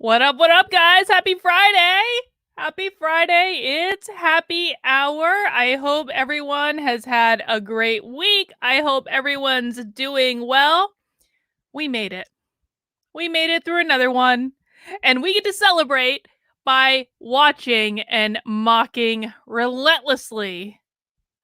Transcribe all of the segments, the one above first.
What up, guys? Happy Friday! Happy Friday. It's happy hour. I hope everyone has had a great week. I hope everyone's doing well. We made it. We made it through another one. And we get to celebrate by watching and mocking relentlessly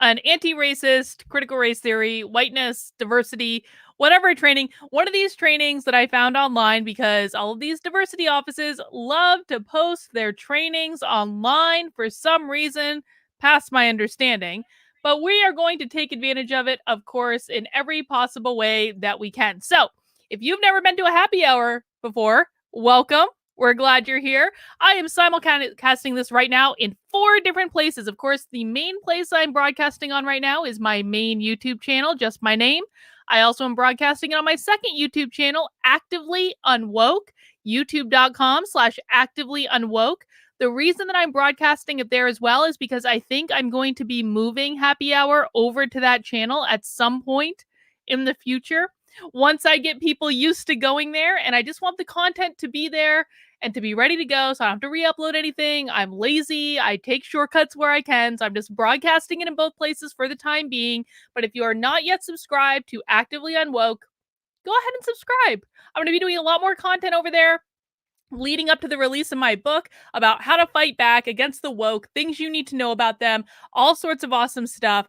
an anti-racist, critical race theory, whiteness, diversity, whatever training. One of these trainings that I found online, because all of these diversity offices love to post their trainings online for some reason, past my understanding. But we are going to take advantage of it, of course, in every possible way that we can. So, if you've never been to a happy hour before, welcome. We're glad you're here. I am simulcasting this right now in 4 different places. Of course, the main place I'm broadcasting on right now is my main YouTube channel, just my name. I also am broadcasting it on my second YouTube channel, Actively Unwoke, youtube.com/actively unwoke. The reason that I'm broadcasting it there as well is because I think I'm going to be moving Happy Hour over to that channel at some point in the future. Once I get people used to going there, and I just want the content to be there and to be ready to go, so I don't have to re-upload anything. I'm lazy. I take shortcuts where I can, so I'm just broadcasting it in both places for the time being. But if you are not yet subscribed to Actively Unwoke, go ahead and subscribe. I'm going to be doing a lot more content over there leading up to the release of my book about how to fight back against the woke, things you need to know about them, all sorts of awesome stuff.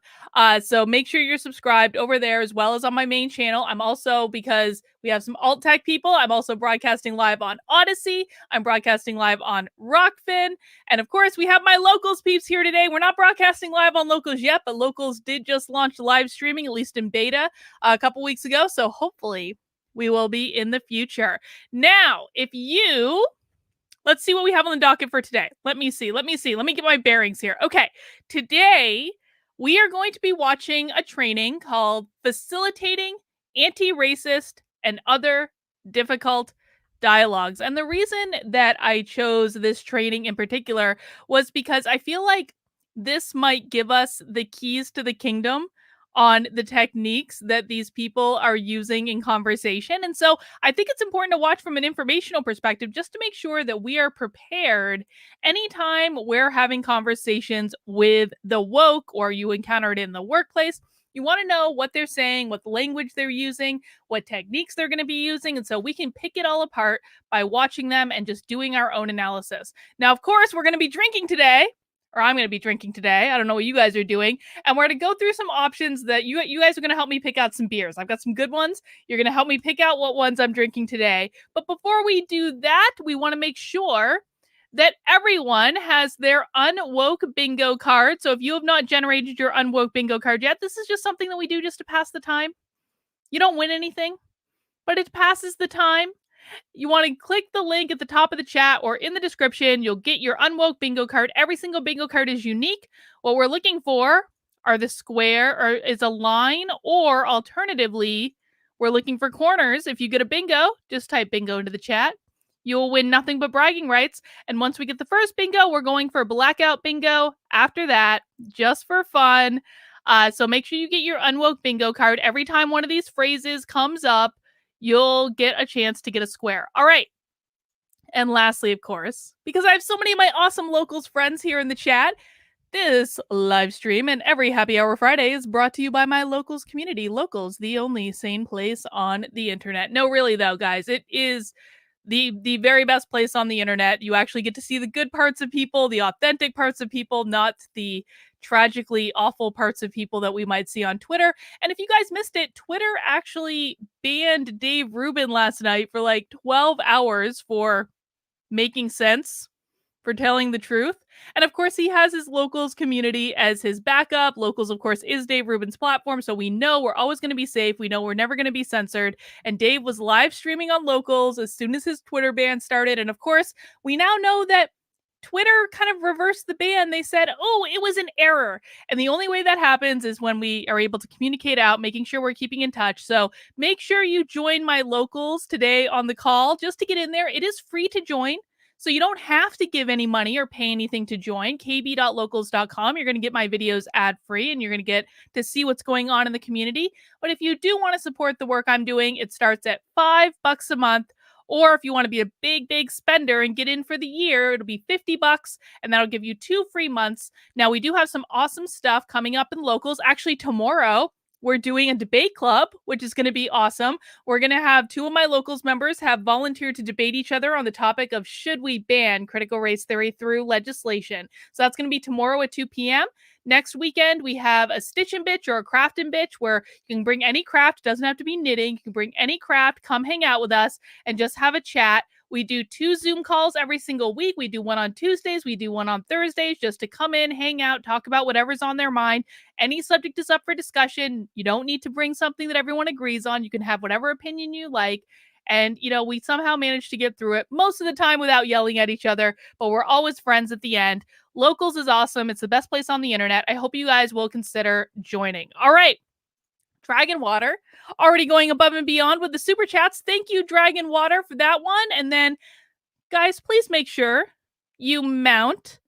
So make sure you're subscribed over there as well as on my main channel. I'm also, because we have some alt tech people, I'm also broadcasting live on Odyssey. I'm broadcasting live on Rockfin. And of course, we have my Locals peeps here today. We're not broadcasting live on Locals yet, but Locals did just launch live streaming, at least in beta, a couple weeks ago. So hopefully we will be in the future. Now, let's see what we have on the docket for today. Let me get my bearings here. Okay, today we are going to be watching a training called Facilitating Anti-Racist and Other Difficult Dialogues. And the reason that I chose this training in particular was because I feel like this might give us the keys to the kingdom on the techniques that these people are using in conversation. And so I think it's important to watch from an informational perspective just to make sure that we are prepared anytime we're having conversations with the woke or you encounter it in the workplace. You want to know what they're saying, what language they're using, what techniques they're going to be using. And so we can pick it all apart by watching them and just doing our own analysis. Now, of course, we're going to be drinking today. Or I'm going to be drinking today. I don't know what you guys are doing. And we're going to go through some options that you guys are going to help me pick out some beers. I've got some good ones. You're going to help me pick out what ones I'm drinking today. But before we do that, we want to make sure that everyone has their Unwoke bingo card. So if you have not generated your Unwoke bingo card yet, this is just something that we do just to pass the time. You don't win anything, but it passes the time. You want to click the link at the top of the chat or in the description. You'll get your Unwoke bingo card. Every single bingo card is unique. What we're looking for are the square or is a line, or alternatively, we're looking for corners. If you get a bingo, just type bingo into the chat. You will win nothing but bragging rights. And once we get the first bingo, we're going for blackout bingo after that, just for fun. So make sure you get your Unwoke bingo card. Every time one of these phrases comes up, you'll get a chance to get a square. All right. And lastly, of course, because I have so many of my awesome Locals friends here in the chat, this live stream and every Happy Hour Friday is brought to you by my Locals community. Locals, the only sane place on the internet. No, really though, guys, it is the very best place on the internet. You actually get to see the good parts of people, the authentic parts of people, not the tragically awful parts of people that we might see on Twitter. And if you guys missed it, Twitter actually banned Dave Rubin last night for like 12 hours for making sense, for telling the truth. And of course, he has his Locals community as his backup. Locals, of course, is Dave Rubin's platform, so we know we're always going to be safe. We know we're never going to be censored. And Dave was live streaming on Locals as soon as his Twitter ban started. And of course, we now know that Twitter kind of reversed the ban. They said, oh, it was an error. And the only way that happens is when we are able to communicate out, making sure we're keeping in touch. So make sure you join my Locals today on the call just to get in there. It is free to join. So you don't have to give any money or pay anything to join. kb.locals.com. You're going to get my videos ad-free and you're going to get to see what's going on in the community. But if you do want to support the work I'm doing, it starts at $5 a month Or if you want to be a big spender and get in for the year, it'll be $50 and that'll give you 2 free months. Now, we do have some awesome stuff coming up in locals. Actually, tomorrow, we're doing a debate club, which is going to be awesome. We're going to have 2 of my locals members have volunteered to debate each other on the topic of should we ban critical race theory through legislation. So that's going to be tomorrow at 2 p.m. Next weekend, we have a Stitch and Bitch or a Craft and Bitch where you can bring any craft. It doesn't have to be knitting. You can bring any craft, come hang out with us and just have a chat. We do 2 Zoom calls every single week. We do one on Tuesdays. We do one on Thursdays just to come in, hang out, talk about whatever's on their mind. Any subject is up for discussion. You don't need to bring something that everyone agrees on. You can have whatever opinion you like. And, we somehow manage to get through it most of the time without yelling at each other, but we're always friends at the end. Locals is awesome. It's the best place on the internet. I hope you guys will consider joining. All right. Dragon Water, already going above and beyond with the super chats. Thank you, Dragon Water, for that one. And then, guys, please make sure you mount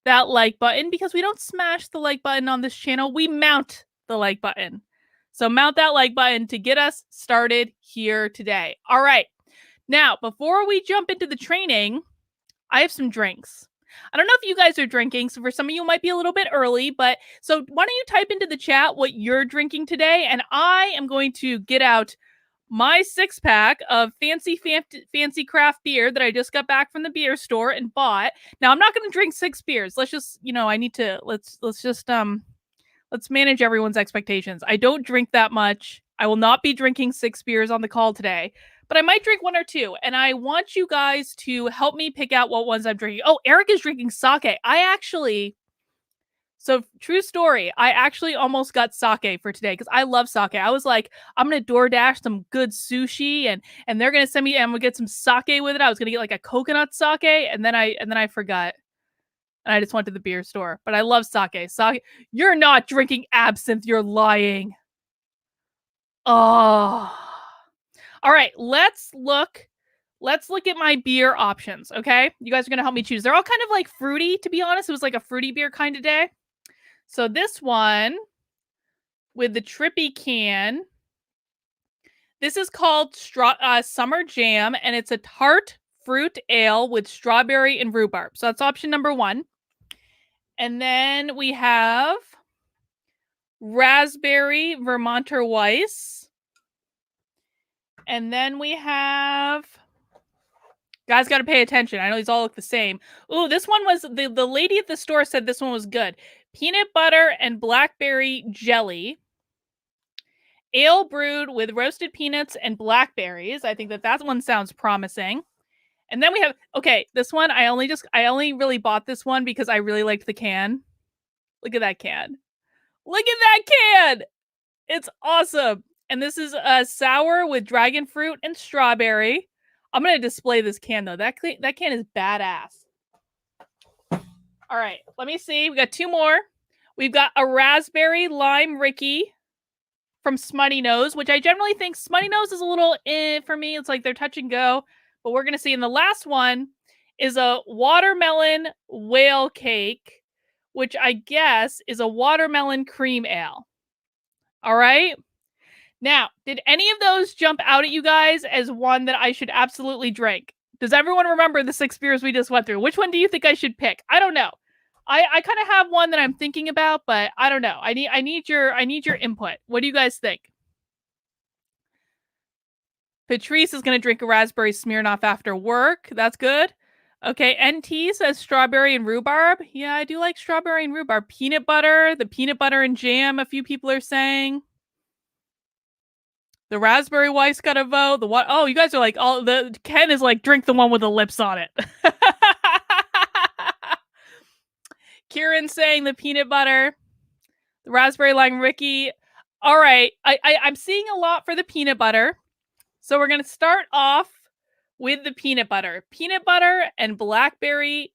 that like button because we don't smash the like button on this channel. We mount the like button. So mount that like button to get us started here today. All right. Now, before we jump into the training, I have some drinks. I don't know if you guys are drinking, so for some of you it might be a little bit early, but so why don't you type into the chat what you're drinking today, and I am going to get out my 6-pack of fancy craft beer that I just got back from the beer store and bought. Now, I'm not going to drink 6 beers. Let's just, let's manage everyone's expectations. I don't drink that much. I will not be drinking 6 beers on the call today. But I might drink 1 or 2, and I want you guys to help me pick out what ones I'm drinking. Oh, Eric is drinking sake. So true story, I actually almost got sake for today because I love sake. I was like, I'm going to DoorDash some good sushi, and they're going to send me, and I'm going to get some sake with it. I was going to get like a coconut sake, and then I forgot. And I just went to the beer store. But I love sake. Sake, you're not drinking absinthe. You're lying. Oh. All right, let's look at my beer options, okay? You guys are going to help me choose. They're all kind of like fruity, to be honest. It was like a fruity beer kind of day. So this one with the trippy can, this is called Summer Jam, and it's a tart fruit ale with strawberry and rhubarb. So that's option number 1. And then we have raspberry Vermonter Weiss. And then we have, guys got to pay attention. I know these all look the same. Ooh, this one was, the lady at the store said this one was good. Peanut butter and blackberry jelly. Ale brewed with roasted peanuts and blackberries. I think that one sounds promising. And then we have, okay, this one, I only really bought this one because I really liked the can. Look at that can. Look at that can. It's awesome. And this is a sour with dragon fruit and strawberry. I'm going to display this can, though. That can is badass. All right, let me see. We got 2 more. We've got a raspberry lime Ricky from Smutty Nose, which I generally think Smutty Nose is a little for me. It's like they're touch and go. But we're going to see. And the last one is a watermelon whale cake, which I guess is a watermelon cream ale. All right. Now, did any of those jump out at you guys as one that I should absolutely drink? Does everyone remember the 6 beers we just went through? Which one do you think I should pick? I don't know. I kind of have one that I'm thinking about, but I don't know. I need your input. What do you guys think? Patrice is going to drink a raspberry Smirnoff after work. That's good. Okay, NT says strawberry and rhubarb. Yeah, I do like strawberry and rhubarb. Peanut butter, the peanut butter and jam, a few people are saying. The raspberry Weiss got a vote. Oh, you guys are like, Ken is like, drink the one with the lips on it. Kieran's saying the peanut butter. The raspberry lime Ricky. All right, I'm seeing a lot for the peanut butter. So we're going to start off with the peanut butter. Peanut butter and blackberry.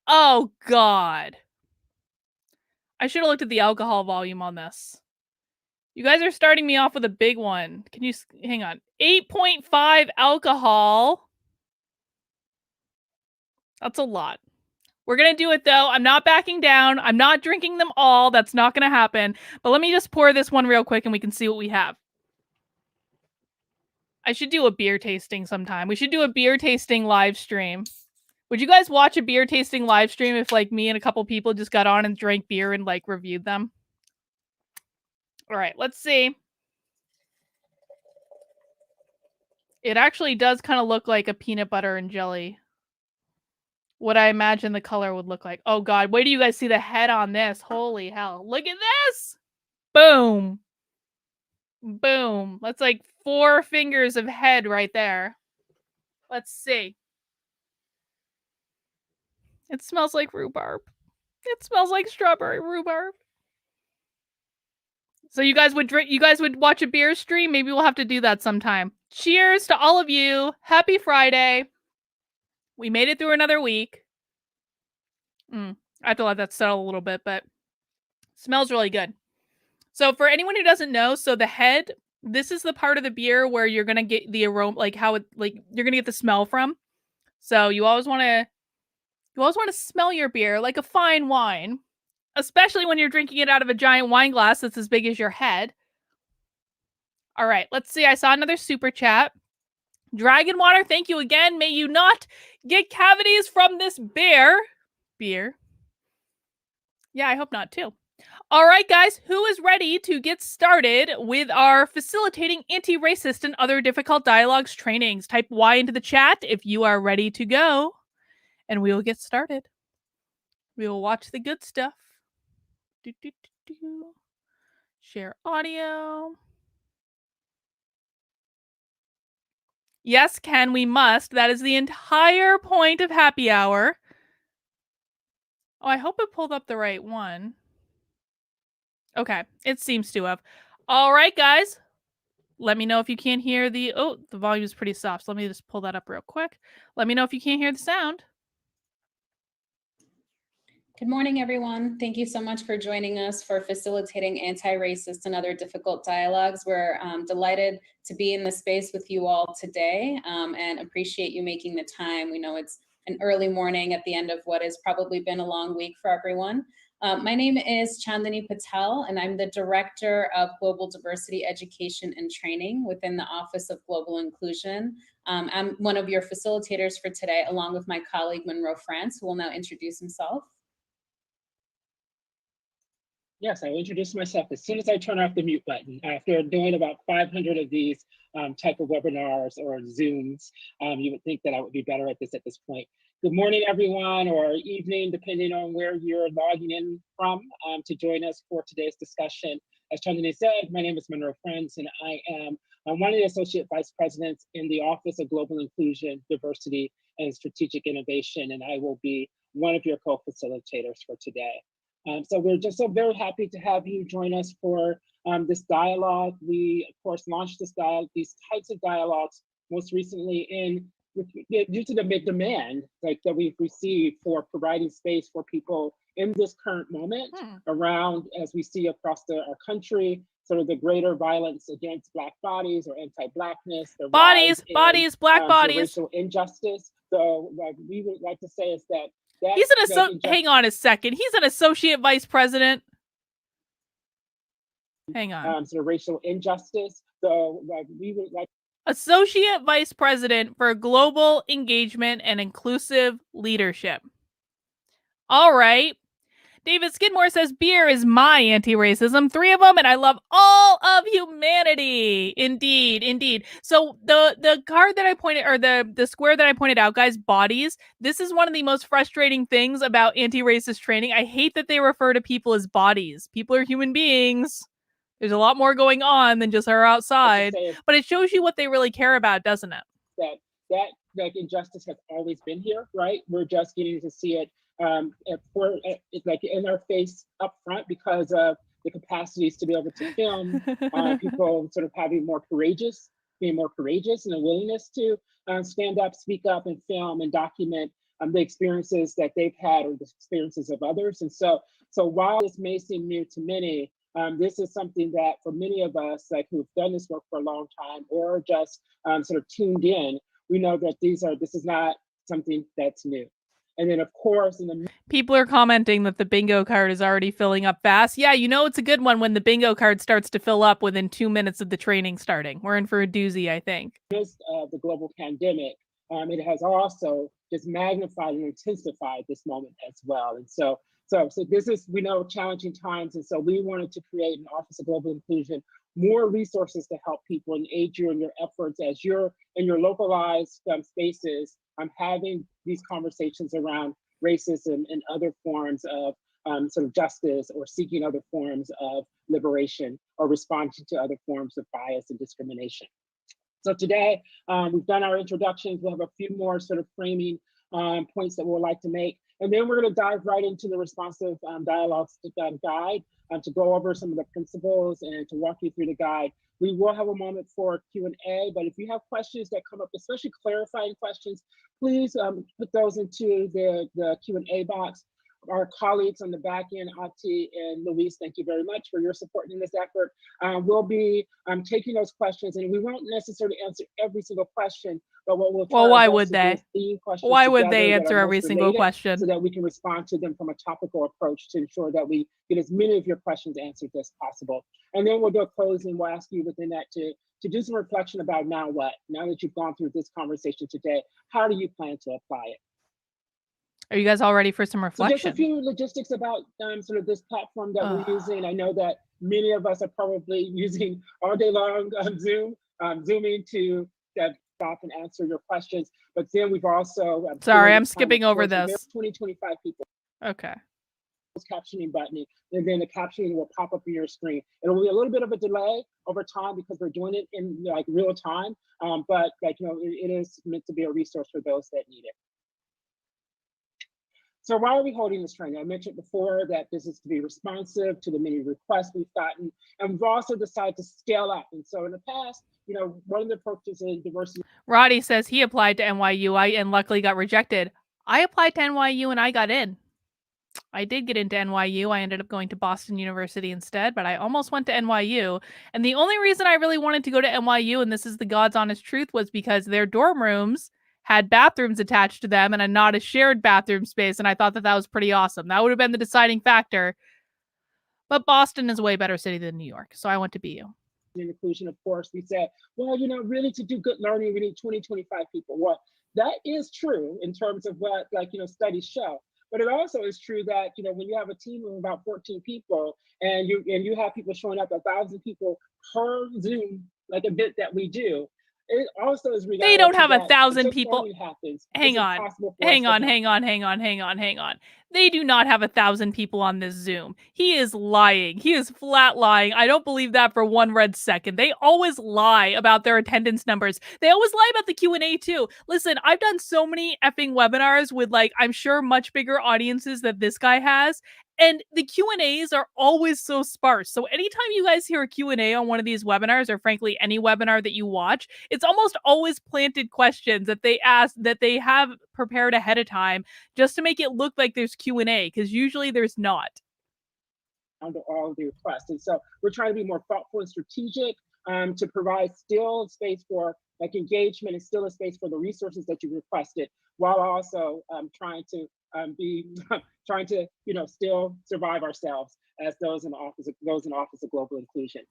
Oh, God. I should have looked at the alcohol volume on this. You guys are starting me off with a big one. Can you hang on? 8.5 alcohol. That's a lot. We're going to do it, though. I'm not backing down. I'm not drinking them all. That's not going to happen. But let me just pour this one real quick and we can see what we have. I should do a beer tasting sometime. We should do a beer tasting live stream. Would you guys watch a beer tasting live stream if like me and a couple people just got on and drank beer and like reviewed them? All right, let's see. It actually does kind of look like a peanut butter and jelly. What I imagine the color would look like. Oh God, wait till you guys see the head on this. Holy hell. Look at this. Boom. Boom. That's like 4 fingers of head right there. Let's see. It smells like rhubarb. It smells like strawberry rhubarb. So you guys would watch a beer stream? Maybe we'll have to do that sometime. Cheers to all of you. Happy Friday. We made it through another week. I have to let that settle a little bit, but smells really good. So for anyone who doesn't know, so the head, this is the part of the beer where you're going to get the aroma, like how it, like you're going to get the smell from. So you always want to smell your beer like a fine wine, especially when you're drinking it out of a giant wine glass that's as big as your head. All right, let's see. I saw another super chat. Dragon Water, thank you again. May you not get cavities from this beer. Yeah, I hope not too. All right, guys, who is ready to get started with our facilitating anti-racist and other difficult dialogues trainings? Type Y into the chat if you are ready to go, and we will get started. We will watch the good stuff. Share audio. Yes, Ken, we must. That is the entire point of happy hour. Oh, I hope it pulled up the right one. Okay, it seems to have. All right, guys. Let me know if you can't hear the... Oh, the volume is pretty soft. So let me just pull that up real quick. Let me know if you can't hear the sound. Good morning, everyone. Thank you so much for joining us for facilitating anti-racist and other difficult dialogues. We're delighted to be in the space with you all today and appreciate you making the time. We know it's an early morning at the end of what has probably been a long week for everyone. My name is Chandni Patel, and I'm the Director of Global Diversity Education and Training within the Office of Global Inclusion. I'm one of your facilitators for today, along with my colleague, Monroe France, who will now introduce himself. Yes, I will introduce myself as soon as I turn off the mute button. After doing about 500 of these type of webinars or Zooms, you would think that I would be better at this point. Good morning, everyone, or evening, depending on where you're logging in from to join us for today's discussion. As Chandni said, my name is Monroe Friends, and I am one of the Associate Vice Presidents in the Office of Global Inclusion, Diversity, and Strategic Innovation, and I will be one of your co-facilitators for today. So we're just so very happy to have you join us for this dialogue. We, of course, launched these types of dialogues most recently due to the demand that we've received for providing space for people in this current moment around, as we see across our country, sort of the greater violence against Black bodies or anti-Blackness. Black bodies. Racial injustice. So what we would like to say is that hang on a second. He's an associate vice president. Hang on. So racial injustice. So we would like associate vice president for global engagement and inclusive leadership. All right. David Skidmore says beer is my anti-racism. 3 of them, and I love all of humanity. Indeed, indeed. So the card that I pointed, or the square that I pointed out, guys, bodies. This is one of the most frustrating things about anti-racist training. I hate that they refer to people as bodies. People are human beings. There's a lot more going on than just our outside, but it shows you what they really care about, doesn't it? That injustice has always been here, right? We're just getting to see it in our face up front because of the capacities to be able to film, people sort of being more courageous and a willingness to stand up, speak up, and film and document the experiences that they've had or the experiences of others. And so while this may seem new to many, this is something that for many of us who've done this work for a long time or just sort of tuned in, we know that this is not something that's new. And then of course, in the People are commenting that the bingo card is already filling up fast. Yeah, you know it's a good one when the bingo card starts to fill up within 2 minutes of the training starting. We're in for a doozy, I think. midst of the global pandemic, it has also just magnified and intensified this moment as well. And so this is, we know, challenging times. And so we wanted to create an Office of Global Inclusion, more resources to help people and aid you in your efforts as you're in your localized spaces, having these conversations around racism and other forms of sort of justice, or seeking other forms of liberation, or responding to other forms of bias and discrimination. So today, we've done our introductions. We'll have a few more sort of framing points that we'd like to make. And then we're going to dive right into the responsive dialogues guide to go over some of the principles and to walk you through the guide. We will have a moment for Q&A, but if you have questions that come up, especially clarifying questions, please put those into the Q&A box. Our colleagues on the back end, Ati and Luis, thank you very much for your support in this effort. We'll be taking those questions, and we won't necessarily answer every single question, but what we'll try Well, why our best would to do they? is theme questions Why would they together that answer are every most single related, question? so that we can respond to them from a topical approach to ensure that we get as many of your questions answered as possible. And then we'll do a close, and we'll ask you within that to do some reflection about now what? Now that you've gone through this conversation today, how do you plan to apply it? Are you guys all ready for some So reflection? just a few logistics about sort of this platform that we're using. I know that many of us are probably using all day long Zoom, Zooming to stop and answer your questions. But then we've also sorry, I'm skipping over this. There's 25 people. Okay. Captioning button, and then the captioning will pop up on your screen. It'll be a little bit of a delay over time because we're doing it in like real time, but like, you know, it is meant to be a resource for those that need it. So why are we holding this training? I mentioned before that this is to be responsive to the many requests we've gotten, and we've also decided to scale up. And so in the past, you know, one of the approaches in diversity. Roddy says he applied to NYU and luckily got rejected. I applied to NYU and I got in. I did get into NYU. I ended up going to Boston University instead, but I almost went to NYU. And the only reason I really wanted to go to NYU, and this is the God's honest truth, was because their dorm rooms had bathrooms attached to them and not a shared bathroom space. And I thought that that was pretty awesome. That would have been the deciding factor. But Boston is a way better city than New York. So I went to BU. Inclusion, of course, we said, well, you know, really to do good learning, we need 20, 25 people. Well, that is true in terms of what, like, you know, studies show. But it also is true that, you know, when you have a team of about 14 people and you have people showing up, 1,000 people per Zoom, like a bit that we do, it also is reality. They don't have 1,000 people. Happens, hang on. They do not have 1,000 people on this Zoom. He is lying. He is flat lying. I don't believe that for one red second. They always lie about their attendance numbers. They always lie about the Q&A too. Listen, I've done so many effing webinars with, like, I'm sure much bigger audiences that this guy has. And the Q&As are always so sparse. So anytime you guys hear a Q&A on one of these webinars, or frankly, any webinar that you watch, it's almost always planted questions that they ask, that they have prepared ahead of time just to make it look like there's Q&A, because usually there's not. Under all of the requests. And so we're trying to be more thoughtful and strategic to provide still space for like engagement and still a space for the resources that you requested, while also trying to you know, still survive ourselves as those in the Office of Global Inclusion.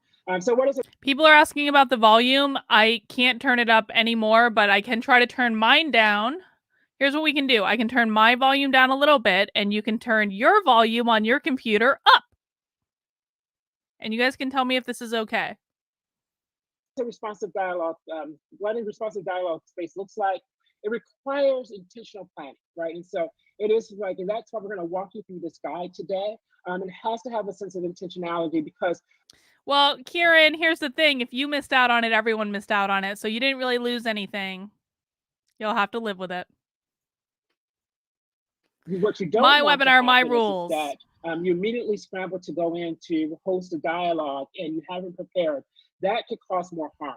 So what is it? People are asking about the volume. I can't turn it up anymore, but I can try to turn mine down. Here's what we can do. I can turn my volume down a little bit, and you can turn your volume on your computer up. And you guys can tell me if this is okay. A responsive dialogue, what a responsive dialogue space looks like. It requires intentional planning, right? And so it is like, and that's why we're going to walk you through this guide today. It has to have a sense of intentionality because. Well, Kieran, here's the thing. If you missed out on it, everyone missed out on it. So you didn't really lose anything. You'll have to live with it. What you don't my want webinar, my is rules. that you immediately scramble to go in to host a dialogue and you haven't prepared. That could cause more harm,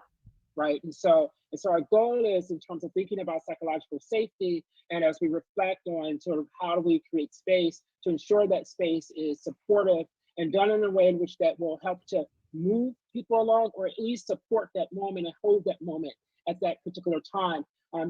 right? And so our goal is, in terms of thinking about psychological safety, and as we reflect on sort of how do we create space to ensure that space is supportive and done in a way in which that will help to move people along, or at least support that moment and hold that moment at that particular time.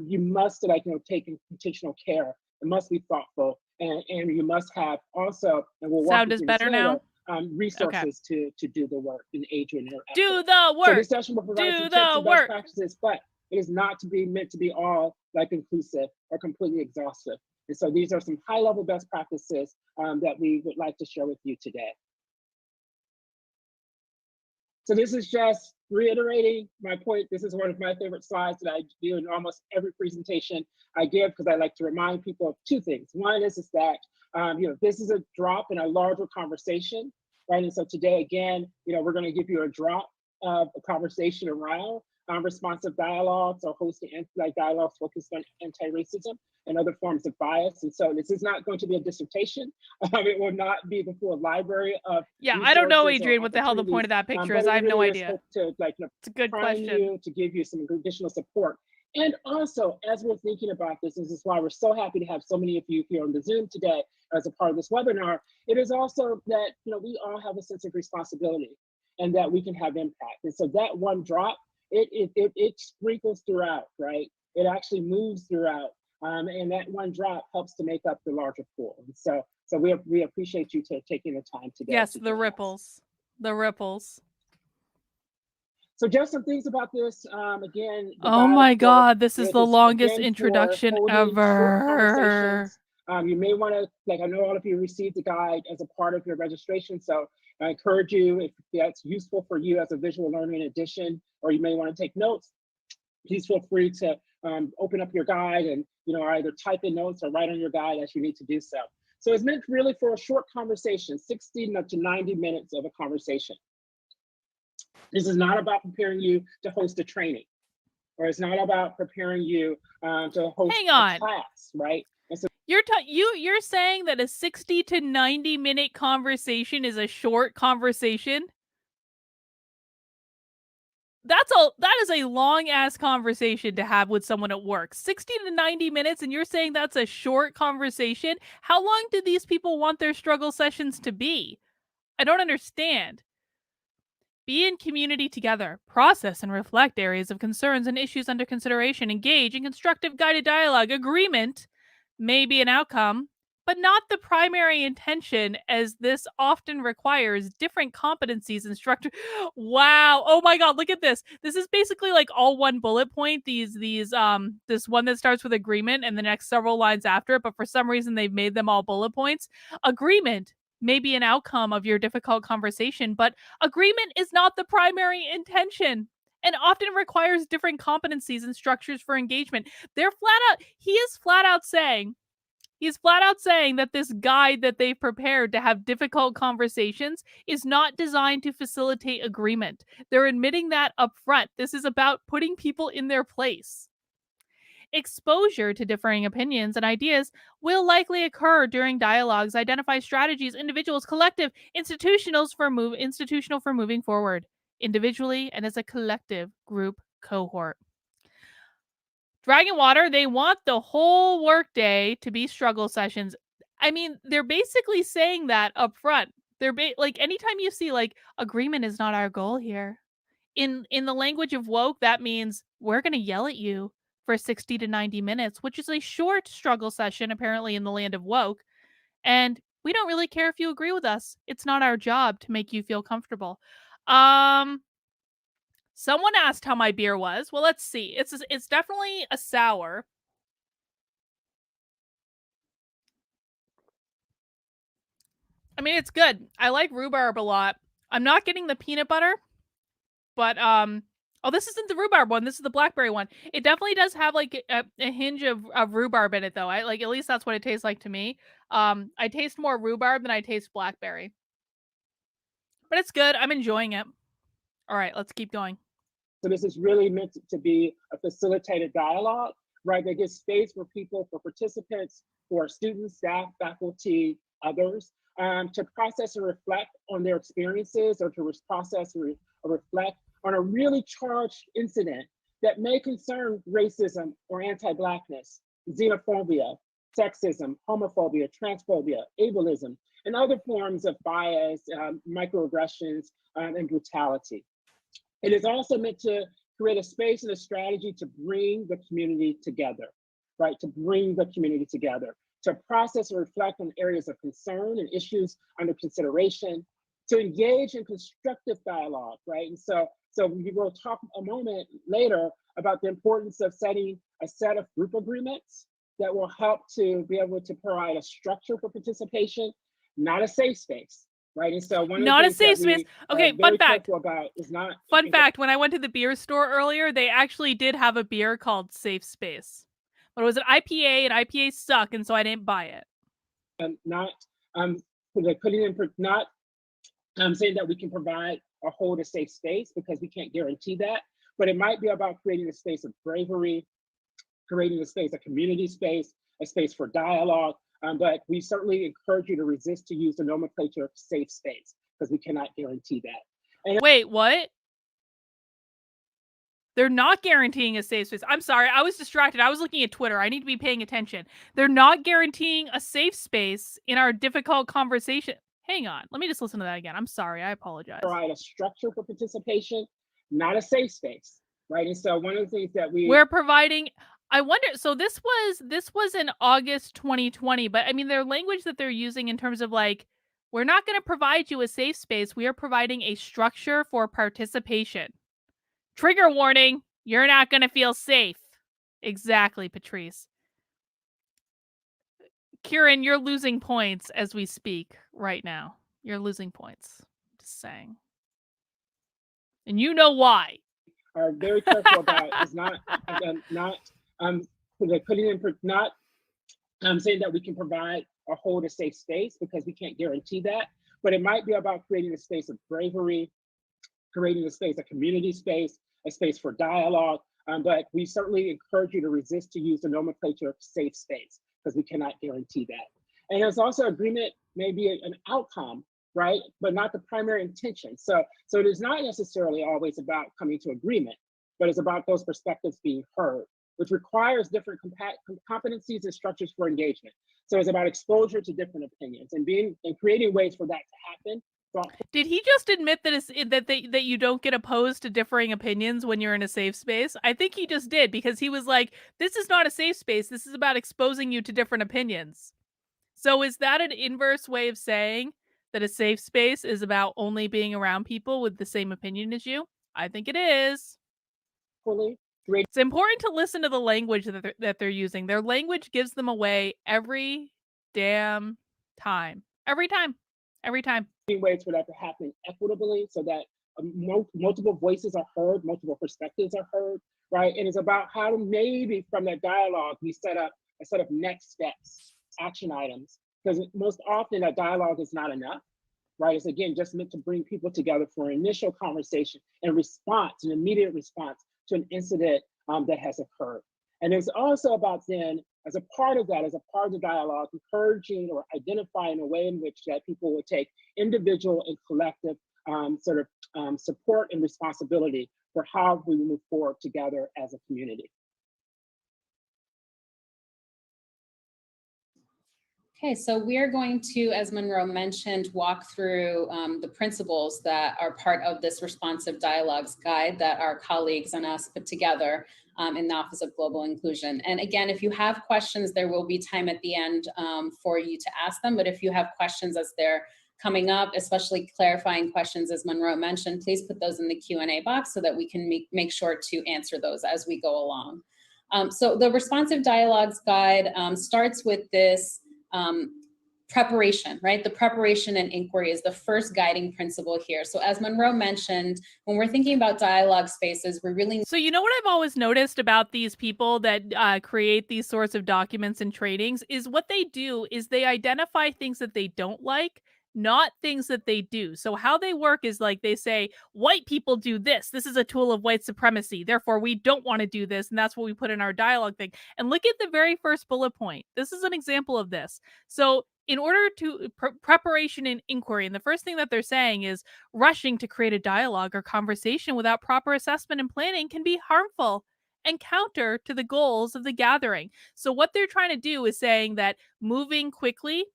You must, like, you know, take intentional care it must be thoughtful, and you must have also, and we'll walk Sound you is through this better later, now? resources to do the work and aid you in your Do effort. the So work. this session will provide Do some tips the and best work. practices, but it is not to be meant to be all like inclusive or completely exhaustive. And so these are some high-level best practices that we would like to share with you today. So this is just reiterating my point. This is one of my favorite slides that I do in almost every presentation I give, because I like to remind people of two things. One is that this is a drop in a larger conversation, right? And so today, again, we're going to give you a drop of a conversation around responsive dialogues or hosting dialogues focused on anti-racism and other forms of bias. And so this is not going to be a dissertation. It will not be the full library of I don't know, resources or Adrian, what the hell the point of that picture is. but I have it no really is idea. hope to It's a good prime question. you, to give you some additional support. And also, as we're thinking about this is why we're so happy to have so many of you here on the Zoom today as a part of this webinar. It is also that we all have a sense of responsibility and that we can have impact. And so that one drop, it sprinkles throughout, right? It actually moves throughout. And that one drop helps to make up the larger pool. And so we appreciate you taking the time today. Yes, the ripples. The ripples. So just some things about this. Again, oh my God, this is the longest introduction ever. You may want to, I know all of you received the guide as a part of your registration. So I encourage you, if that's useful for you as a visual learner in addition, or you may want to take notes, please feel free to open up your guide and either type in notes or write on your guide as you need to do so. So it's meant really for a short conversation, 60 to 90 minutes of a conversation. This is not about preparing you to host a training, or it's not about preparing you to host a class, right? And so you're saying that a 60 to 90 minute conversation is a short conversation? That is a long ass conversation to have with someone at work. 60 to 90 minutes, and you're saying that's a short conversation? How long do these people want their struggle sessions to be? I don't understand. Be in community together. Process and reflect areas of concerns and issues under consideration. Engage in constructive guided dialogue. Agreement may be an outcome, but not the primary intention, as this often requires different competencies and structure. Wow. Oh my God, look at this. This is basically like all one bullet point. This one that starts with agreement and the next several lines after it, but for some reason they've made them all bullet points. Agreement may be an outcome of your difficult conversation, but agreement is not the primary intention and often requires different competencies and structures for engagement. He is flat out saying that this guide that they've prepared to have difficult conversations is not designed to facilitate agreement. They're admitting that up front. This is about putting people in their place. Exposure to differing opinions and ideas will likely occur during dialogues. Identify strategies, individuals, collective, institutional for moving forward, individually and as a collective group cohort. Dragon Water, they want the whole workday to be struggle sessions. I mean, they're basically saying that up front. They're anytime you see agreement is not our goal here. In the language of woke, that means we're going to yell at you for 60 to 90 minutes, which is a short struggle session, apparently, in the land of woke. And we don't really care if you agree with us. It's not our job to make you feel comfortable. Someone asked how my beer was. Well, let's see. It's definitely a sour. I mean, it's good. I like rhubarb a lot. I'm not getting the peanut butter, but oh, this isn't the rhubarb one. This is the blackberry one. It definitely does have a hinge of rhubarb in it, though. At least that's what it tastes like to me. I taste more rhubarb than I taste blackberry. But it's good. I'm enjoying it. All right, let's keep going. So this is really meant to be a facilitated dialogue, right? That gives space for participants, for students, staff, faculty, others, to process and reflect on their experiences, or to process or reflect on a really charged incident that may concern racism or anti-Blackness, xenophobia, sexism, homophobia, transphobia, ableism, and other forms of bias, microaggressions, and brutality. It is also meant to create a space and a strategy to bring the community together, right? To bring the community together. to process and reflect on areas of concern and issues under consideration, to engage in constructive dialogue, right? And so we will talk a moment later about the importance of setting a set of group agreements that will help to be able to provide a structure for participation, not a safe space, right? And so one not of a the things safe space. Okay, very fun fact. careful about is not. Fun fact: when I went to the beer store earlier, they actually did have a beer called Safe Space, but it was an IPA, and IPAs suck, and so I didn't buy it. Not putting in not saying that we can provide or hold a safe space, because we can't guarantee that, but it might be about creating a space of bravery, creating a space, a community space, a space for dialogue. But we certainly encourage you to resist to use the nomenclature of safe space, because we cannot guarantee that. And wait, what? They're not guaranteeing a safe space. I'm sorry, I was distracted. I was looking at Twitter. I need to be paying attention. They're not guaranteeing a safe space in our difficult conversation. Hang on, let me just listen to that again. I'm sorry, I apologize. Provide a structure for participation, not a safe space, right? And so one of the things that we're providing, I wonder, so this was in August 2020, but I mean, their language that they're using in terms of like, we're not going to provide you a safe space. We are providing a structure for participation. Trigger warning, you're not going to feel safe. Exactly, Patrice. Kieran, you're losing points as we speak right now. You're losing points. Just saying. And you know why. Are very careful about is not putting in not saying that we can provide or hold a safe space, because we can't guarantee that, but it might be about creating a space of bravery, creating a space, a community space, a space for dialogue. But we certainly encourage you to resist to use the nomenclature of safe space, because we cannot guarantee that. And there's also agreement, maybe an outcome, right? But not the primary intention. So it is not necessarily always about coming to agreement, but it's about those perspectives being heard, which requires different competencies and structures for engagement. So it's about exposure to different opinions and creating ways for that to happen. Did he just admit that you don't get opposed to differing opinions when you're in a safe space? I think he just did, because he was like, this is not a safe space. This is about exposing you to different opinions. So is that an inverse way of saying that a safe space is about only being around people with the same opinion as you? I think it is. It's important to listen to the language that they're using. Their language gives them away every damn time. Every time. Ways for that to happen equitably, so that multiple voices are heard, multiple perspectives are heard, right? And it's about how to maybe from that dialogue, we set up a set of next steps, action items, because most often that dialogue is not enough, right? It's again just meant to bring people together for an initial conversation and response, an immediate response to an incident that has occurred. And it's also about then, as a part of that, as a part of the dialogue, encouraging or identifying a way in which that people will take individual and collective support and responsibility for how we move forward together as a community. Okay, so we are going to, as Monroe mentioned, walk through the principles that are part of this responsive dialogues guide that our colleagues and us put together in the Office of Global Inclusion. And again, if you have questions, there will be time at the end for you to ask them. But if you have questions as they're coming up, especially clarifying questions, as Monroe mentioned, please put those in the Q&A box so that we can make sure to answer those as we go along. So the responsive dialogues guide starts with this preparation, right? The preparation and inquiry is the first guiding principle here. So as Monroe mentioned, when we're thinking about dialogue spaces, we're really... So you know what I've always noticed about these people that create these sorts of documents and trainings is what they do is they identify things that they don't like, not things that they do. So how they work is like they say, white people do this. This is a tool of white supremacy. Therefore, we don't want to do this. And that's what we put in our dialogue thing. And look at the very first bullet point. This is an example of this. So in order to preparation and inquiry, and the first thing that they're saying is rushing to create a dialogue or conversation without proper assessment and planning can be harmful and counter to the goals of the gathering. So what they're trying to do is saying that moving quickly,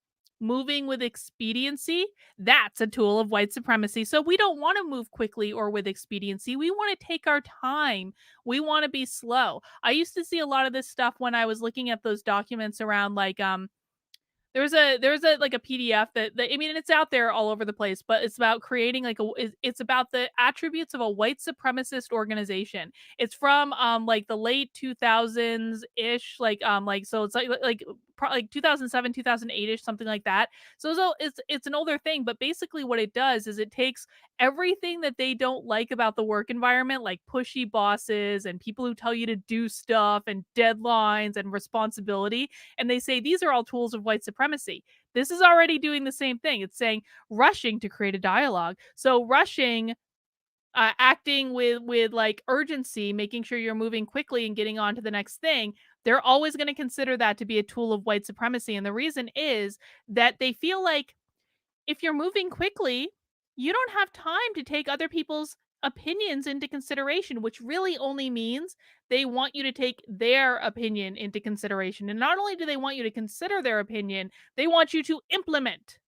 moving with expediency, that's a tool of white supremacy. So we don't want to move quickly or with expediency. We want to take our time. We want to be slow. I used to see a lot of this stuff when I was looking at those documents around like There's a like a PDF that I mean, it's out there all over the place, but it's about creating like it's about the attributes of a white supremacist organization. It's from like the late 2000s ish, like so it's like 2007 2008 ish, something like that. So it's an older thing, but basically what it does is it takes everything that they don't like about the work environment, like pushy bosses and people who tell you to do stuff and deadlines and responsibility, and they say these are all tools of white supremacy. This is already doing the same thing. It's saying rushing to create a dialogue. So rushing, acting with like urgency, making sure you're moving quickly and getting on to the next thing. They're always going to consider that to be a tool of white supremacy. And the reason is that they feel like if you're moving quickly, you don't have time to take other people's opinions into consideration, which really only means they want you to take their opinion into consideration. And not only do they want you to consider their opinion, they want you to implement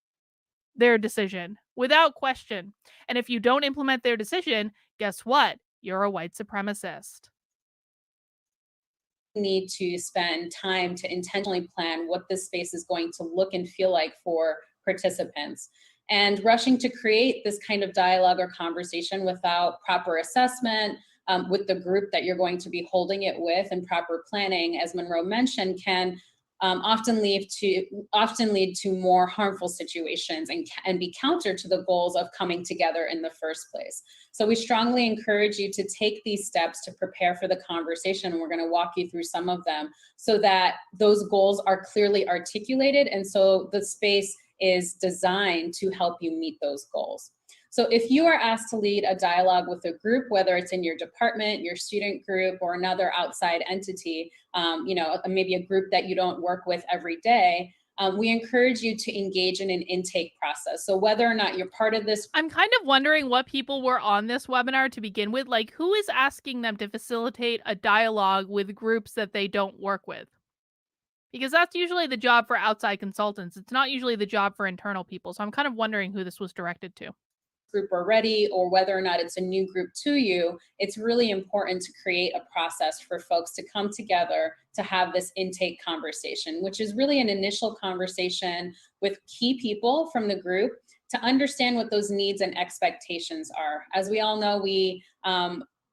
their decision without question. And if you don't implement their decision, guess what? You're a white supremacist. Need to spend time to intentionally plan what this space is going to look and feel like for participants. And rushing to create this kind of dialogue or conversation without proper assessment with the group that you're going to be holding it with, and proper planning, as Monroe mentioned, can often lead to more harmful situations and be counter to the goals of coming together in the first place. So we strongly encourage you to take these steps to prepare for the conversation. And we're going to walk you through some of them so that those goals are clearly articulated, and so the space is designed to help you meet those goals. So if you are asked to lead a dialogue with a group, whether it's in your department, your student group, or another outside entity, maybe a group that you don't work with every day, we encourage you to engage in an intake process. So whether or not you're part of this. I'm kind of wondering what people were on this webinar to begin with. Like, who is asking them to facilitate a dialogue with groups that they don't work with? Because that's usually the job for outside consultants. It's not usually the job for internal people. So I'm kind of wondering who this was directed to. Group already, or whether or not it's a new group to you, it's really important to create a process for folks to come together to have this intake conversation, which is really an initial conversation with key people from the group to understand what those needs and expectations are. As we all know, we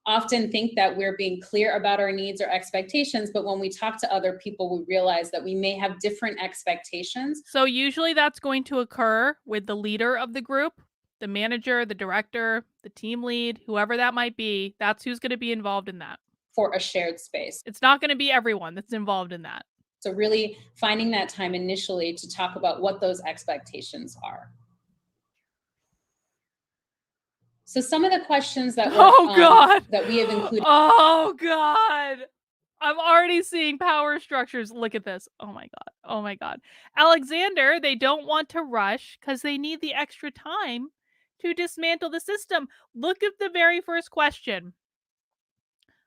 often think that we're being clear about our needs or expectations, but when we talk to other people, we realize that we may have different expectations. So usually that's going to occur with the leader of the group, the manager, the director, the team lead, whoever that might be. That's who's going to be involved in that. For a shared space. It's not going to be everyone that's involved in that. So really finding that time initially to talk about what those expectations are. So some of the questions that that we have included. Oh God. I'm already seeing power structures. Look at this. Oh my God. Oh my God. Alexander, they don't want to rush because they need the extra time to dismantle the system. Look at the very first question.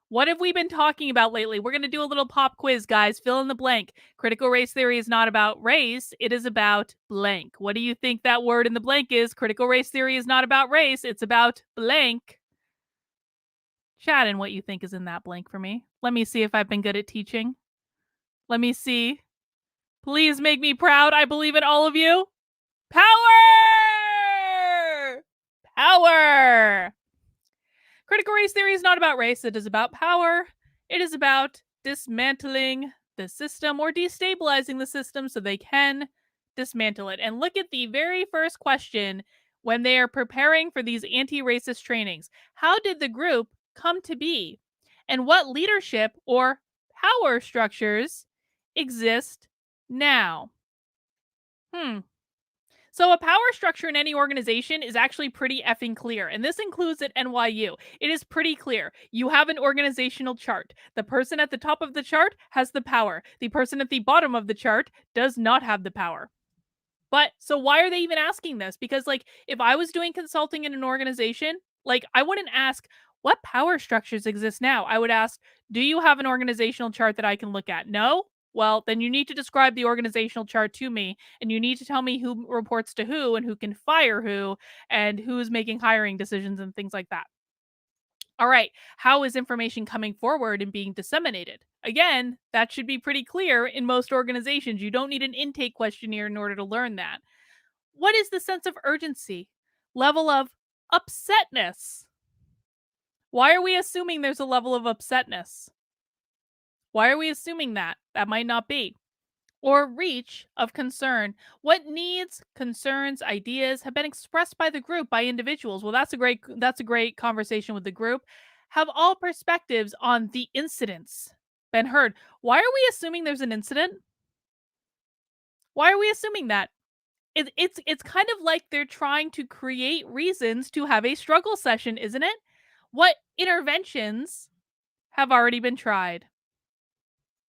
What have we been talking about lately? We're going to do a little pop quiz, guys. Fill in the blank. Critical race theory is not about race. It is about blank. What do you think that word in the blank is? Critical race theory is not about race. It's about blank. Chat in what you think is in that blank for me. Let me see if I've been good at teaching. Let me see. Please make me proud. I believe in all of you. Power! Power! Critical race theory is not about race. It is about power. It is about dismantling the system or destabilizing the system so they can dismantle it. And look at the very first question when they are preparing for these anti-racist trainings. How did the group come to be? And what leadership or power structures exist now? So a power structure in any organization is actually pretty effing clear. And this includes at NYU. It is pretty clear. You have an organizational chart. The person at the top of the chart has the power. The person at the bottom of the chart does not have the power. But so why are they even asking this? Because like if I was doing consulting in an organization, like I wouldn't ask what power structures exist now. I would ask, do you have an organizational chart that I can look at? No? Well, then you need to describe the organizational chart to me, and you need to tell me who reports to who and who can fire who and who's making hiring decisions and things like that. All right, how is information coming forward and being disseminated? Again, that should be pretty clear in most organizations. You don't need an intake questionnaire in order to learn that. What is the sense of urgency? Level of upsetness? Why are we assuming there's a level of upsetness? Why are we assuming that? That might not be. Or reach of concern. What needs, concerns, ideas have been expressed by the group, by individuals? Well, that's a great conversation with the group. Have all perspectives on the incidents been heard? Why are we assuming there's an incident? Why are we assuming that? It's kind of like they're trying to create reasons to have a struggle session, isn't it? What interventions have already been tried?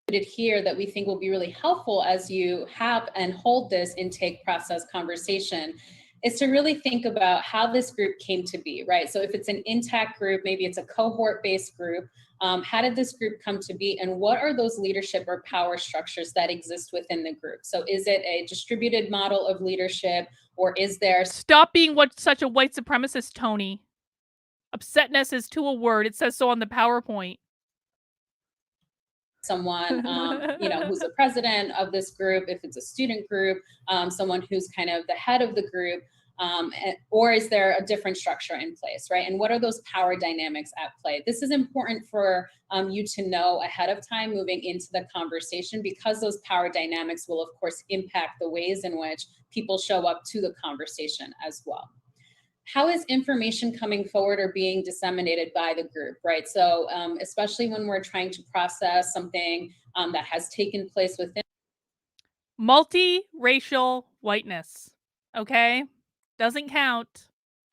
Here that we think will be really helpful as you have and hold this intake process conversation is to really think about how this group came to be, right? So if it's an intact group, maybe it's a cohort-based group, how did this group come to be, and what are those leadership or power structures that exist within the group? So is it a distributed model of leadership, or is there— Stop being such a white supremacist, Tony. Upsetness is to a word. It says so on the PowerPoint. someone, who's the president of this group, if it's a student group, someone who's kind of the head of the group, or is there a different structure in place, right? And what are those power dynamics at play? This is important for you to know ahead of time moving into the conversation, because those power dynamics will, of course, impact the ways in which people show up to the conversation as well. How is information coming forward or being disseminated by the group, right? So especially when we're trying to process something that has taken place within— multiracial whiteness. Okay? Doesn't count.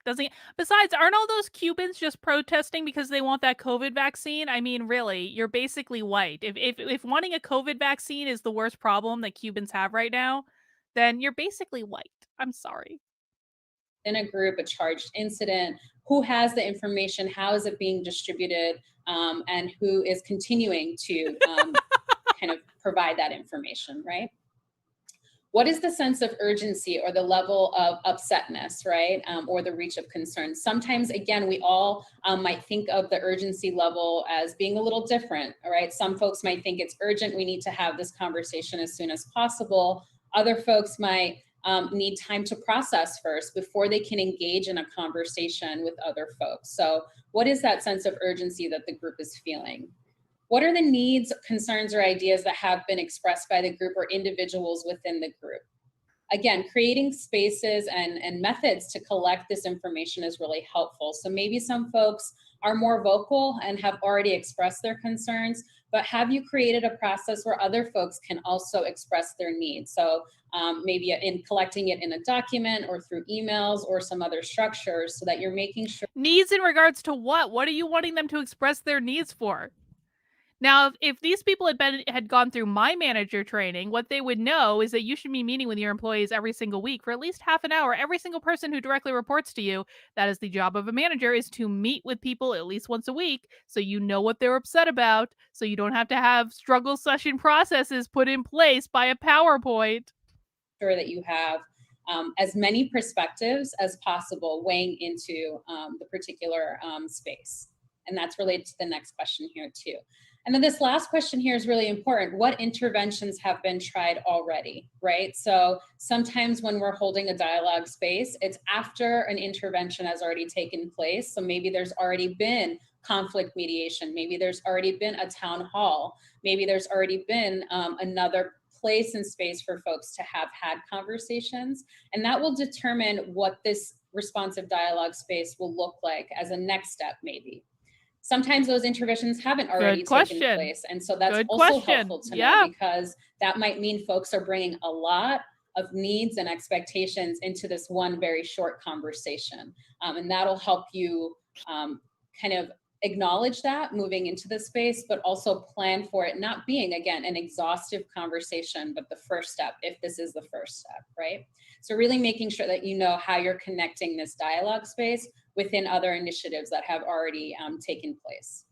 Besides, aren't all those Cubans just protesting because they want that COVID vaccine? I mean, really, you're basically white. If wanting a COVID vaccine is the worst problem that Cubans have right now, then you're basically white. I'm sorry. in a group, a charged incident, who has the information, how is it being distributed, and who is continuing to kind of provide that information, right? What is the sense of urgency or the level of upsetness, right? Or the reach of concern? Sometimes, again, we all might think of the urgency level as being a little different, all right? Some folks might think it's urgent, we need to have this conversation as soon as possible. Other folks might need time to process first before they can engage in a conversation with other folks. So what is that sense of urgency that the group is feeling? What are the needs, concerns, or ideas that have been expressed by the group or individuals within the group? Again, creating spaces and methods to collect this information is really helpful. So maybe some folks are more vocal and have already expressed their concerns, but have you created a process where other folks can also express their needs? So maybe in collecting it in a document or through emails or some other structures, so that you're making sure— Needs in regards to what? What are you wanting them to express their needs for? Now, if these people had gone through my manager training, what they would know is that you should be meeting with your employees every single week for at least half an hour. Every single person who directly reports to you, that is the job of a manager, is to meet with people at least once a week, so you know what they're upset about, so you don't have to have struggle session processes put in place by a PowerPoint. sure that you have as many perspectives as possible weighing into the particular space. And that's related to the next question here too. And then this last question here is really important. What interventions have been tried already, right? So sometimes when we're holding a dialogue space, it's after an intervention has already taken place. So maybe there's already been conflict mediation. Maybe there's already been a town hall. Maybe there's already been another place and space for folks to have had conversations. And that will determine what this responsive dialogue space will look like as a next step, maybe. Sometimes those interventions haven't already taken place. And so that's also helpful to know, because that might mean folks are bringing a lot of needs and expectations into this one very short conversation. And that'll help you kind of acknowledge that moving into the space, but also plan for it not being, again, an exhaustive conversation, but the first step, if this is the first step, right? So really making sure that you know how you're connecting this dialogue space within other initiatives that have already taken place.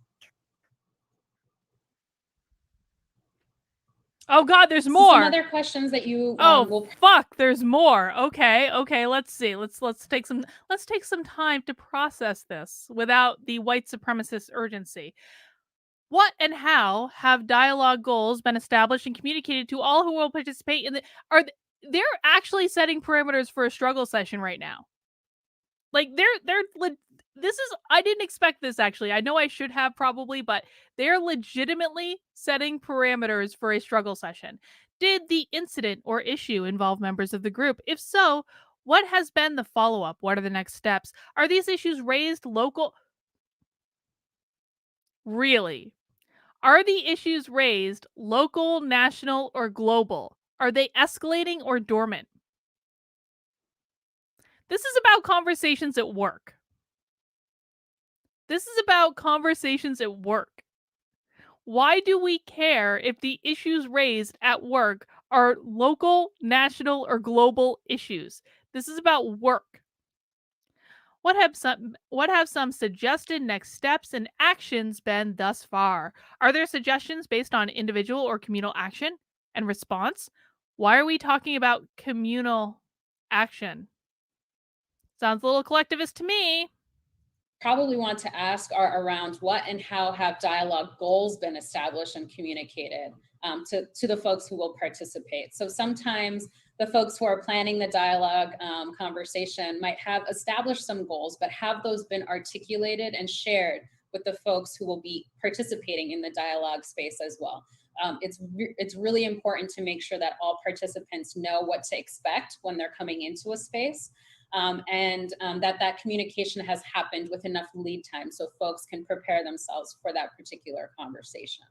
Oh God, there's So more. some other questions that you will. Fuck, there's more. Okay, let's see. Let's take some time to process this without the white supremacist urgency. What and how have dialogue goals been established and communicated to all who will participate in the they're actually setting parameters for a struggle session right now. Like this is I didn't expect this actually. I know I should have probably, but they're legitimately setting parameters for a struggle session. Did the incident or issue involve members of the group? If so, what has been the follow-up? What are the next steps? Are these issues raised local? Really? Are the issues raised local, national, or global? Are they escalating or dormant? This is about conversations at work. This is about conversations at work. Why do we care if the issues raised at work are local, national, or global issues? This is about work. What have some suggested next steps and actions been thus far? Are there suggestions based on individual or communal action and response? Why are we talking about communal action? Sounds a little collectivist to me. Probably want to ask are around what and how have dialogue goals been established and communicated to the folks who will participate. So sometimes the folks who are planning the dialogue conversation might have established some goals, but have those been articulated and shared with the folks who will be participating in the dialogue space as well. It's really important to make sure that all participants know what to expect when they're coming into a space. That communication has happened with enough lead time so folks can prepare themselves for that particular conversation.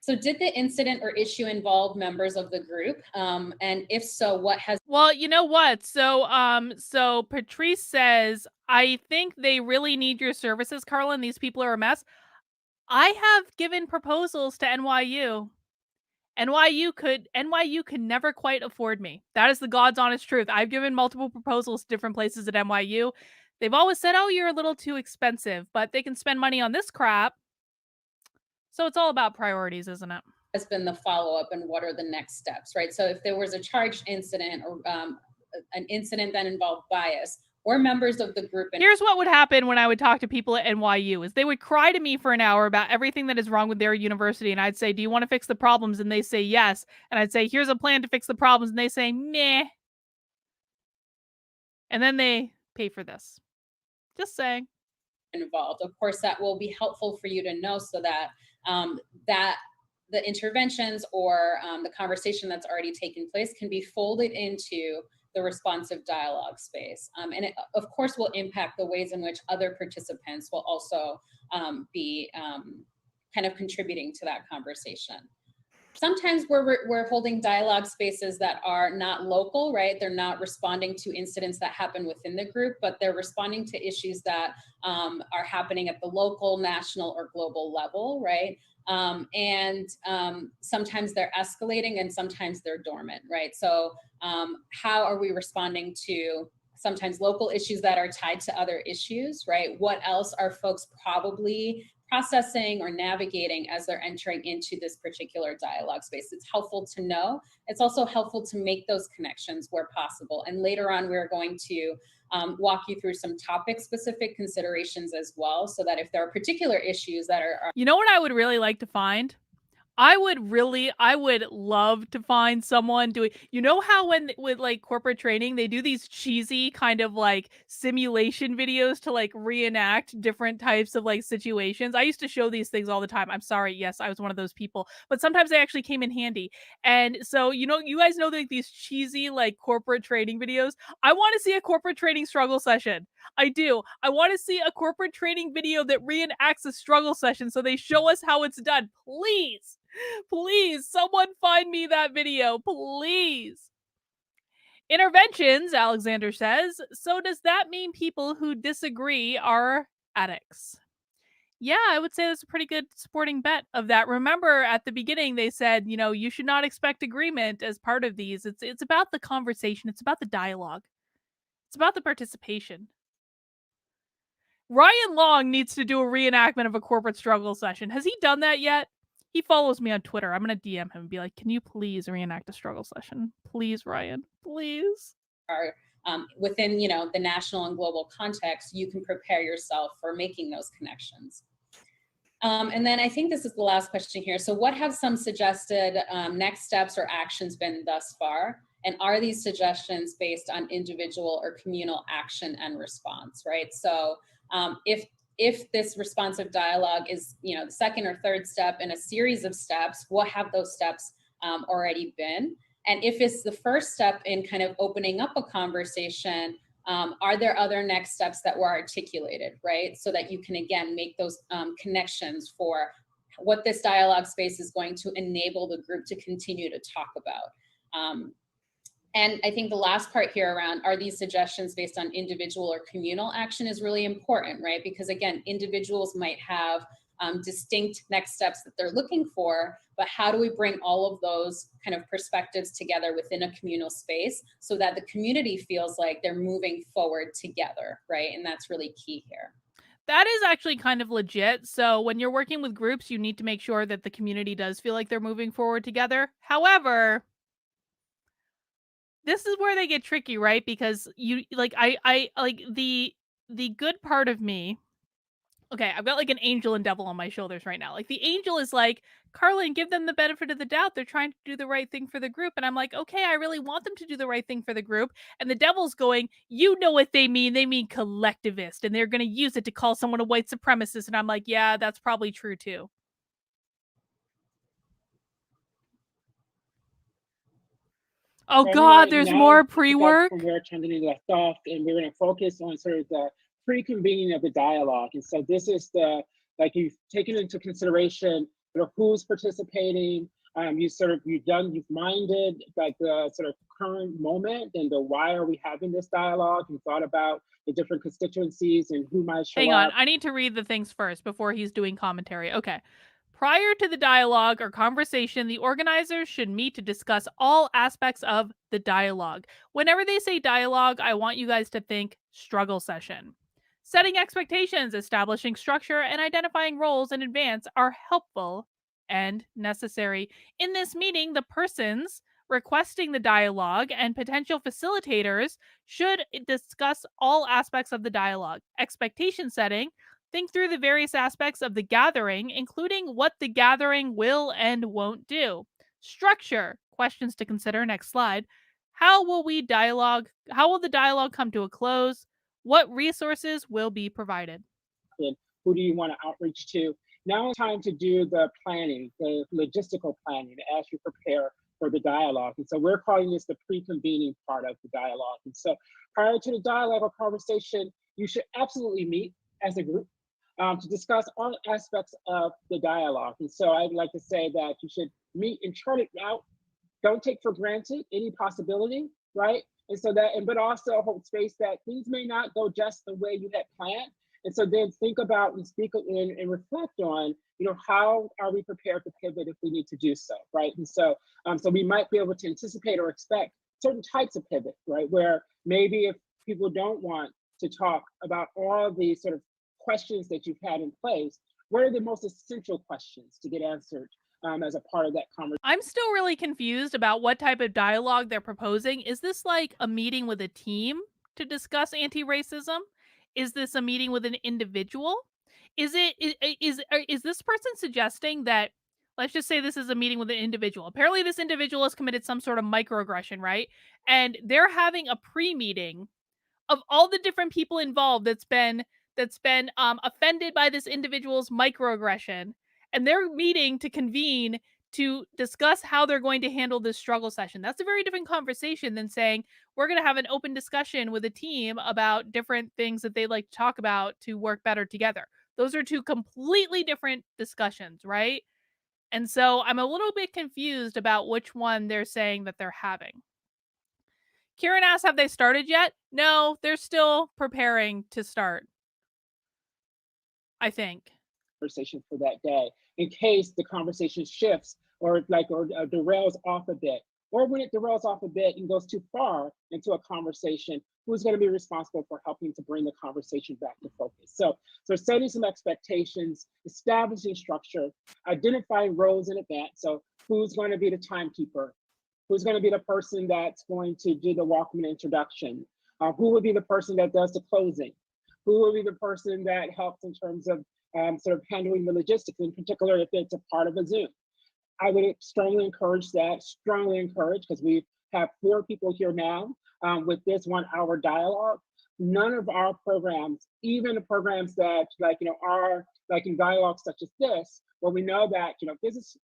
So did the incident or issue involve members of the group? And if so, what has... Well, you know what? So Patrice says, I think they really need your services, Carlin. These people are a mess. I have given proposals to NYU. NYU could never quite afford me. That is the God's honest truth. I've given multiple proposals to different places at NYU. They've always said, oh, you're a little too expensive, but they can spend money on this crap. So it's all about priorities, isn't it? Has been the follow-up and what are the next steps, right? So if there was a charged incident or an incident that involved bias, or members of the group. Here's what would happen when I would talk to people at NYU is they would cry to me for an hour about everything that is wrong with their university. And I'd say, do you want to fix the problems? And they say, yes. And I'd say, here's a plan to fix the problems. And they say, meh. And then they pay for this. Just saying. Involved. Of course, that will be helpful for you to know so that that the interventions or the conversation that's already taken place can be folded into the responsive dialogue space. And it, of course, will impact the ways in which other participants will also be kind of contributing to that conversation. Sometimes we're holding dialogue spaces that are not local, right? They're not responding to incidents that happen within the group, but they're responding to issues that are happening at the local, national, or global level, right? Sometimes they're escalating and sometimes they're dormant, right? So how are we responding to sometimes local issues that are tied to other issues, right? What else are folks probably processing or navigating as they're entering into this particular dialogue space? It's helpful to know. It's also helpful to make those connections where possible. And later on, we're going to walk you through some topic-specific considerations as well, so that if there are particular issues that are... You know what I would really like to find? I would love to find someone doing, you know how when with like corporate training, they do these cheesy kind of like simulation videos to like reenact different types of like situations. I used to show these things all the time. I'm sorry. Yes, I was one of those people, but sometimes they actually came in handy. And so, you know, you guys know like these cheesy like corporate training videos. I want to see a corporate training struggle session. I do. I want to see a corporate training video that reenacts a struggle session so they show us how it's done. Please. Please, someone find me that video, please. Interventions, Alexander says. So does that mean people who disagree are addicts? Yeah, I would say that's a pretty good sporting bet of that. Remember, at the beginning, they said, you know, you should not expect agreement as part of these. It's about the conversation. It's about the dialogue. It's about the participation. Ryan Long needs to do a reenactment of a corporate struggle session. Has he done that yet? He follows me on Twitter. I'm gonna DM him and be like, "Can you please reenact a struggle session? Please, Ryan. Please." Are within, the national and global context, you can prepare yourself for making those connections. And then I think this is the last question here. So what have some suggested next steps or actions been thus far? And are these suggestions based on individual or communal action and response, right? So if this responsive dialogue is, the second or third step in a series of steps, what have those steps already been? And if it's the first step in kind of opening up a conversation, are there other next steps that were articulated, right? So that you can, again, make those connections for what this dialogue space is going to enable the group to continue to talk about. And I think the last part here around, are these suggestions based on individual or communal action, is really important, right? Because again, individuals might have distinct next steps that they're looking for, but how do we bring all of those kind of perspectives together within a communal space so that the community feels like they're moving forward together, right? And that's really key here. That is actually kind of legit. So when you're working with groups, you need to make sure that the community does feel like they're moving forward together. However, this is where they get tricky, right? Because you like I like the good part of me. Okay, I've got like an angel and devil on my shoulders right now. Like the angel is like, Carlin, give them the benefit of the doubt. They're trying to do the right thing for the group. And I'm like, okay, I really want them to do the right thing for the group. And the devil's going, you know what they mean. They mean collectivist. And they're going to use it to call someone a white supremacist. And I'm like, yeah, that's probably true too. Oh God, there's more pre-work. From where Chandni left off, and we're going to focus on sort of the pre-convening of the dialogue. And so this is like you've taken into consideration, who's participating. You've minded like the sort of current moment and the why are we having this dialogue, and thought about the different constituencies and who might show up. Hang on, I need to read the things first before he's doing commentary. Okay. Prior to the dialogue or conversation, the organizers should meet to discuss all aspects of the dialogue. Whenever they say dialogue, I want you guys to think struggle session. Setting expectations, establishing structure, and identifying roles in advance are helpful and necessary. In this meeting, the persons requesting the dialogue and potential facilitators should discuss all aspects of the dialogue. Expectation setting, think through the various aspects of the gathering, including what the gathering will and won't do. Structure, questions to consider. Next slide. How will the dialogue come to a close? What resources will be provided? And who do you want to outreach to? Now it's time to do the planning, the logistical planning, as you prepare for the dialogue. And so we're calling this the pre-convening part of the dialogue. And so prior to the dialogue or conversation, you should absolutely meet as a group to discuss all aspects of the dialogue. And so I'd like to say that you should meet and chart it out. Don't take for granted any possibility, right? And so but also hold space that things may not go just the way you had planned. And so then think about and speak and reflect on, how are we prepared to pivot if we need to do so, right? And so, so we might be able to anticipate or expect certain types of pivot, right? Where maybe if people don't want to talk about all the sort of questions that you've had in place, what are the most essential questions to get answered as a part of that conversation? I'm still really confused about what type of dialogue they're proposing. Is this like a meeting with a team to discuss anti-racism? Is this a meeting with an individual? Is this person suggesting that, let's just say this is a meeting with an individual. Apparently this individual has committed some sort of microaggression, right? And they're having a pre-meeting of all the different people involved that's been offended by this individual's microaggression, and they're meeting to convene to discuss how they're going to handle this struggle session. That's a very different conversation than saying we're going to have an open discussion with a team about different things that they'd like to talk about to work better together. Those are two completely different discussions, right? And so I'm a little bit confused about which one they're saying that they're having. Kieran asks, have they started yet? No, they're still preparing to start, I think. Conversation for that day, in case the conversation shifts or derails off a bit. Or when it derails off a bit and goes too far into a conversation, who's going to be responsible for helping to bring the conversation back to focus? So So setting some expectations, establishing structure, identifying roles in advance. So who's going to be the timekeeper? Who's going to be the person that's going to do the welcome and introduction? Who will be the person that does the closing? Who will be the person that helps in terms of sort of handling the logistics, in particular if it's a part of a Zoom? I would strongly encourage that, because we have 4 people here now with this 1-hour dialogue. None of our programs, even the programs that are like in dialogue such as this, where we know that this is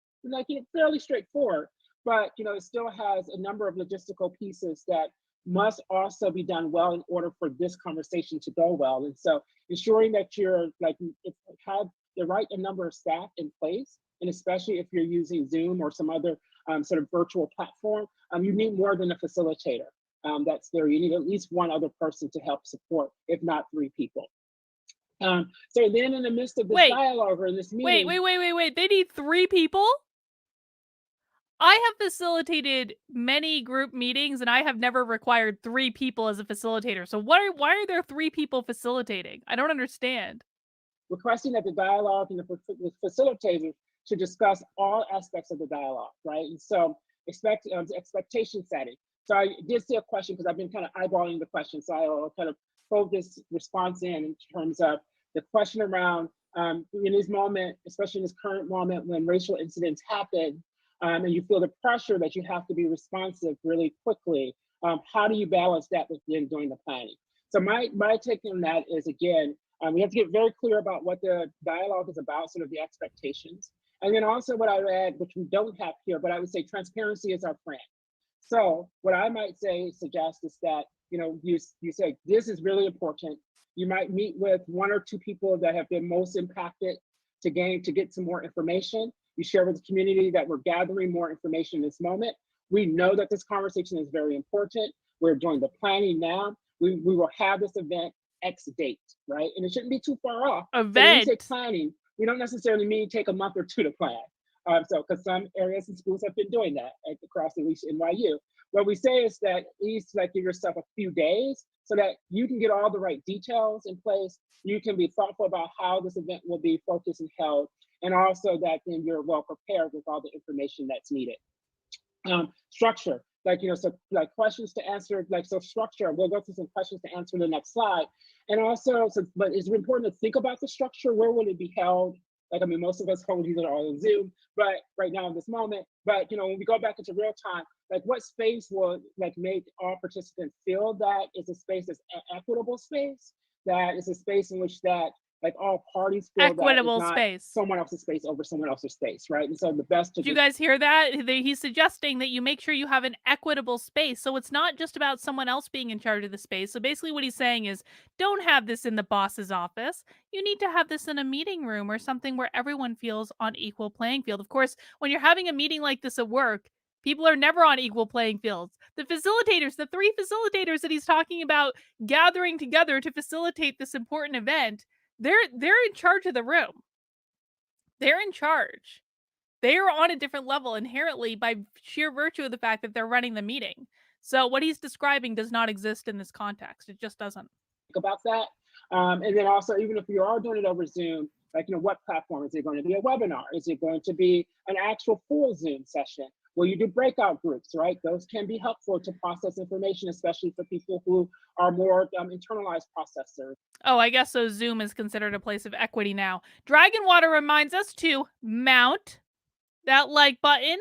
fairly straightforward, but it still has a number of logistical pieces that must also be done well in order for this conversation to go well. And so ensuring that you're have the right number of staff in place, and especially if you're using Zoom or some other sort of virtual platform, you need more than a facilitator that's there. You need at least 1 other person to help support, if not 3 people. So then in the midst of this dialogue or in this meeting— Wait. They need 3 people? I have facilitated many group meetings and I have never required 3 people as a facilitator. So why are there 3 people facilitating? I don't understand. Requesting that the dialogue and the facilitators should discuss all aspects of the dialogue, right? And so expectation setting. So I did see a question because I've been kind of eyeballing the question. So I'll kind of fold this response in terms of the question around in this moment, especially in this current moment when racial incidents happen, and you feel the pressure that you have to be responsive really quickly. How do you balance that within doing the planning? So my take on that is, again, we have to get very clear about what the dialogue is about, sort of the expectations. And then also what I would add, which we don't have here, but I would say transparency is our friend. So what I might suggest is that, you say, this is really important. You might meet with 1 or 2 people that have been most impacted to get some more information. You share with the community that we're gathering more information in this moment. We know that this conversation is very important. We're doing the planning now. We will have this event X date, right? And it shouldn't be too far off. Event. So when we say planning, we don't necessarily mean take a month or 2 to plan. So because some areas and schools have been doing that across at least NYU. What we say is that at least give yourself a few days so that you can get all the right details in place. You can be thoughtful about how this event will be focused and held, and also that then you're well prepared with all the information that's needed. Structure, so questions to answer, so structure, we'll go through some questions to answer in the next slide. And also, but it's important to think about the structure. Where will it be held? Most of us hold these are all on Zoom, but right now in this moment, but when we go back into real time, what space will make all participants feel that is a space that's an equitable space, that is a space in which that all parties feel equitable that it's not space. Someone else's space over someone else's space, right? And so the best to Did you guys hear that? He's suggesting that you make sure you have an equitable space. So it's not just about someone else being in charge of the space. So basically what he's saying is, don't have this in the boss's office. You need to have this in a meeting room or something where everyone feels on equal playing field. Of course, when you're having a meeting like this at work, people are never on equal playing fields. The facilitators, the 3 facilitators that he's talking about gathering together to facilitate this important event, they're in charge of the room. They're in charge. They are on a different level inherently by sheer virtue of the fact that they're running the meeting. So what he's describing does not exist in this context. It just doesn't. About that. And then also, even if you are doing it over Zoom, what platform? Is it going to be a webinar? Is it going to be an actual full Zoom session? Will you do breakout groups, right? Those can be helpful to process information, especially for people who are more internalized processors. Oh, I guess so. Zoom is considered a place of equity now. Dragonwater reminds us to mount that like button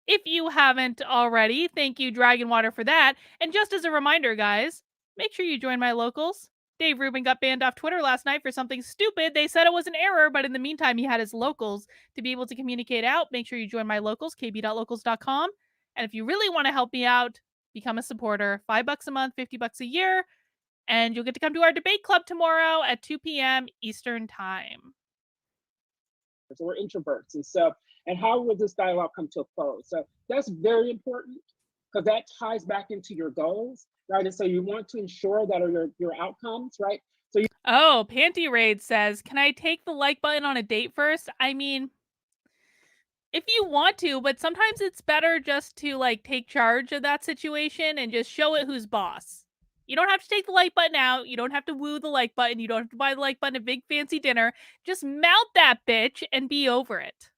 if you haven't already. Thank you, Dragonwater, for that. And just as a reminder, guys, make sure you join my locals. Dave Rubin got banned off Twitter last night for something stupid. They said it was an error, but in the meantime, he had his locals to be able to communicate out. Make sure you join my locals, kb.locals.com. And if you really want to help me out, become a supporter. $5 a month, $50 a year. And you'll get to come to our debate club tomorrow at 2 p.m. Eastern Time. So we're introverts. And how will this dialogue come to a close? So that's very important because that ties back into your goals, right? And so you want to ensure that your outcomes, right? Oh, Panty Raid says, can I take the like button on a date first? I mean, if you want to, but sometimes it's better just to take charge of that situation and just show it who's boss. You don't have to take the like button out. You don't have to woo the like button. You don't have to buy the like button at big fancy dinner. Just mount that bitch and be over it.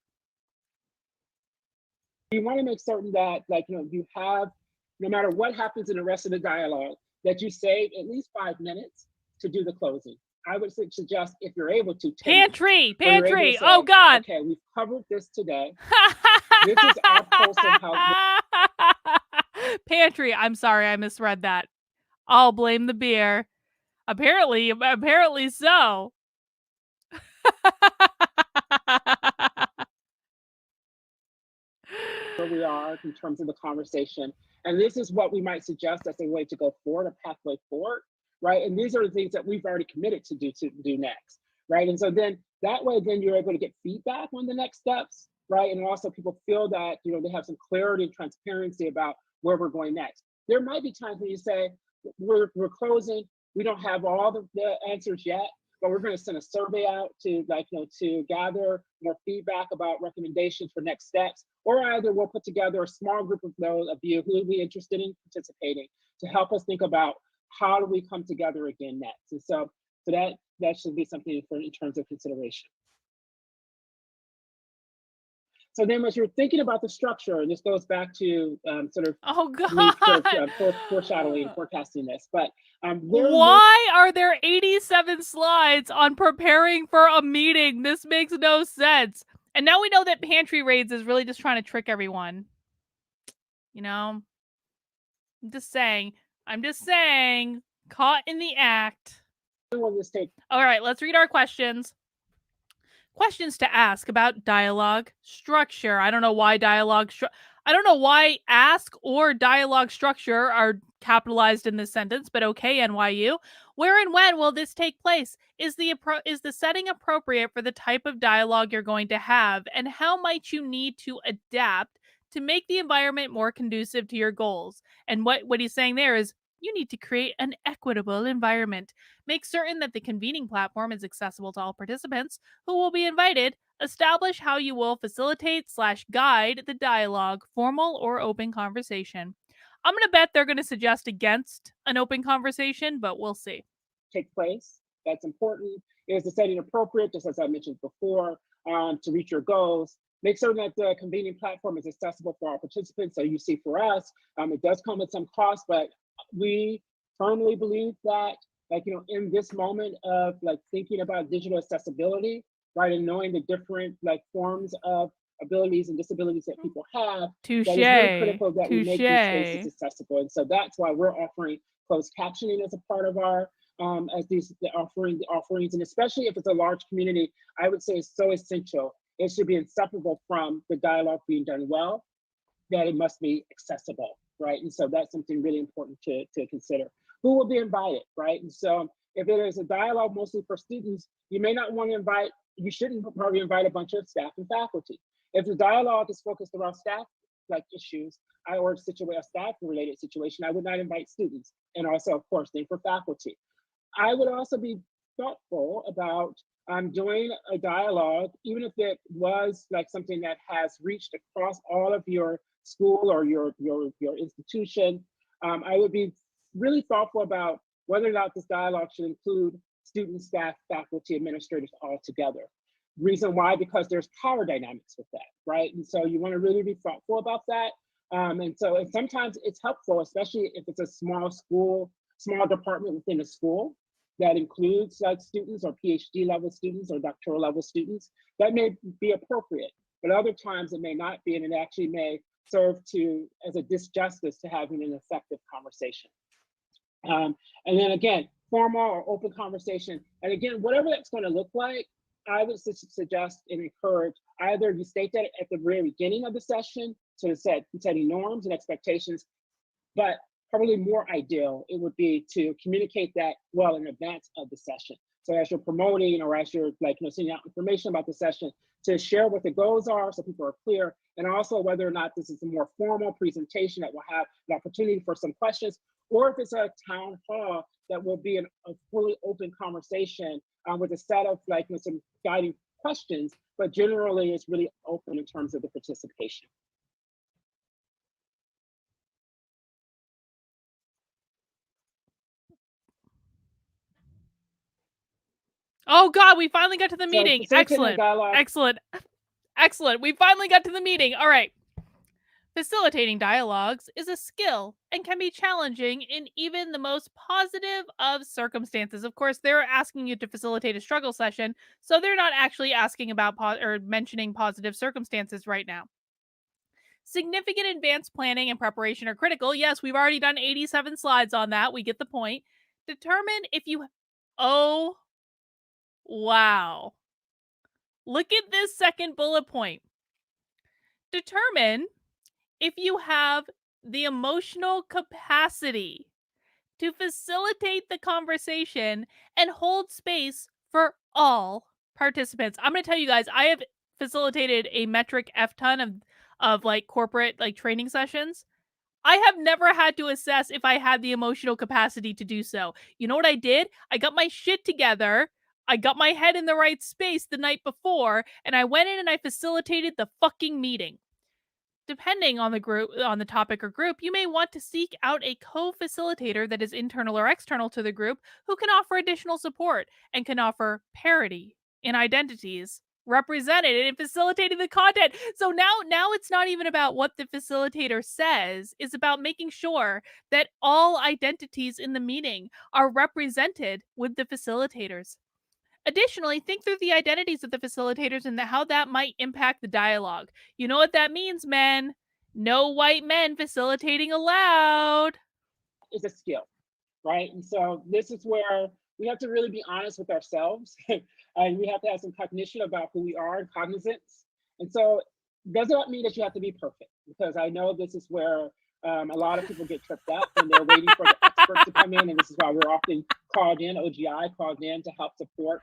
You want to make certain that, like, you have, no matter what happens in the rest of the dialogue, that you save at least 5 minutes to do the closing. I would suggest, if you're able to, 10 minutes. Pantry. Say, Oh God. okay, we've covered this today. This is our pulse of how. Pantry. I'm sorry, I misread that. I'll blame the beer. Apparently so. Where we are in terms of the conversation. And this is what we might suggest as a way to go forward, a pathway forward, right? And these are the things that we've already committed to do next, right? And so then that way, then you're able to get feedback on the next steps, right? And also people feel that, they have some clarity and transparency about where we're going next. There might be times when you say, we're closing, we don't have all the answers yet, but we're going to send a survey out to to gather more feedback about recommendations for next steps, or either we'll put together a small group of those of you who would be interested in participating to help us think about how do we come together again next. And so that should be something in terms of consideration. So then as you're thinking about the structure, and this goes back to sort of oh God. Foreshadowing and forecasting this, but why are there 87 slides on preparing for a meeting? This makes no sense. And now we know that pantry raids is really just trying to trick everyone. I'm just saying, caught in the act. All right, let's read our questions. Questions to ask about dialogue structure. I don't know why ask or dialogue structure are capitalized in this sentence, but okay, NYU. Where and when will this take place? Is the setting appropriate for the type of dialogue you're going to have? And how might you need to adapt to make the environment more conducive to your goals? And what he's saying there is, you need to create an equitable environment. Make certain that the convening platform is accessible to all participants who will be invited. Establish how you will facilitate/guide the dialogue, formal or open conversation. I'm going to bet they're going to suggest against an open conversation, but we'll see. Take place. That's important. Is the setting appropriate, just as I mentioned before, to reach your goals? Make certain that the convening platform is accessible for all participants. So you see, for us, it does come with some cost, but we firmly believe that, in this moment of thinking about digital accessibility, right, and knowing the different forms of abilities and disabilities that people have, Touché. that is really critical that we make these spaces accessible. And so that's why we're offering closed captioning as a part of our the offerings, and especially if it's a large community, I would say it's so essential. It should be inseparable from the dialogue being done well, that it must be accessible, right? And so that's something really important to consider. Who will be invited, right? And so if it is a dialogue mostly for students, you may not want to invite, you shouldn't probably invite a bunch of staff and faculty. If the dialogue is focused around staff issues, or a staff-related situation, I would not invite students. And also, of course, then for faculty. I would also be thoughtful about doing a dialogue, even if it was something that has reached across all of your school or your institution. I would be really thoughtful about whether or not this dialogue should include students, staff, faculty, administrators all together. Reason why? Because there's power dynamics with that, right? And so you want to really be thoughtful about that. And sometimes it's helpful, especially if it's a small department within a school that includes students or PhD level students or doctoral level students, that may be appropriate. But other times it may not be, and it actually may serve as a disjustice to having an effective conversation. And then again, formal or open conversation. And again, whatever that's going to look like, I would suggest and encourage either you state that at the very beginning of the session, so setting norms and expectations, but probably more ideal, it would be to communicate that well in advance of the session. So as you're promoting or as you're sending out information about the session, to share what the goals are so people are clear, and also whether or not this is a more formal presentation that will have an opportunity for some questions, or if it's a town hall that will be a fully open conversation with a set of some guiding questions, but generally it's really open in terms of the participation. Oh God, we finally got to the So meeting. facilitating Excellent. dialogue. Excellent. Excellent. We finally got to the meeting. All right. Facilitating dialogues is a skill and can be challenging in even the most positive of circumstances. Of course, they're asking you to facilitate a struggle session, so they're not actually asking about or mentioning positive circumstances right now. Significant advanced planning and preparation are critical. Yes, we've already done 87 slides on that. We get the point. Determine if you. Oh, wow. Look at this second bullet point. Determine if you have the emotional capacity to facilitate the conversation and hold space for all participants. I'm going to tell you guys, I have facilitated a metric F ton of like corporate like training sessions. I have never had to assess if I had the emotional capacity to do so. You know what I did? I got my shit together. I got my head in the right space the night before, and I went in and I facilitated the fucking meeting. Depending on the group, on the topic or group, you may want to seek out a co-facilitator that is internal or external to the group who can offer additional support and can offer parity in identities represented in facilitating the content. So now it's not even about what the facilitator says, it's about making sure that all identities in the meeting are represented with the facilitators. Additionally, think through the identities of the facilitators and how that might impact the dialogue. You know what that means, men? No white men facilitating allowed. Is a skill, right? And so this is where we have to really be honest with ourselves and we have to have some cognition about who we are and cognizance. And so does not mean that you have to be perfect, because I know this is where a lot of people get tripped up and they're waiting for the expert to come in. And this is why we're often called in, OGI called in to help support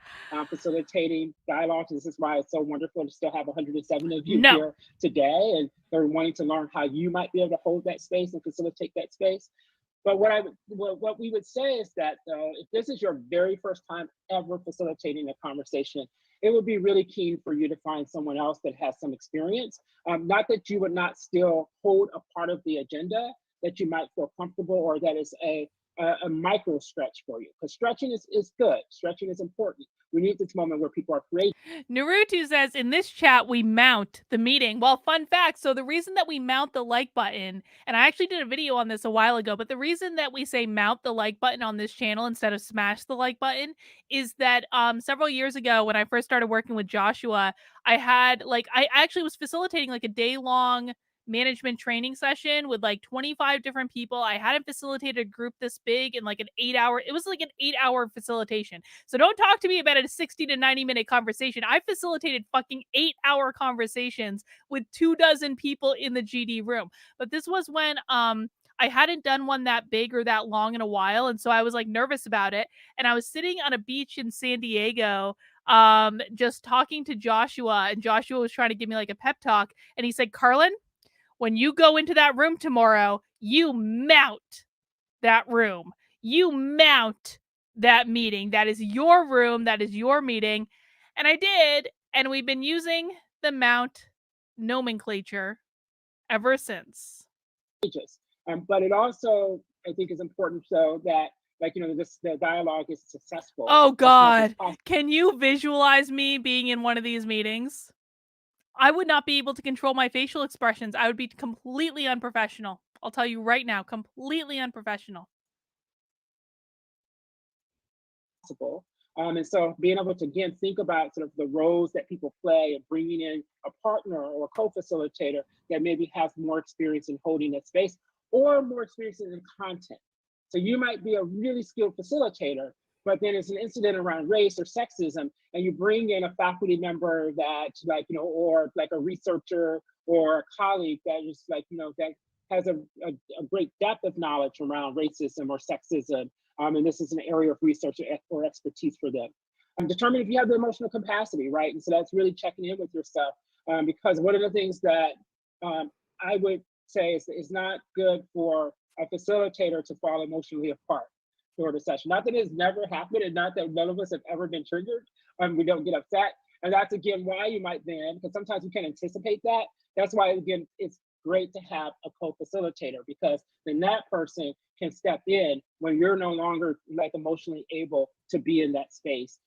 facilitating dialogues. This is why it's so wonderful to still have 107 of you here today. And they're wanting to learn how you might be able to hold that space and facilitate that space. But what we would say is that if this is your very first time ever facilitating a conversation, it would be really keen for you to find someone else that has some experience. Not that you would not still hold a part of the agenda that you might feel comfortable, or that is a micro stretch for you. Because stretching is good. Stretching is important. We need this moment where people are creative. Naruto says, in this chat, we mount the meeting. Well, fun fact. So the reason that we mount the like button, and I actually did a video on this a while ago, but the reason that we say mount the like button on this channel instead of smash the like button is that several years ago when I first started working with Joshua, I actually was facilitating like a day-long management training session with like 25 different people. I hadn't facilitated a group this big in like it was like an 8-hour facilitation. So don't talk to me about a 60 to 90-minute conversation. I facilitated fucking 8-hour conversations with 24 people in the GD room. But this was when I hadn't done one that big or that long in a while, and so I was like nervous about it. And I was sitting on a beach in San Diego just talking to Joshua, and Joshua was trying to give me like a pep talk, and he said, Carlin, when you go into that room tomorrow, you mount that room. You mount that meeting. That is your room. That is your meeting. And I did. And we've been using the mount nomenclature ever since. But it also, I think, is important so that, like, the dialogue is successful. Oh, God. Can you visualize me being in one of these meetings? I would not be able to control my facial expressions. I would be completely unprofessional. I'll tell you right now, completely unprofessional. And so being able to, again, think about sort of the roles that people play and bringing in a partner or a co-facilitator that maybe has more experience in holding that space or more experience in content. So you might be a really skilled facilitator, but then it's an incident around race or sexism, and you bring in a faculty member that, like, or like a researcher or a colleague that is like, that has a great depth of knowledge around racism or sexism. And this is an area of research or expertise for them. Determine if you have the emotional capacity, right? And so that's really checking in with yourself, because one of the things that I would say is not good for a facilitator to fall emotionally apart during the session. Not that it's never happened, and not that none of us have ever been triggered. We don't get upset. And that's, again, why you might then, because sometimes we can't anticipate that. That's why, again, it's great to have a co-facilitator, because then that person can step in when you're no longer like emotionally able to be in that space.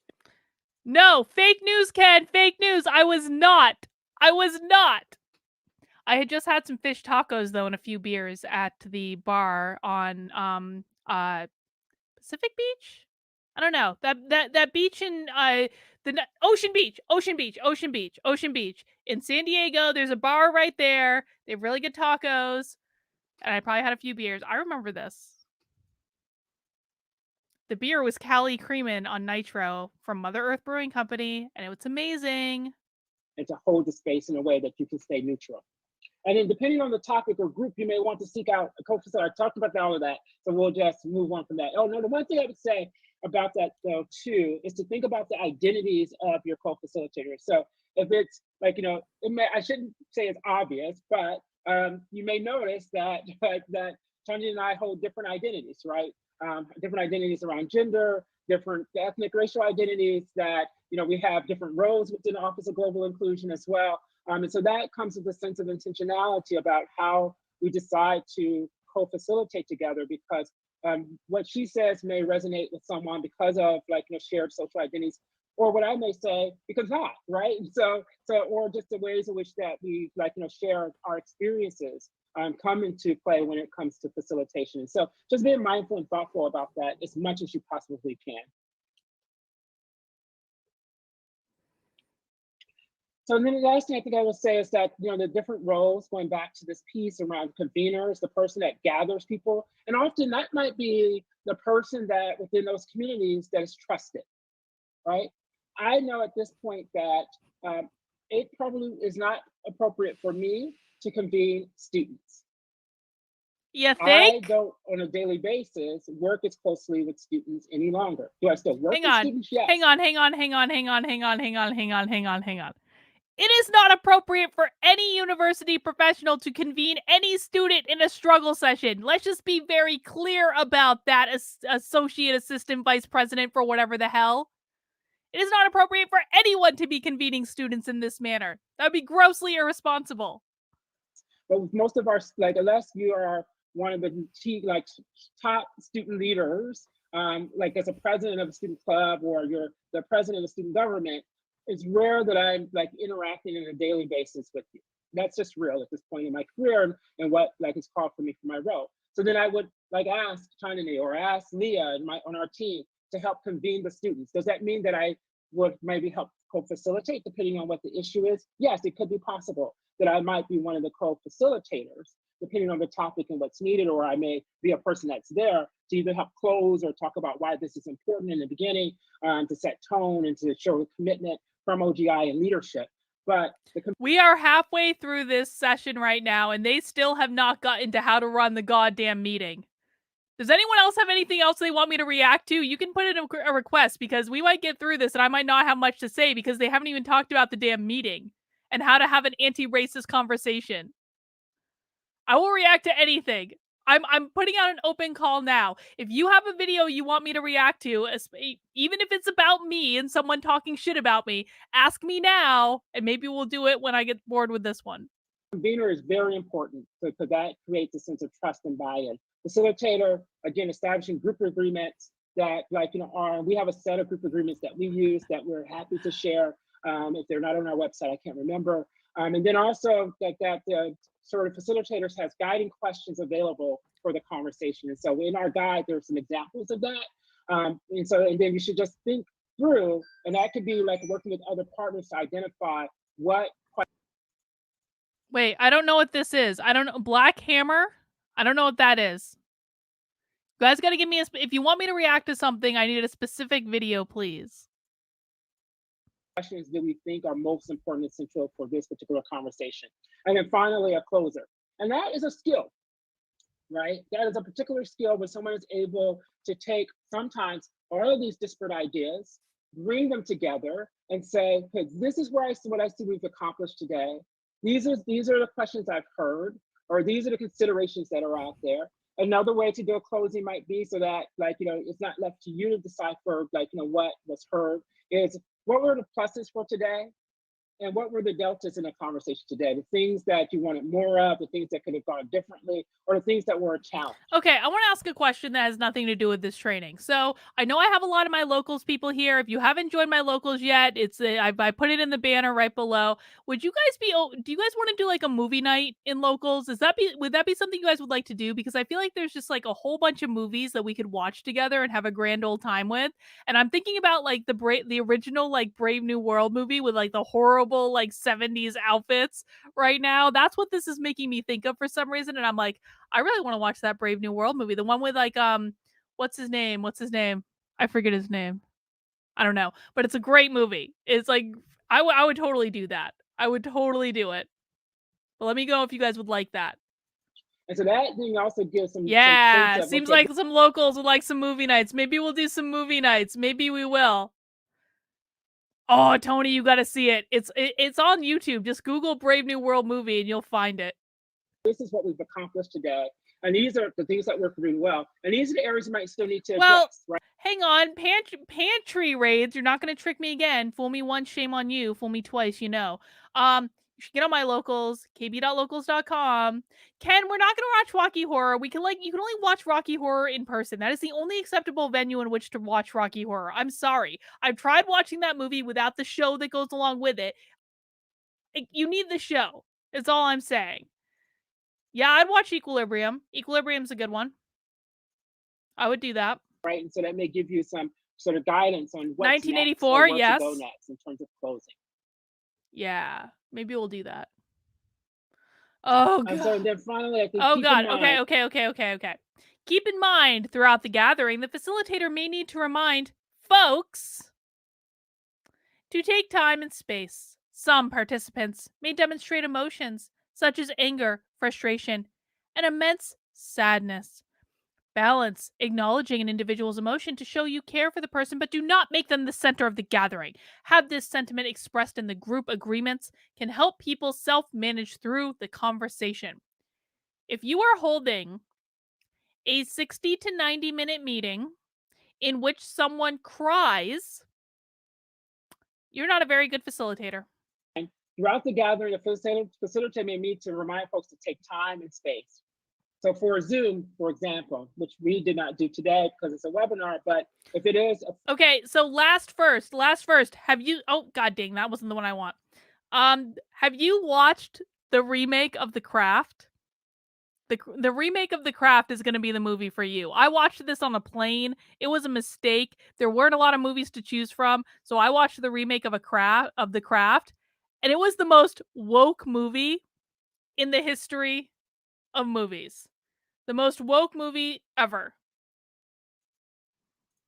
No, fake news, Ken. Fake news. I was not. I had just had some fish tacos though and a few beers at the bar on Pacific Beach. I don't know that beach in Ocean Beach in San Diego. There's a bar right there. They have really good tacos, and I probably had a few beers. I remember this. The beer was Cali Creamin' on Nitro from Mother Earth Brewing Company, and it was amazing. And to hold the space in a way that you can stay neutral. And then depending on the topic or group, you may want to seek out a co-facilitator. I talked about all of that, so we'll just move on from that. Oh, no, the one thing I would say about that though too, is to think about the identities of your co-facilitators. So if it's like, I shouldn't say it's obvious, but you may notice that that Chandni and I hold different identities, right? Different identities around gender, different ethnic, racial identities, that we have different roles within the Office of Global Inclusion as well. And so that comes with a sense of intentionality about how we decide to co-facilitate together, because what she says may resonate with someone because of shared social identities, or what I may say because not, right? So or just the ways in which that we share our experiences come into play when it comes to facilitation. So just being mindful and thoughtful about that as much as you possibly can. So then the last thing I think I will say is that, the different roles, going back to this piece around conveners, the person that gathers people, and often that might be the person that within those communities that is trusted, right? I know at this point that it probably is not appropriate for me to convene students. You think? I don't, on a daily basis, work as closely with students any longer. Do I still work with students? Yes. Hang on. It is not appropriate for any university professional to convene any student in a struggle session. Let's just be very clear about that, as associate assistant vice president for whatever the hell. It is not appropriate for anyone to be convening students in this manner. That would be grossly irresponsible. But with most of our, unless you are one of the top student leaders, as a president of a student club, or you're the president of student government, it's rare that I'm interacting on a daily basis with you. That's just real at this point in my career and what is called for me for my role. So then I would ask Chandni or ask Leah on our team to help convene the students. Does that mean that I would maybe help co-facilitate depending on what the issue is? Yes, it could be possible that I might be one of the co-facilitators depending on the topic and what's needed, or I may be a person that's there to either help close or talk about why this is important in the beginning, to set tone and to show commitment from OGI and leadership. But we are halfway through this session right now, and they still have not gotten to how to run the goddamn meeting. Does anyone else have anything else they want me to react to? You can put in a request, because we might get through this and I might not have much to say because they haven't even talked about the damn meeting and how to have an anti-racist conversation. I will react to anything. I'm putting out an open call now. If you have a video you want me to react to, even if it's about me and someone talking shit about me, ask me now, and maybe we'll do it when I get bored with this one. Convener is very important because that creates a sense of trust and buy-in. Facilitator, again, establishing group agreements that we have a set of group agreements that we use that we're happy to share. If they're not on our website, I can't remember. And then also that sort of facilitators has guiding questions available for the conversation. And so in our guide, there's some examples of that. And then you should just think through, and that could be working with other partners to identify what. Wait, I don't know what this is. I don't know. Black Hammer? I don't know what that is. You guys got to give me if you want me to react to something, I need a specific video, please. Questions that we think are most important and central for this particular conversation. And then finally, a closer. And that is a skill, right? That is a particular skill where someone is able to take sometimes all of these disparate ideas, bring them together and say, okay, this is what I see we've accomplished today. These are the questions I've heard, or these are the considerations that are out there. Another way to do a closing might be so that it's not left to you to decipher what was heard, is what were the pluses for today? And what were the deltas in the conversation today? The things that you wanted more of, the things that could have gone differently, or the things that were a challenge? Okay, I want to ask a question that has nothing to do with this training. So I know I have a lot of my locals people here. If you haven't joined my locals yet, I put it in the banner right below. Would you guys do you guys want to do like a movie night in locals? Would that be something you guys would like to do? Because I feel like there's just like a whole bunch of movies that we could watch together and have a grand old time with. And I'm thinking about like the original like Brave New World movie with like the horrible like 70s outfits right now. That's what this is making me think of for some reason. And I'm like, I really want to watch that Brave New World movie. The one with like what's his name? I forget his name. I don't know. But it's a great movie. It's like I would totally do that. I would totally do it. But let me know if you guys would like that. And so that thing also gives some Yeah, sense seems like some locals would like some movie nights. Maybe we'll do some movie nights. Maybe we will. Oh, Tony, you got to see it. It's on YouTube. Just Google Brave New World movie and you'll find it. This is what we've accomplished today. And these are the things that work really well. And these are the areas you might still need to address, right? Hang on. Pantry raids. You're not going to trick me again. Fool me once, shame on you. Fool me twice, you know. You should get on my locals, kb.locals.com. Ken, we're not going to watch Rocky Horror. You can only watch Rocky Horror in person. That is the only acceptable venue in which to watch Rocky Horror. I'm sorry. I've tried watching that movie without the show that goes along with it. You need the show. That's all I'm saying. Yeah, I'd watch Equilibrium. Equilibrium's a good one. I would do that. Right, and so that may give you some sort of guidance on what's 1984, next, or where yes. to go next in terms of closing. Yeah, maybe we'll do that. Oh god. And so then finally, I think. Oh god. Okay. Keep in mind, throughout the gathering, the facilitator may need to remind folks to take time and space. Some participants may demonstrate emotions such as anger, frustration, and immense sadness. Balance acknowledging an individual's emotion to show you care for the person, but do not make them the center of the gathering. Have this sentiment expressed in the group agreements can help people self-manage through the conversation. If you are holding a 60 to 90-minute meeting in which someone cries, you're not a very good facilitator. Throughout the gathering, the facilitator may need to remind folks to take time and space. So for Zoom, for example, which we did not do today because it's a webinar, but if it is... Okay, so last first, have you... Oh, god dang, that wasn't the one I want. Have you watched the remake of The Craft? The remake of The Craft is going to be the movie for you. I watched this on a plane. It was a mistake. There weren't a lot of movies to choose from, so I watched the remake of The Craft, and it was the most woke movie in the history of movies. The most woke movie ever.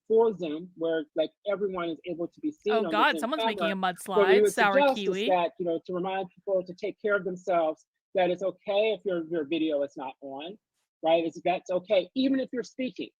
For Zoom, where like everyone is able to be seen. Oh god, someone's making a mudslide. Sour kiwi. That, to remind people to take care of themselves, that it's okay if your video is not on, right? That's okay, even if you're speaking.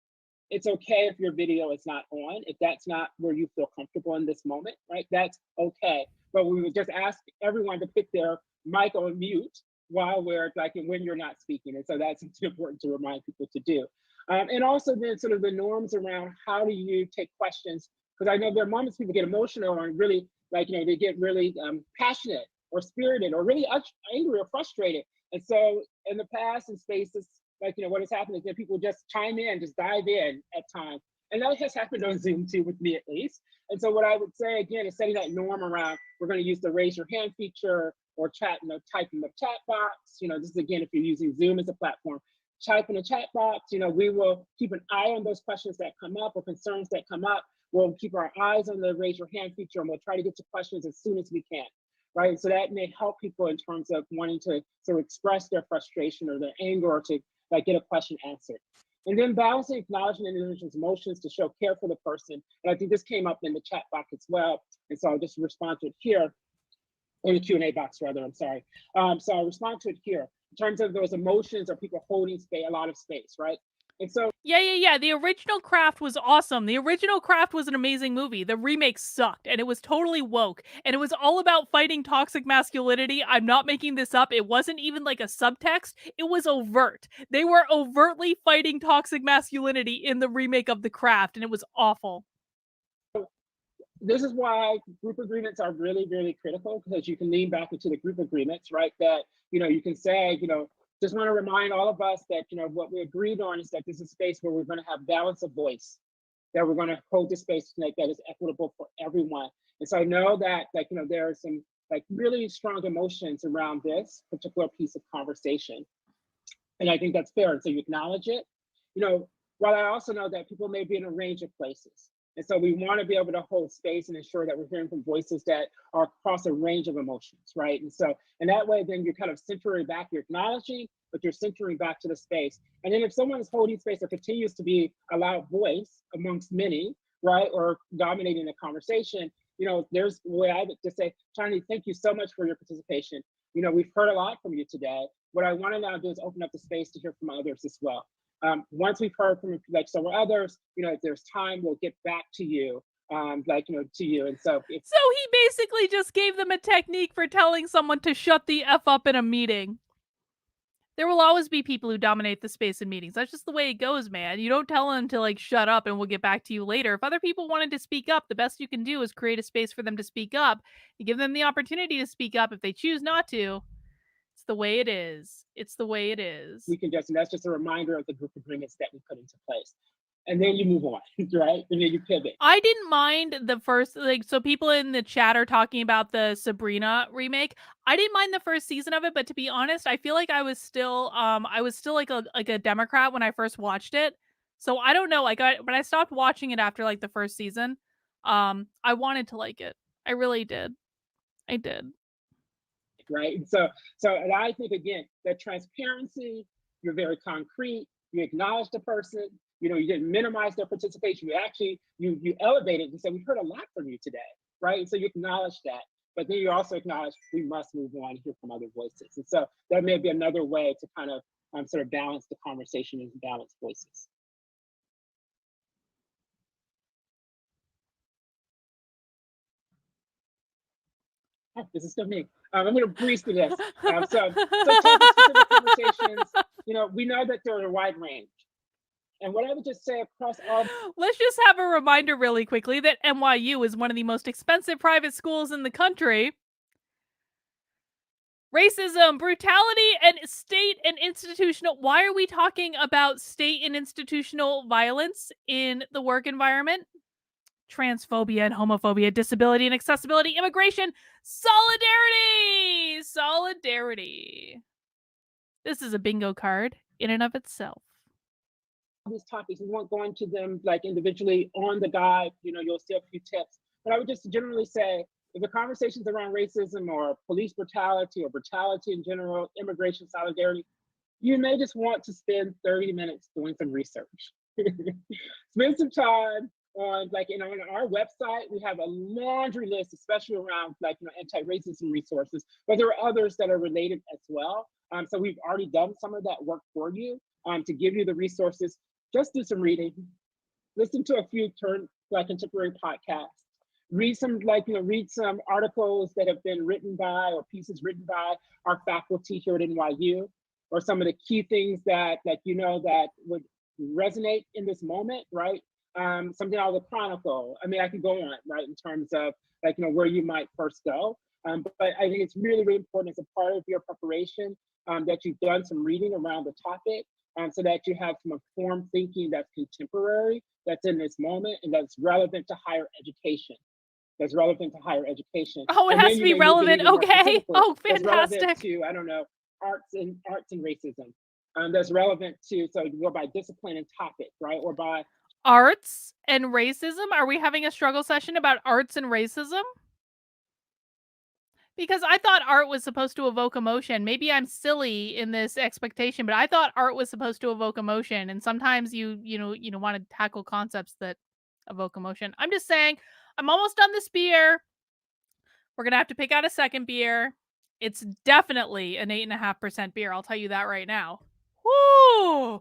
It's okay if your video is not on, if that's not where you feel comfortable in this moment, right? That's okay. But we would just ask everyone to put their mic on mute while we're when you're not speaking. And so that's important to remind people to do. And also then sort of the norms around how do you take questions, because I know there are moments people get emotional and really they get really passionate or spirited or really angry or frustrated. And so in the past in spaces, what has happened is that people just chime in, just dive in at times. And that has happened on Zoom too, with me at least. And so what I would say again is setting that norm around, we're going to use the raise your hand feature or chat, type in the chat box. This is again, if you're using Zoom as a platform, type in the chat box. We will keep an eye on those questions that come up or concerns that come up. We'll keep our eyes on the raise your hand feature and we'll try to get to questions as soon as we can. Right. So that may help people in terms of wanting to sort of express their frustration or their anger or to get a question answered. And then balancing acknowledging an individual's emotions to show care for the person. And I think this came up in the chat box as well. And so I'll just respond to it here, or the Q&A box rather, I'm sorry. So I'll respond to it here in terms of those emotions or people holding a lot of space, right? And so yeah. The original Craft was awesome. The original Craft was an amazing movie. The remake sucked, and it was totally woke, and it was all about fighting toxic masculinity. I'm not making this up. It wasn't even like a subtext. It was overt. They were overtly fighting toxic masculinity in the remake of The Craft, and it was awful. this is why group agreements are really, really critical, because you can lean back into the group agreements, right? That, you can say, just want to remind all of us that, what we agreed on is that this is a space where we're going to have balance of voice, that we're going to hold the space that is equitable for everyone. And so I know that, there are some really strong emotions around this particular piece of conversation. And I think that's fair. And so you acknowledge it. While I also know that people may be in a range of places. And so we want to be able to hold space and ensure that we're hearing from voices that are across a range of emotions, right? And so, and that way, then you're kind of centering back, you're acknowledging, but you're centering back to the space. And then if someone is holding space or continues to be a loud voice amongst many, right, or dominating the conversation, there's a way I would just say, Chandni, thank you so much for your participation. We've heard a lot from you today. What I want to now do is open up the space to hear from others as well. Once we've heard from several others, if there's time, we'll get back to you, to you. And so he basically just gave them a technique for telling someone to shut the F up in a meeting. There will always be people who dominate the space in meetings. That's just the way it goes, man. You don't tell them to shut up and we'll get back to you later. If other people wanted to speak up, the best you can do is create a space for them to speak up. You give them the opportunity to speak up. If they choose not to, it's the way it is. It's the way it is. We can and that's just a reminder of the group agreements that we put into place. And then you move on, right? And then you pivot. I didn't mind the first, so people in the chat are talking about the Sabrina remake. I didn't mind the first season of it, but to be honest, I feel like I was still like a Democrat when I first watched it. So I don't know, but I stopped watching it after the first season. I wanted to like it. I really did. I did. Right. And so and I think, again, that transparency, you're very concrete, you acknowledge the person, you didn't minimize their participation. You actually, you elevated and said, we've heard a lot from you today, right? So you acknowledge that, but then you also acknowledge we must move on and hear from other voices. And so that may be another way to kind of sort of balance the conversation and balance voices. Oh, this is still me. I'm going to breeze through this. So topic-specific conversations, we know that there are a wide range. And what I would just say across all... Let's just have a reminder really quickly that NYU is one of the most expensive private schools in the country. Racism, brutality, and state and institutional... Why are we talking about state and institutional violence in the work environment? Transphobia and homophobia, disability and accessibility, immigration, solidarity! Solidarity. This is a bingo card in and of itself. These topics, we won't go into them individually on the guide, you'll see a few tips. But I would just generally say, if the conversations around racism or police brutality or brutality in general, immigration, solidarity, you may just want to spend 30 minutes doing some research. Spend some time on on our website, we have a laundry list, especially around anti-racism resources, but there are others that are related as well. So we've already done some of that work for you to give you the resources. Just do some reading, listen to a few contemporary podcasts, read some read some articles that have been written by or pieces written by our faculty here at NYU, or some of the key things that that would resonate in this moment, right? Something out of the Chronicle. I mean, I could go on, right, in terms of where you might first go. But I think it's really, really important as a part of your preparation that you've done some reading around the topic, so that you have some informed thinking that's contemporary, that's in this moment, and that's relevant to higher education. That's relevant to higher education. Oh, it has to be relevant. Okay. Oh, fantastic. That's relevant to, I don't know, arts and racism. That's relevant to, so you go by discipline and topic, right? Or by arts and racism. Are we having a struggle session about arts and racism? Because I thought art was supposed to evoke emotion. Maybe I'm silly in this expectation, but I thought art was supposed to evoke emotion. And sometimes you want to tackle concepts that evoke emotion. I'm just saying, I'm almost done this beer. We're going to have to pick out a second beer. It's definitely an 8.5% beer. I'll tell you that right now. Woo!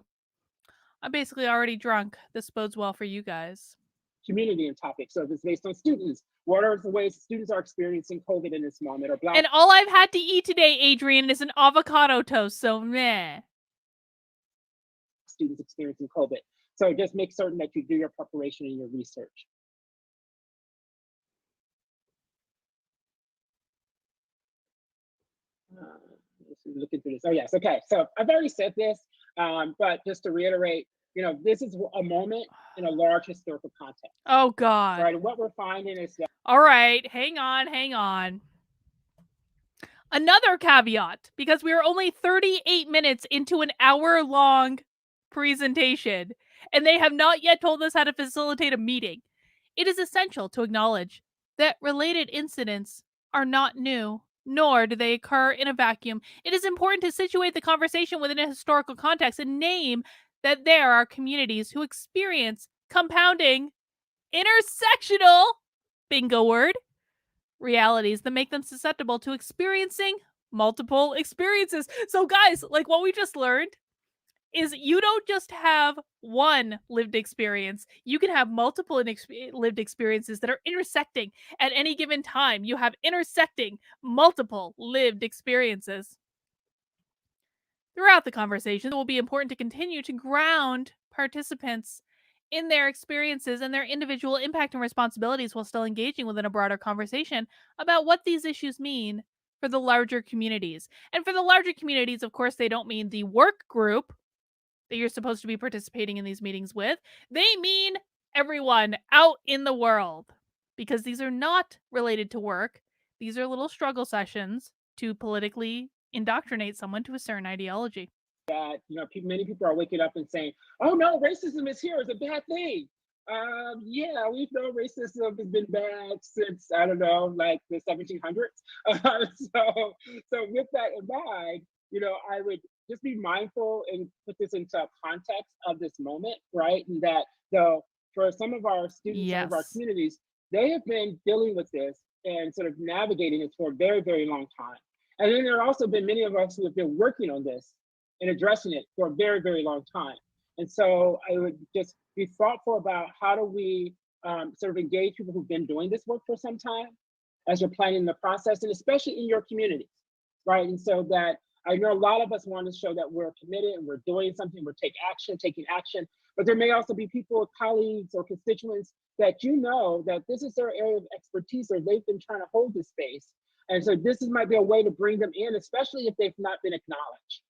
I'm basically already drunk. This bodes well for you guys. Community and topics. So if it's based on students, what are the ways students are experiencing COVID in this moment? Or Black. And all I've had to eat today, Adrian, is an avocado toast. So meh. Students experiencing COVID. So just make certain that you do your preparation and your research. looking through this. Oh yes, okay. So I've already said this, but just to reiterate, this is a moment in a large historical context. Oh God. Right, and what we're finding is that. All right, hang on. Another caveat, because we are only 38 minutes into an hour-long presentation, and they have not yet told us how to facilitate a meeting. It is essential to acknowledge that related incidents are not new, nor do they occur in a vacuum. It is important to situate the conversation within a historical context and name that there are communities who experience compounding intersectional, bingo word, realities that make them susceptible to experiencing multiple experiences. So guys, like what we just learned is you don't just have one lived experience. You can have multiple lived experiences that are intersecting at any given time. You have intersecting multiple lived experiences. Throughout the conversation, it will be important to continue to ground participants in their experiences and their individual impact and responsibilities while still engaging within a broader conversation about what these issues mean for the larger communities. And for the larger communities, of course, they don't mean the work group that you're supposed to be participating in these meetings with. They mean everyone out in the world, because these are not related to work. These are little struggle sessions to politically indoctrinate someone to a certain ideology. That many people are waking up and saying, "Oh no, racism is here. It's a bad thing." Yeah, we've known racism has been bad since I don't know, like the 1700s. So with that in mind, I would just be mindful and put this into context of this moment, right? And that for some of our students, some of our communities, they have been dealing with this and sort of navigating it for a very, very long time. And then there have also been many of us who have been working on this and addressing it for a very, very long time. And so I would just be thoughtful about how do we sort of engage people who've been doing this work for some time as you're planning the process, and especially in your communities, right? And so that I know a lot of us want to show that we're committed and we're doing something, we're taking action, but there may also be people, colleagues or constituents that that this is their area of expertise or they've been trying to hold this space. And so this might be a way to bring them in, especially if they've not been acknowledged,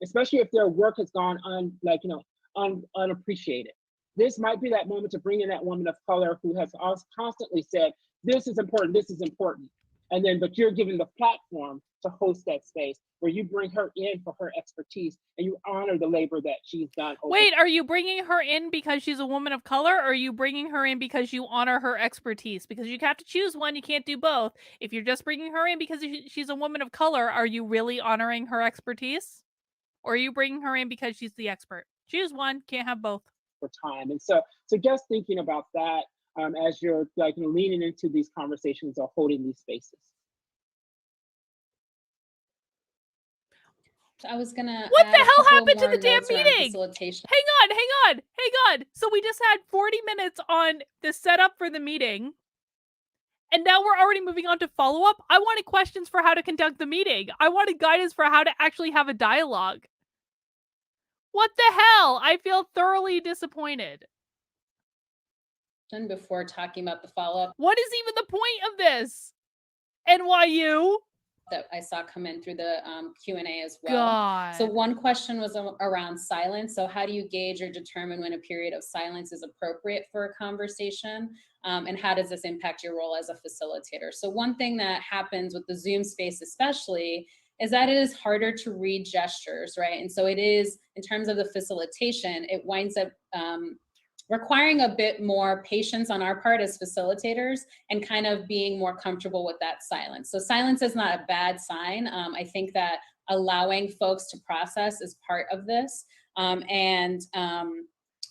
especially if their work has gone unappreciated. This might be that moment to bring in that woman of color who has constantly said, this is important. And then, but you're given the platform to host that space where you bring her in for her expertise and you honor the labor that she's done. Wait, are you bringing her in because she's a woman of color, or are you bringing her in because you honor her expertise? Because you have to choose one, you can't do both. If you're just bringing her in because she's a woman of color, are you really honoring her expertise? Or are you bringing her in because she's the expert? Choose one, can't have both. For time. And so just thinking about that as you're leaning into these conversations or holding these spaces. I was gonna. What the hell happened to the damn meeting? Facilitation. Hang on. So we just had 40 minutes on the setup for the meeting. And now we're already moving on to follow-up. I wanted questions for how to conduct the meeting. I wanted guidance for how to actually have a dialogue. What the hell? I feel thoroughly disappointed. Before talking about the follow-up. What is even the point of this? NYU? That I saw come in through the Q&A as well. God. So one question was around silence. So how do you gauge or determine when a period of silence is appropriate for a conversation? And how does this impact your role as a facilitator? So one thing that happens with the Zoom space especially is that it is harder to read gestures, right? And so it is, in terms of the facilitation, it winds up requiring a bit more patience on our part as facilitators and kind of being more comfortable with that silence. So silence is not a bad sign. I think that allowing folks to process is part of this.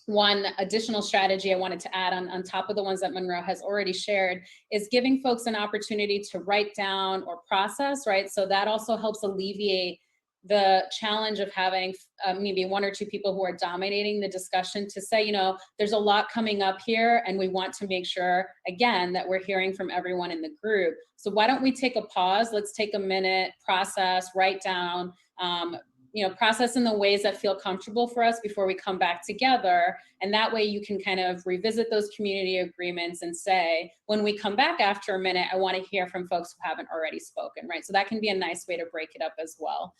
One additional strategy I wanted to add on top of the ones that Monroe has already shared is giving folks an opportunity to write down or process, right? So that also helps alleviate the challenge of having maybe one or two people who are dominating the discussion to say, there's a lot coming up here and we want to make sure, again, that we're hearing from everyone in the group. So why don't we take a pause? Let's take a minute, process, write down, process in the ways that feel comfortable for us before we come back together. And that way you can kind of revisit those community agreements and say, when we come back after a minute, I want to hear from folks who haven't already spoken, right? So that can be a nice way to break it up as well.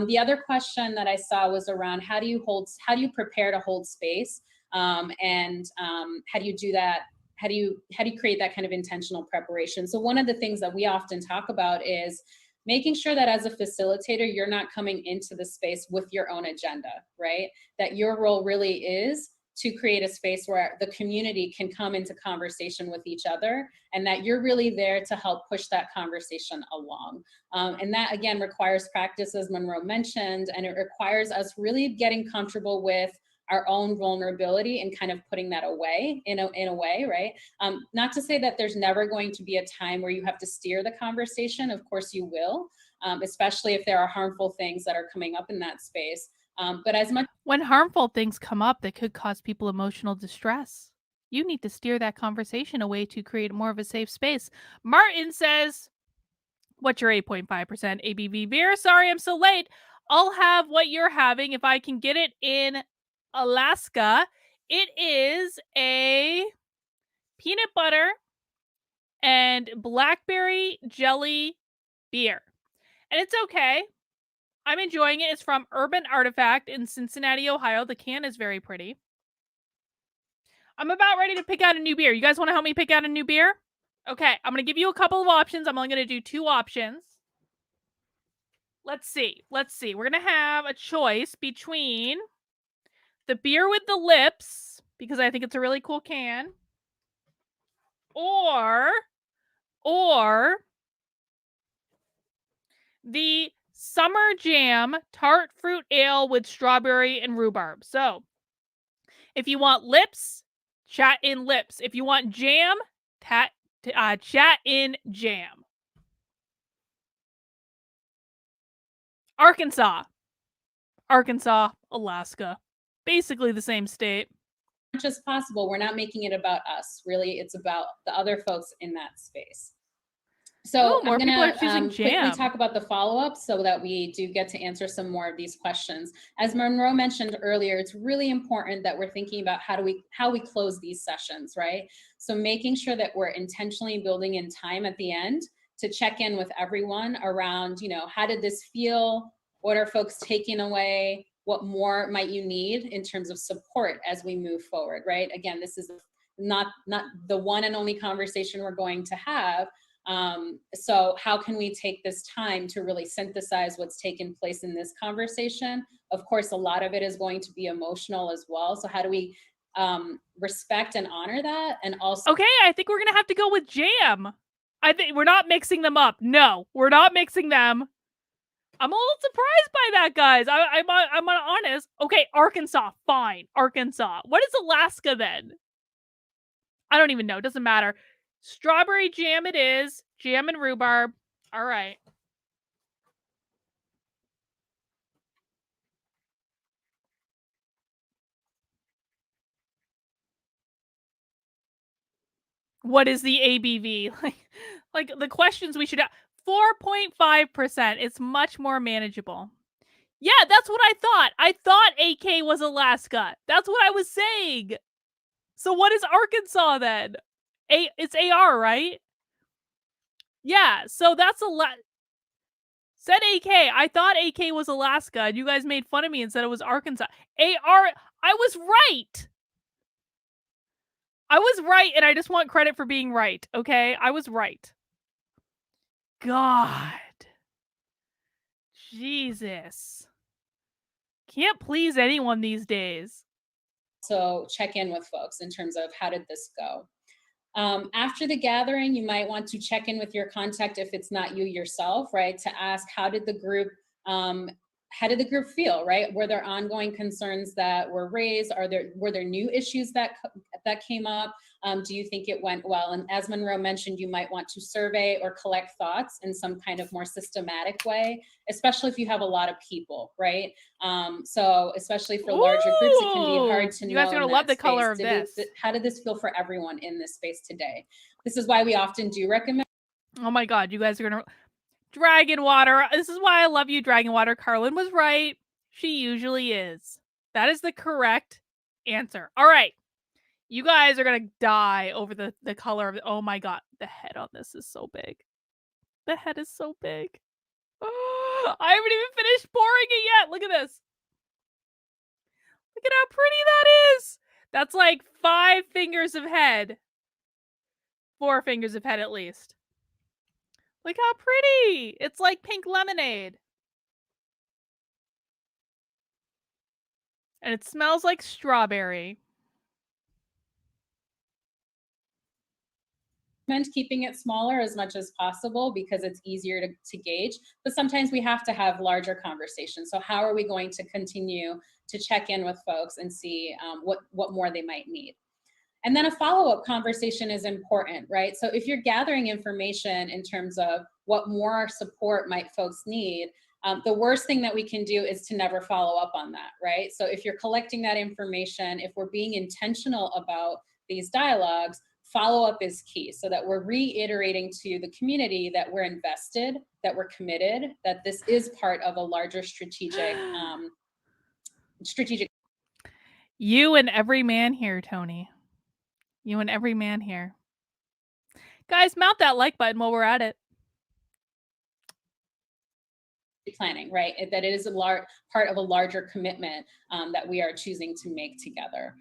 The other question that I saw was around how do you prepare to hold space? And how do you do that? How do you create that kind of intentional preparation? So one of the things that we often talk about is making sure that as a facilitator, you're not coming into the space with your own agenda, right? That your role really is to create a space where the community can come into conversation with each other, and that you're really there to help push that conversation along. And that, again, requires practice, as Monroe mentioned, and it requires us really getting comfortable with our own vulnerability and kind of putting that away in a way, right? Not to say that there's never going to be a time where you have to steer the conversation. Of course you will, especially if there are harmful things that are coming up in that space. But as much When harmful things come up that could cause people emotional distress, you need to steer that conversation away to create more of a safe space. Martin says, what's your 8.5% ABV beer? Sorry, I'm so late. I'll have what you're having if I can get it in Alaska. It is a peanut butter and blackberry jelly beer. And it's okay. I'm enjoying it. It's from Urban Artifact in Cincinnati, Ohio. The can is very pretty. I'm about ready to pick out a new beer. You guys want to help me pick out a new beer? Okay, I'm going to give you a couple of options. I'm only going to do 2 options. Let's see. We're going to have a choice between the beer with the lips, because I think it's a really cool can, or the Summer Jam Tart Fruit Ale with strawberry and rhubarb. So, if you want lips, chat in lips. If you want jam, chat in jam. Arkansas, Alaska. Basically the same state. much as possible, we're not making it about us. Really, it's about the other folks in that space. So more I'm people are going choosing to quickly jam. talk about the follow-up so that we do get to answer some more of these questions. As Monroe mentioned earlier, it's really important that we're thinking about how we close these sessions, right? So making sure that we're intentionally building in time at the end to check in with everyone around, how did this feel? What are folks taking away? What more might you need in terms of support as we move forward, right? Again, this is not the one and only conversation we're going to have. So how can we take this time to really synthesize what's taken place in this conversation? Of course, a lot of it is going to be emotional as well. So how do we respect and honor that? And also, okay, I think we're gonna have to go with jam. I think we're not mixing them up. No, we're not mixing them. I'm a little surprised by that, guys. I'm honest. Okay, Arkansas, fine. Arkansas. What is Alaska then? I don't even know. Doesn't matter. Strawberry jam it is. Jam and rhubarb. All right. What is the ABV? Like the questions we should have. 4.5%. It's much more manageable. Yeah, that's what I thought. I thought AK was Alaska. That's what I was saying. So what is Arkansas then? It's AR, right? Yeah, so that's said AK. I thought AK was Alaska, and you guys made fun of me and said it was Arkansas. AR, I was right. I was right, and I just want credit for being right, okay? I was right. God. Jesus. Can't please anyone these days. So check in with folks in terms of how did this go? After the gathering, you might want to check in with your contact if it's not you yourself, right? To ask how did the group feel, right? Were there ongoing concerns that were raised? Were there new issues that came up? Do you think it went well? And as Monroe mentioned, you might want to survey or collect thoughts in some kind of more systematic way, especially if you have a lot of people, right? So especially for larger groups, it can be hard to know. You guys are gonna love the color of this. How did this feel for everyone in this space today? This is why we often do recommend. Oh my God, you guys are gonna Dragon Water. This is why I love you, Dragon Water. Carlin was right. She usually is. That is the correct answer. All right. You guys are going to die over the color of it. Oh my God. The head on this is so big. The head is so big. Oh, I haven't even finished pouring it yet. Look at this. Look at how pretty that is. That's like 5 fingers of head. 4 fingers of head at least. Look how pretty. It's like pink lemonade. And it smells like strawberry. Keeping it smaller as much as possible because it's easier to gauge, but sometimes we have to have larger conversations. So how are we going to continue to check in with folks and see what more they might need? And then a follow-up conversation is important, right? So if you're gathering information in terms of what more support might folks need, the worst thing that we can do is to never follow up on that, right? So if you're collecting that information, if we're being intentional about these dialogues, follow-up is key so that we're reiterating to the community that we're invested, that we're committed, that this is part of a larger strategic. You and every man here, Tony. You and every man here. Guys, mount that like button while we're at it. Planning, right? That it is a large part of a larger commitment that we are choosing to make together.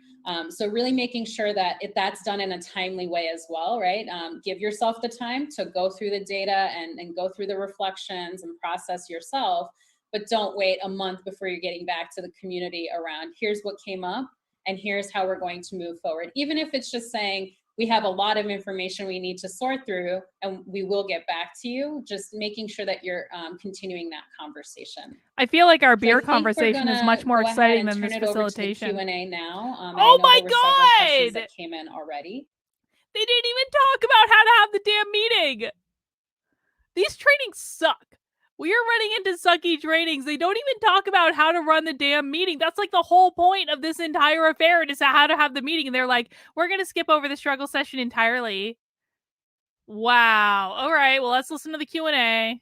So really making sure that if that's done in a timely way as well, right? Give yourself the time to go through the data and go through the reflections and process yourself, but don't wait a month before you're getting back to the community around here's what came up and here's how we're going to move forward. Even if it's just saying, we have a lot of information we need to sort through and we will get back to you, just making sure that you're continuing that conversation. I feel like our beer conversation is much more exciting than this facilitation. Q&A now. Oh my God! That came in already. They didn't even talk about how to have the damn meeting. These trainings suck. We are running into sucky trainings. They don't even talk about how to run the damn meeting. That's like the whole point of this entire affair is how to have the meeting. And they're like, we're going to skip over the struggle session entirely. Wow. All right. Well, let's listen to the Q&A.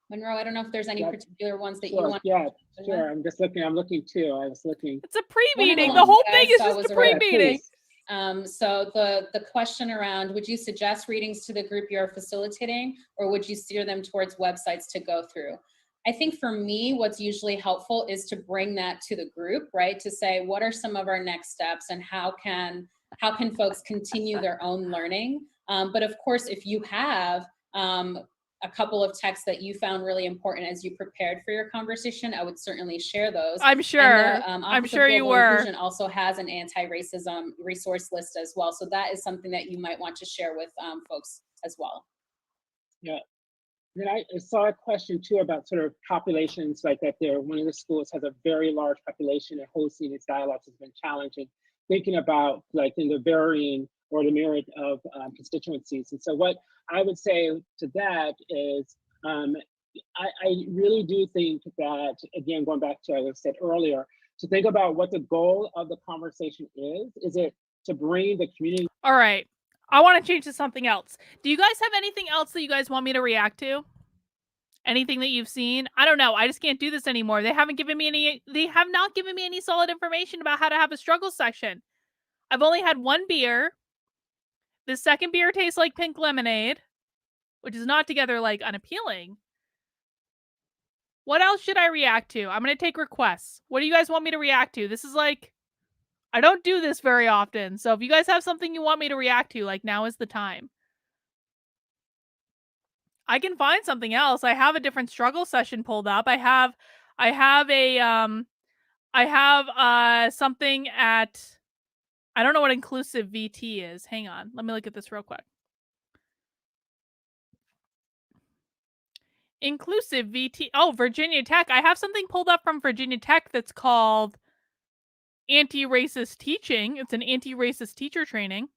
Monroe, I don't know if there's any particular ones that you want. Yeah, sure. I'm looking too. I was looking. It's a pre-meeting. The whole thing is just a pre-meeting. So the question around, would you suggest readings to the group you're facilitating, or would you steer them towards websites to go through? I think for me, what's usually helpful is to bring that to the group, right? To say, what are some of our next steps and how can folks continue their own learning? But of course, if you have a couple of texts that you found really important as you prepared for your conversation, I would certainly share those. I'm sure. I'm sure you were. Inclusion also has an anti-racism resource list as well. So that is something that you might want to share with folks as well. Yeah. Then I saw a question too about sort of populations, like that one of the schools has a very large population and hosting its dialogues has been challenging. Thinking about like in the varying or the myriad of constituencies. And so what I would say to that is, I really do think that, again, going back to what I said earlier, to think about what the goal of the conversation is. Is it to bring the community? All right. I want to change to something else. Do you guys have anything else that you guys want me to react to? Anything that you've seen? I don't know. I just can't do this anymore. They have not given me any solid information about how to have a struggle section. I've only had one beer. The second beer tastes like pink lemonade, which is not together like unappealing. What else should I react to? I'm going to take requests. What do you guys want me to react to? This is like, I don't do this very often. So if you guys have something you want me to react to, like now is the time. I can find something else. I have a different struggle session pulled up. I have something at, I don't know what inclusive VT is. Hang on. Let me look at this real quick. Inclusive VT. Oh, Virginia Tech. I have something pulled up from Virginia Tech that's called anti-racist teaching. It's an anti-racist teacher training.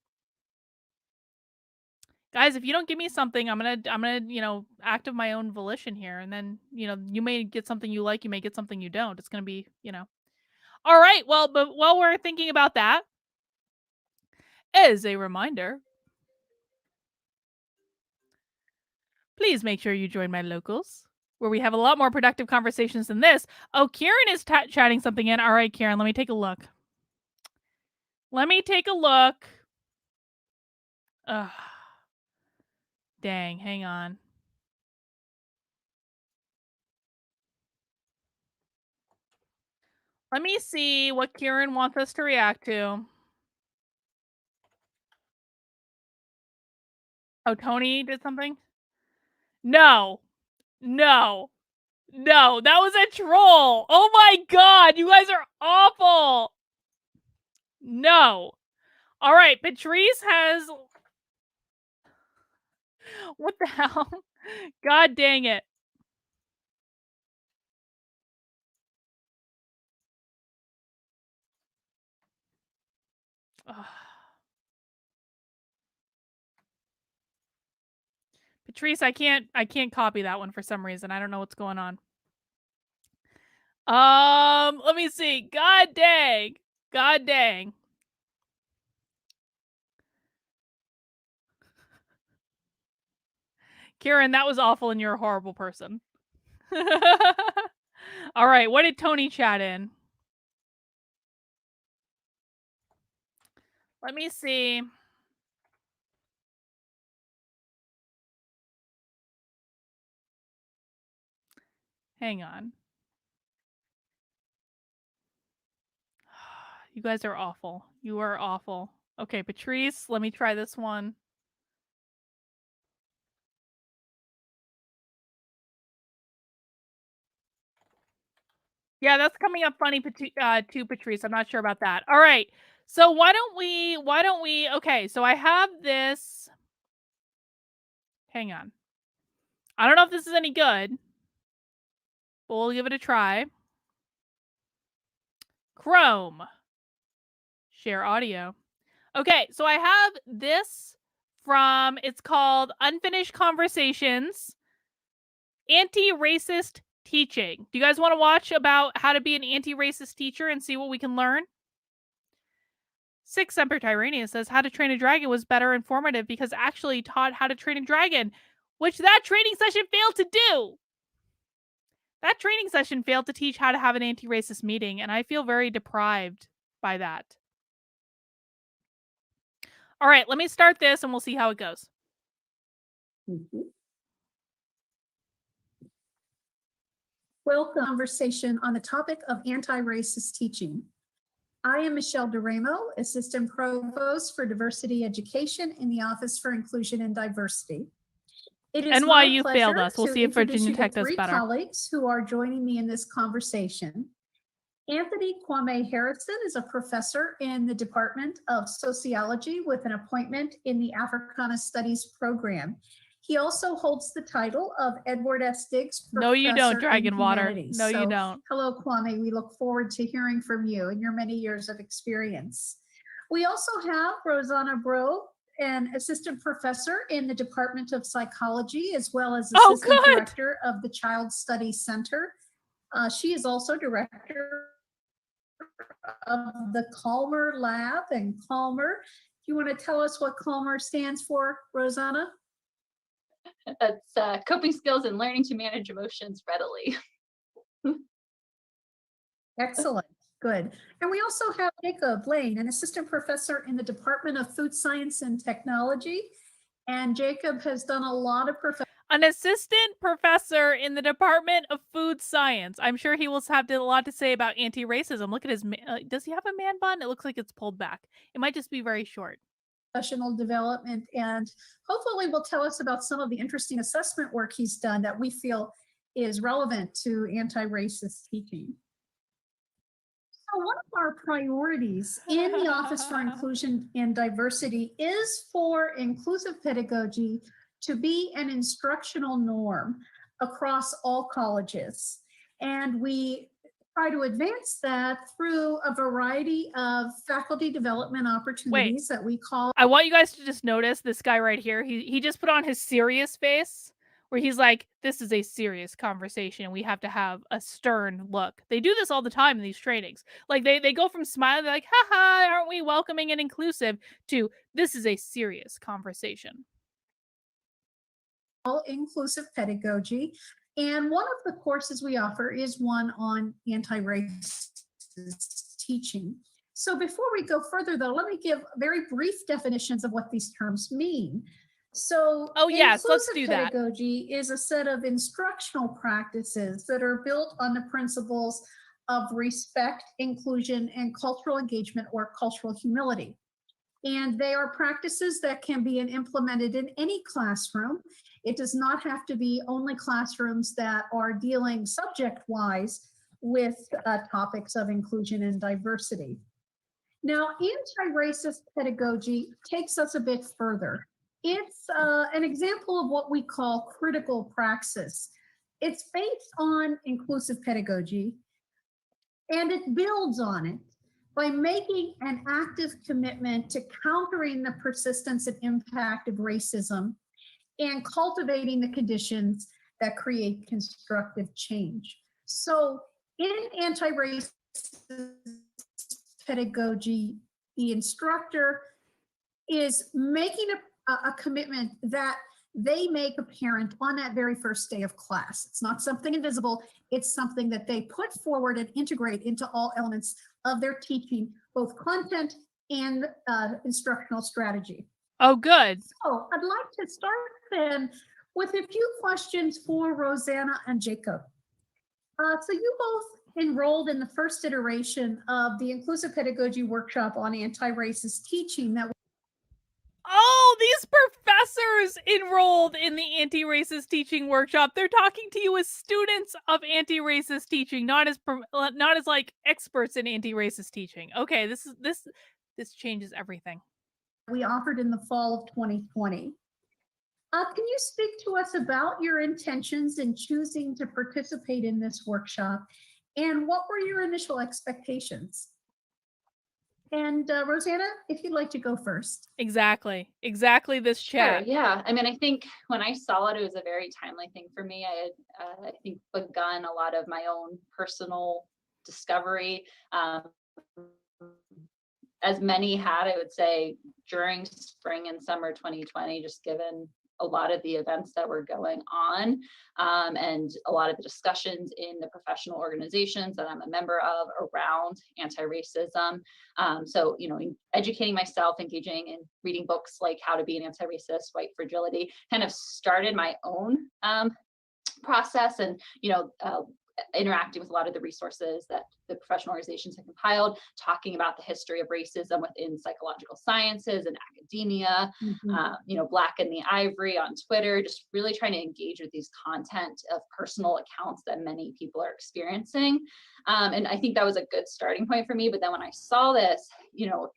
Guys, if you don't give me something, I'm gonna, act of my own volition here. And then, you may get something you like, you may get something you don't. It's gonna be, All right, well, but while we're thinking about that, as a reminder, Please make sure you join my locals, where we have a lot more productive conversations than this. Oh, Kieran is chatting something in. All right, Kieran, let me take a look. Ugh. Dang, hang on. Let me see what Kieran wants us to react to. Oh, Tony did something? No. That was a troll. Oh my god, you guys are awful. No. All right, Patrice has... What the hell? God dang it. Ugh. Patrice, I can't copy that one for some reason. I don't know what's going on. Let me see. God dang. Kieran, that was awful and you're a horrible person. All right, what did Tony chat in? Let me see. Hang on. You guys are awful. You are awful. Okay, Patrice, let me try this one. Yeah, that's coming up funny too, Patrice. I'm not sure about that. All right. So why don't we okay, so I have this. Hang on. I don't know if this is any good, but we'll give it a try. Chrome. Share audio. Okay, so I have this from, it's called Unfinished Conversations, Anti-Racist Teaching. Do you guys want to watch about how to be an anti-racist teacher and see what we can learn? Six Semper Tyrannia says How to Train a Dragon was better informative because actually taught how to train a dragon, which that training session failed to do. That training session failed to teach how to have an anti-racist meeting, and I feel very deprived by that. All right, let me start this and we'll see how it goes. Welcome to conversation on the topic of anti-racist teaching. I am Michelle DeRamo, Assistant Provost for Diversity Education in the Office for Inclusion and Diversity. It is NYU my failed pleasure us. We'll to see if introduce Virginia you to Tech does three better. colleagues who are joining me in this conversation. Anthony Kwame Harrison is a professor in the Department of Sociology with an appointment in the Africana Studies program. He also holds the title of Edward S. Diggs Professor No, you don't, Dragon in Water. Humanities. No, you don't. Hello, Kwame. We look forward to hearing from you and your many years of experience. We also have Rosanna Bro, an assistant professor in the Department of Psychology, as well as assistant director of the Child Studies Center. She is also director of the Calmer Lab. And Calmer, do you want to tell us what Calmer stands for, Rosanna? That's coping skills and learning to manage emotions readily. Excellent, good. And we also have Jacob Lane, an assistant professor in the Department of Food Science and Technology. And Jacob has done a lot of an assistant professor in the Department of Food Science. I'm sure he will have a lot to say about anti-racism. Look at his, does he have a man bun? It looks like it's pulled back. It might just be very short. Professional development, and hopefully will tell us about some of the interesting assessment work he's done that we feel is relevant to anti-racist teaching. So one of our priorities in the Office for Inclusion and Diversity is for inclusive pedagogy to be an instructional norm across all colleges. And we try to advance that through a variety of faculty development opportunities that we call. I want you guys to just notice this guy right here. He just put on his serious face where he's like, this is a serious conversation. We have to have a stern look. They do this all the time in these trainings. Like they go from smiling, they're like, haha, aren't we welcoming and inclusive, to this is a serious conversation. inclusive pedagogy. And one of the courses we offer is one on anti-racist teaching. So before we go further, though, let me give very brief definitions of what these terms mean. So Oh, yes, let's do inclusive that. pedagogy is a set of instructional practices that are built on the principles of respect, inclusion, and cultural engagement or cultural humility. And they are practices that can be implemented in any classroom. It does not have to be only classrooms that are dealing subject-wise with topics of inclusion and diversity. Now, anti-racist pedagogy takes us a bit further. It's an example of what we call critical praxis. It's based on inclusive pedagogy, and it builds on it by making an active commitment to countering the persistence and impact of racism and cultivating the conditions that create constructive change. So in anti-racist pedagogy, the instructor is making a commitment that they make apparent on that very first day of class. It's not something invisible. It's something that they put forward and integrate into all elements of their teaching, both content and instructional strategy. Oh, good. So I'd like to start then with a few questions for Rosanna and Jacob. So you both enrolled in the first iteration of the Inclusive Pedagogy Workshop on Anti-Racist Teaching that Oh, these professors enrolled in the anti-racist teaching workshop. They're talking to you as students of anti-racist teaching, not as like experts in anti-racist teaching. Okay, this changes everything. we offered in the fall of 2020. Can you speak to us about your intentions in choosing to participate in this workshop, and what were your initial expectations? And Rosanna, if you'd like to go first. Exactly this chat. Sure, yeah. I mean, I think when I saw it, it was a very timely thing for me. I had, I think, begun a lot of my own personal discovery, as many had, I would say, during spring and summer 2020, just given a lot of the events that were going on, and a lot of the discussions in the professional organizations that I'm a member of around anti-racism. So, you know, educating myself, engaging in reading books like How to Be an Anti-Racist, White Fragility, kind of started my own process, and, you know, interacting with a lot of the resources that the professional organizations have compiled, talking about the history of racism within psychological sciences and academia, you know, Black in the Ivory on Twitter, just really trying to engage with these content of personal accounts that many people are experiencing. And I think that was a good starting point for me. But then when I saw this, you know,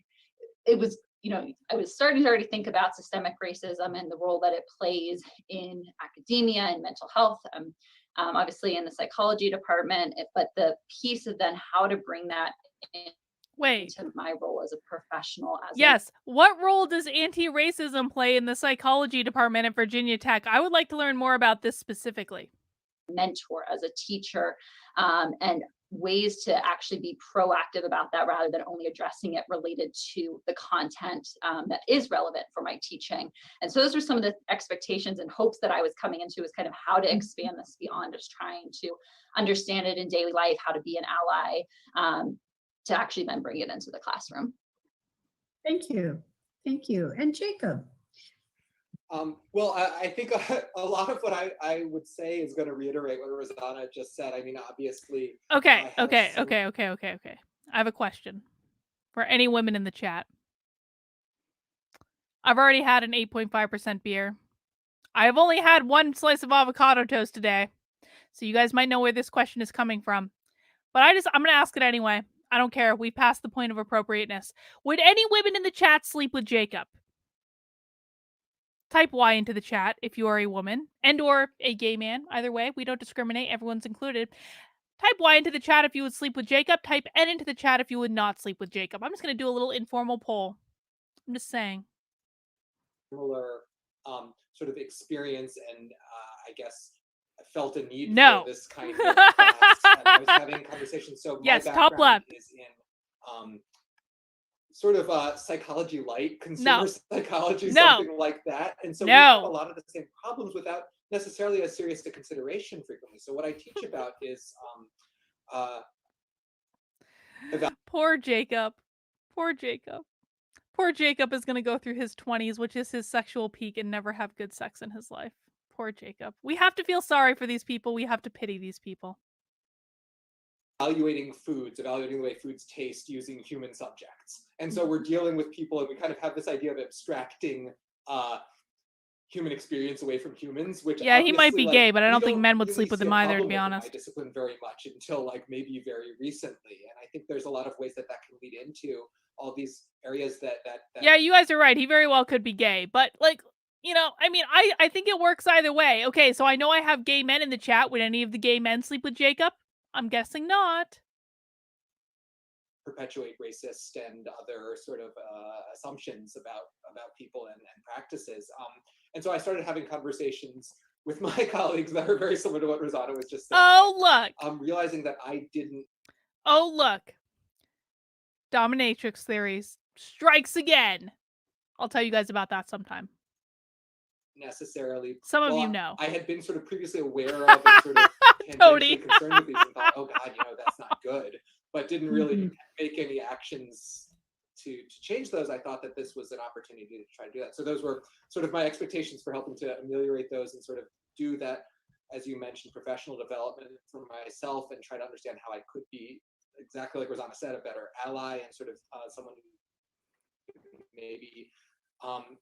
it was, you know, I was starting to already think about systemic racism and the role that it plays in academia and mental health. Obviously in the psychology department, but the piece of then how to bring that into my role as a professional. What role does anti-racism play in the psychology department at Virginia Tech? I would like to learn more about this specifically. Mentor, as a teacher, and ways to actually be proactive about that rather than only addressing it related to the content that is relevant for my teaching. And so those are some of the expectations and hopes that I was coming into, is kind of how to expand this beyond just trying to understand it in daily life, how to be an ally, to actually then bring it into the classroom. Thank you. Thank you. And Jacob? Well, I think a lot of what I would say is going to reiterate what Rosanna just said. I mean, obviously. Okay. I have a question for any women in the chat. I've already had an 8.5% beer. I have only had one slice of avocado toast today. So you guys might know where this question is coming from. But I'm going to ask it anyway. I don't care. We passed the point of appropriateness. Would any women in the chat sleep with Jacob? Type Y into the chat if you are a woman and or a gay man. Either way, we don't discriminate. Everyone's included. Type Y into the chat if you would sleep with Jacob. Type N into the chat if you would not sleep with Jacob. I'm just going to do a little informal poll. I'm just saying. Similar sort of experience, and I guess I felt a need for this kind of class. And I was having conversations. So my yes, top left is in sort of psychology light, consumer psychology, No. something like that. And so we have a No. lot of the same problems without necessarily as serious a consideration frequently. So what I teach about is Poor Jacob. Poor Jacob. Poor Jacob is going to go through his 20s, which is his sexual peak, and never have good sex in his life. Poor Jacob. We have to feel sorry for these people. We have to pity these people. evaluating foods, evaluating the way foods taste using human subjects. And so we're dealing with people, and we kind of have this idea of abstracting human experience away from humans, which Yeah, he might be like, gay, but I we don't think men would really sleep with see a him either, to problem be with in honest. my discipline very much until like maybe very recently. And I think there's a lot of ways that can lead into all these areas that Yeah, you guys are right. He very well could be gay, but like, you know, I mean, I think it works either way. Okay, so I know I have gay men in the chat. Would any of the gay men sleep with Jacob? I'm guessing not. perpetuate racist and other sort of assumptions about people and practices. And so I started having conversations with my colleagues that are very similar to what Rosanna was just saying. Oh, look. I'm realizing that I didn't. Oh, look. Dominatrix theories strikes again. I'll tell you guys about that sometime. Necessarily. Some of you know. I had been sort of previously aware of and sort of tangentially concerned with these and thought, oh God, you know, that's not good, but didn't really make any actions to change those. I thought that this was an opportunity to try to do that. So those were sort of my expectations for helping to ameliorate those and sort of do that, as you mentioned, professional development for myself and try to understand how I could be, exactly like Rosanna said, a better ally and sort of someone who maybe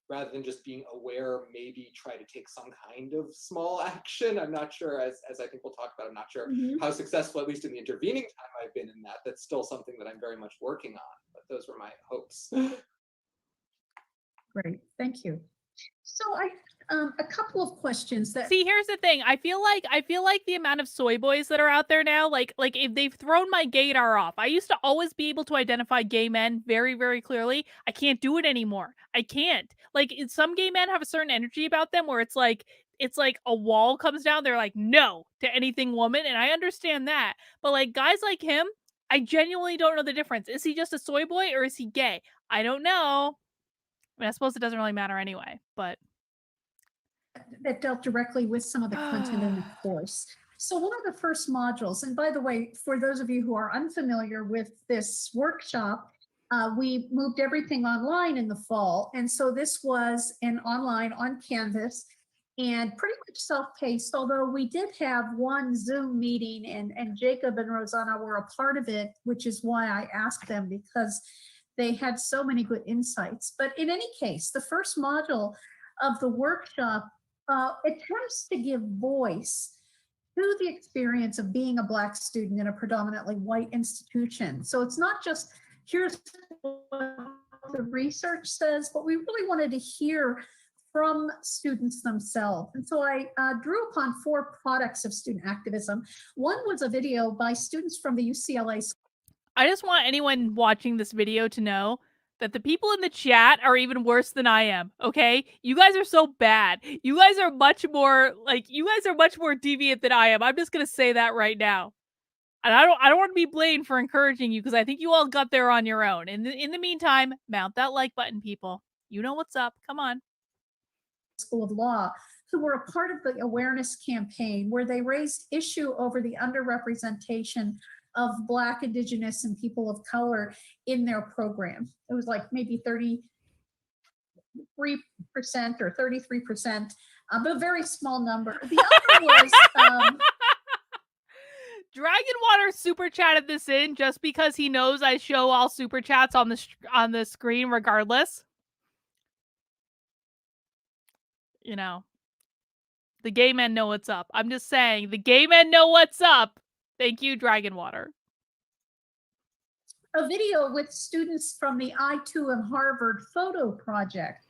rather than just being aware, maybe try to take some kind of small action. I'm not sure, as I think we'll talk about, I'm not sure how successful, at least in the intervening time I've been in that. That's still something that I'm very much working on, but those were my hopes. Great, thank you. So I a couple of questions that. See, here's the thing. I feel like the amount of soy boys that are out there now, like if they've thrown my gaydar off. I used to always be able to identify gay men very, very clearly. I can't do it anymore. I can't. Like some gay men have a certain energy about them where it's like a wall comes down. They're like, no to anything woman. And I understand that. But like guys like him, I genuinely don't know the difference. Is he just a soy boy or is he gay? I don't know. I mean, I suppose it doesn't really matter anyway, but. That dealt directly with some of the content in the course. So one of the first modules, and by the way, for those of you who are unfamiliar with this workshop, we moved everything online in the fall. And so this was an online on Canvas and pretty much self-paced, although we did have one Zoom meeting and Jacob and Rosanna were a part of it, which is why I asked them because they had so many good insights. But in any case, the first module of the workshop attempts to give voice to the experience of being a Black student in a predominantly white institution. So it's not just here's what the research says, but we really wanted to hear from students themselves. And so I drew upon 4 products of student activism. One was a video by students from the UCLA. I just want anyone watching this video to know that the people in the chat are even worse than I am, okay? You guys are so bad. You guys are much more deviant than I am. I'm just gonna say that right now. And I don't want to be blamed for encouraging you because I think you all got there on your own. In the meantime, mount that like button, people. You know what's up. Come on. School of Law, who were a part of the awareness campaign where they raised issue over the underrepresentation of Black, Indigenous, and people of color in their program. It was like maybe 33% or 33%, but a very small number. The other was Dragon Water super chatted this in just because he knows I show all super chats on the screen regardless. You know, the gay men know what's up. I'm just saying, the gay men know what's up. Thank you, Dragon Water. A video with students from the I2 and Harvard photo project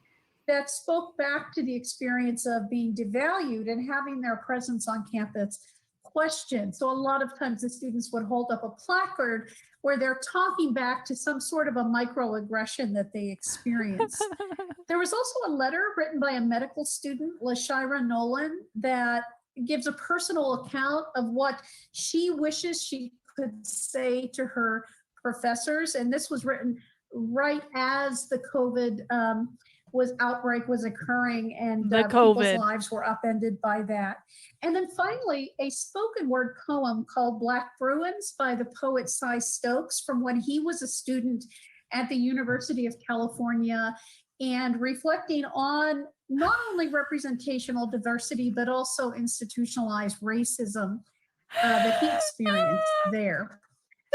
that spoke back to the experience of being devalued and having their presence on campus questioned. So a lot of times the students would hold up a placard where they're talking back to some sort of a microaggression that they experienced. There was also a letter written by a medical student, LaShira Nolan, that gives a personal account of what she wishes she could say to her professors. And this was written right as the COVID outbreak was occurring, and The people's COVID. lives were upended by that. And then finally, a spoken word poem called Black Bruins by the poet Cy Stokes from when he was a student at the University of California, and reflecting on not only representational diversity, but also institutionalized racism that he experienced there.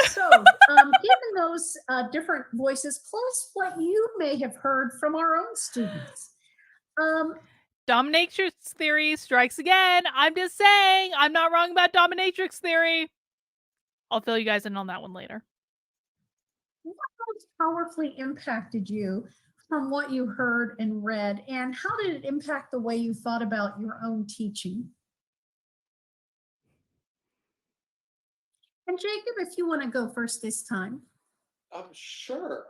So given those different voices, plus what you may have heard from our own students. Dominatrix theory strikes again. I'm just saying, I'm not wrong about dominatrix theory. I'll fill you guys in on that one later. What most powerfully impacted you from what you heard and read, and how did it impact the way you thought about your own teaching? And Jacob, if you want to go first this time. Sure.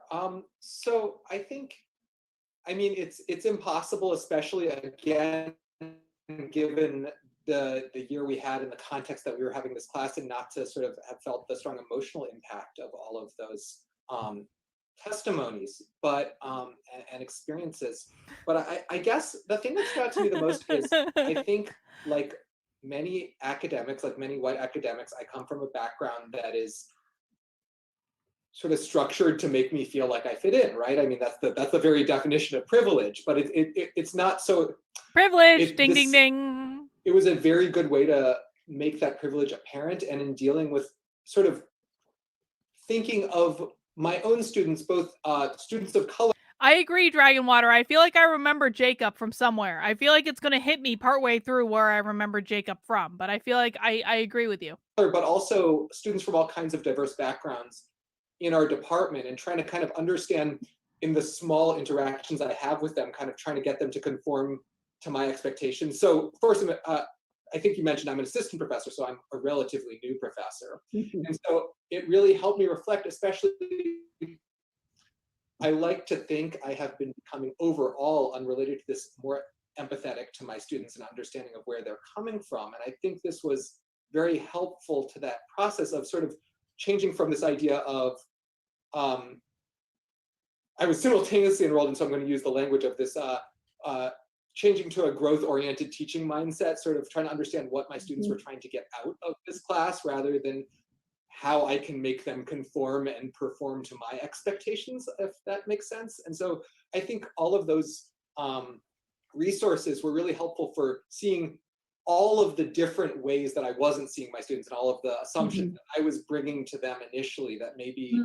So I think, I mean, it's impossible, especially again, given the year we had in the context that we were having this class, and not to sort of have felt the strong emotional impact of all of those testimonies, but and experiences. But I guess the thing that stood out to me the most is, I think, like many academics, like many white academics, I come from a background that is sort of structured to make me feel like I fit in, right? I mean, that's the very definition of privilege, but it's not so privilege. Ding, ding, ding. It was a very good way to make that privilege apparent, and in dealing with sort of thinking of my own students, both students of color. I agree, Dragonwater. I feel like I remember Jacob from somewhere. I feel like it's going to hit me partway through where I remember Jacob from, but I feel like I agree with you. But also students from all kinds of diverse backgrounds in our department, and trying to kind of understand in the small interactions I have with them, kind of trying to get them to conform to my expectations. So first, I think you mentioned I'm an assistant professor, so I'm a relatively new professor. And so it really helped me reflect, especially, I like to think I have been becoming overall, unrelated to this, more empathetic to my students and understanding of where they're coming from. And I think this was very helpful to that process of sort of changing from this idea of, I was simultaneously enrolled, and so I'm going to use the language of this, changing to a growth-oriented teaching mindset, sort of trying to understand what my students were trying to get out of this class, rather than how I can make them conform and perform to my expectations, if that makes sense. And so I think all of those resources were really helpful for seeing all of the different ways that I wasn't seeing my students, and all of the assumptions that I was bringing to them initially that maybe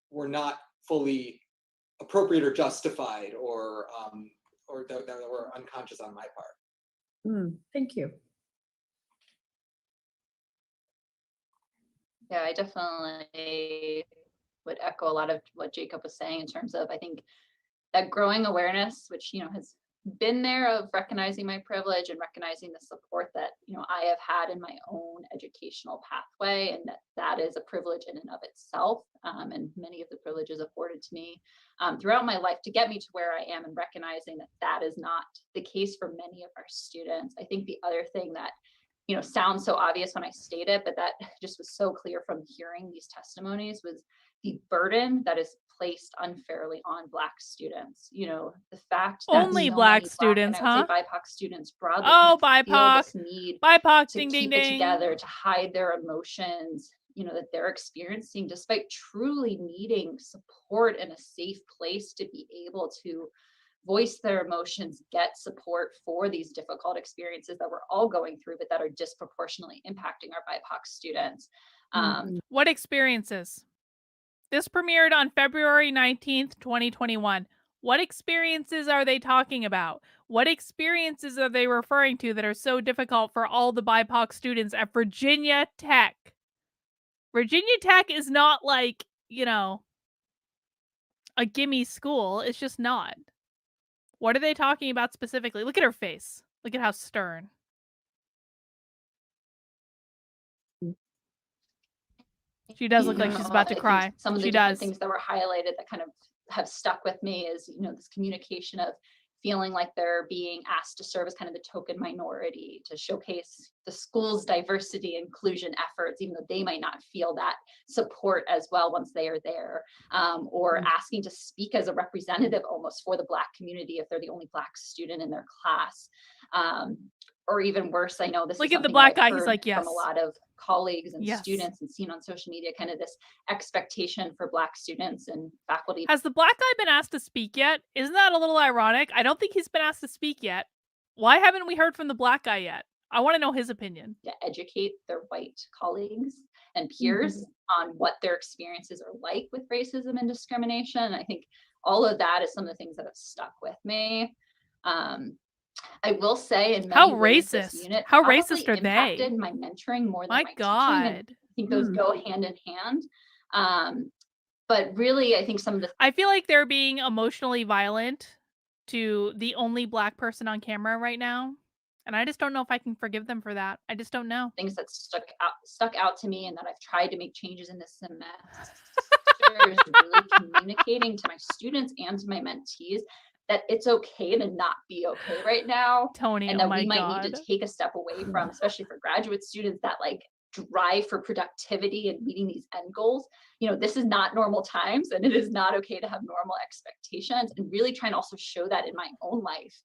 were not fully appropriate or justified, or that were unconscious on my part. Thank you. Yeah, I definitely would echo a lot of what Jacob was saying in terms of, I think, that growing awareness, which, has been there, of recognizing my privilege and recognizing the support that, I have had in my own educational pathway, and that is a privilege in and of itself. And many of the privileges afforded to me throughout my life to get me to where I am, and recognizing that that is not the case for many of our students. I think the other thing that sounds so obvious when I state it, but that just was so clear from hearing these testimonies, was the burden that is placed unfairly on Black students. The fact that only so Black many students, and I would huh? say BIPOC students broadly, Oh, feel BIPOC, this need BIPOC, to ding, keep ding, it ding. together, to hide their emotions, that they're experiencing, despite truly needing support and a safe place to be able to voice their emotions, get support for these difficult experiences that we're all going through, but that are disproportionately impacting our BIPOC students. What experiences? This premiered on February 19th, 2021. What experiences are they talking about? What experiences are they referring to that are so difficult for all the BIPOC students at Virginia Tech? Virginia Tech is not like, a gimme school. It's just not. What are they talking about specifically? Look at her face. Look at how stern. She does look like she's about to cry. Some of the She different does. things that were highlighted that kind of have stuck with me is, this communication of feeling like they're being asked to serve as kind of the token minority, to showcase the school's diversity inclusion efforts, even though they might not feel that support as well once they are there, or asking to speak as a representative almost for the Black community if they're the only Black student in their class. Or even worse, I know this Look is at the something Black that I've guy, he's heard like, yes. from a lot of colleagues and Yes. students and seen on social media, kind of this expectation for Black students and faculty. Has the Black guy been asked to speak yet? Isn't that a little ironic? I don't think he's been asked to speak yet. Why haven't we heard from the Black guy yet? I want to know his opinion. To educate their white colleagues and peers on what their experiences are like with racism and discrimination. I think all of that is some of the things that have stuck with me. I will say, in many How ways, racist? this unit How probably racist are they? impacted my mentoring more than My my teaching. God. And I think those go hand in hand. But really, I think some of the I feel like they're being emotionally violent to the only Black person on camera right now. And I just don't know if I can forgive them for that. I just don't know. things that stuck out to me and that I've tried to make changes in this semester is really communicating to my students and to my mentees that it's okay to not be okay right now. Tony, And oh that my we might God. need to take a step away from, especially for graduate students, that like drive for productivity and meeting these end goals. You know, this is not normal times, and it is not okay to have normal expectations, and really try and also show that in my own life.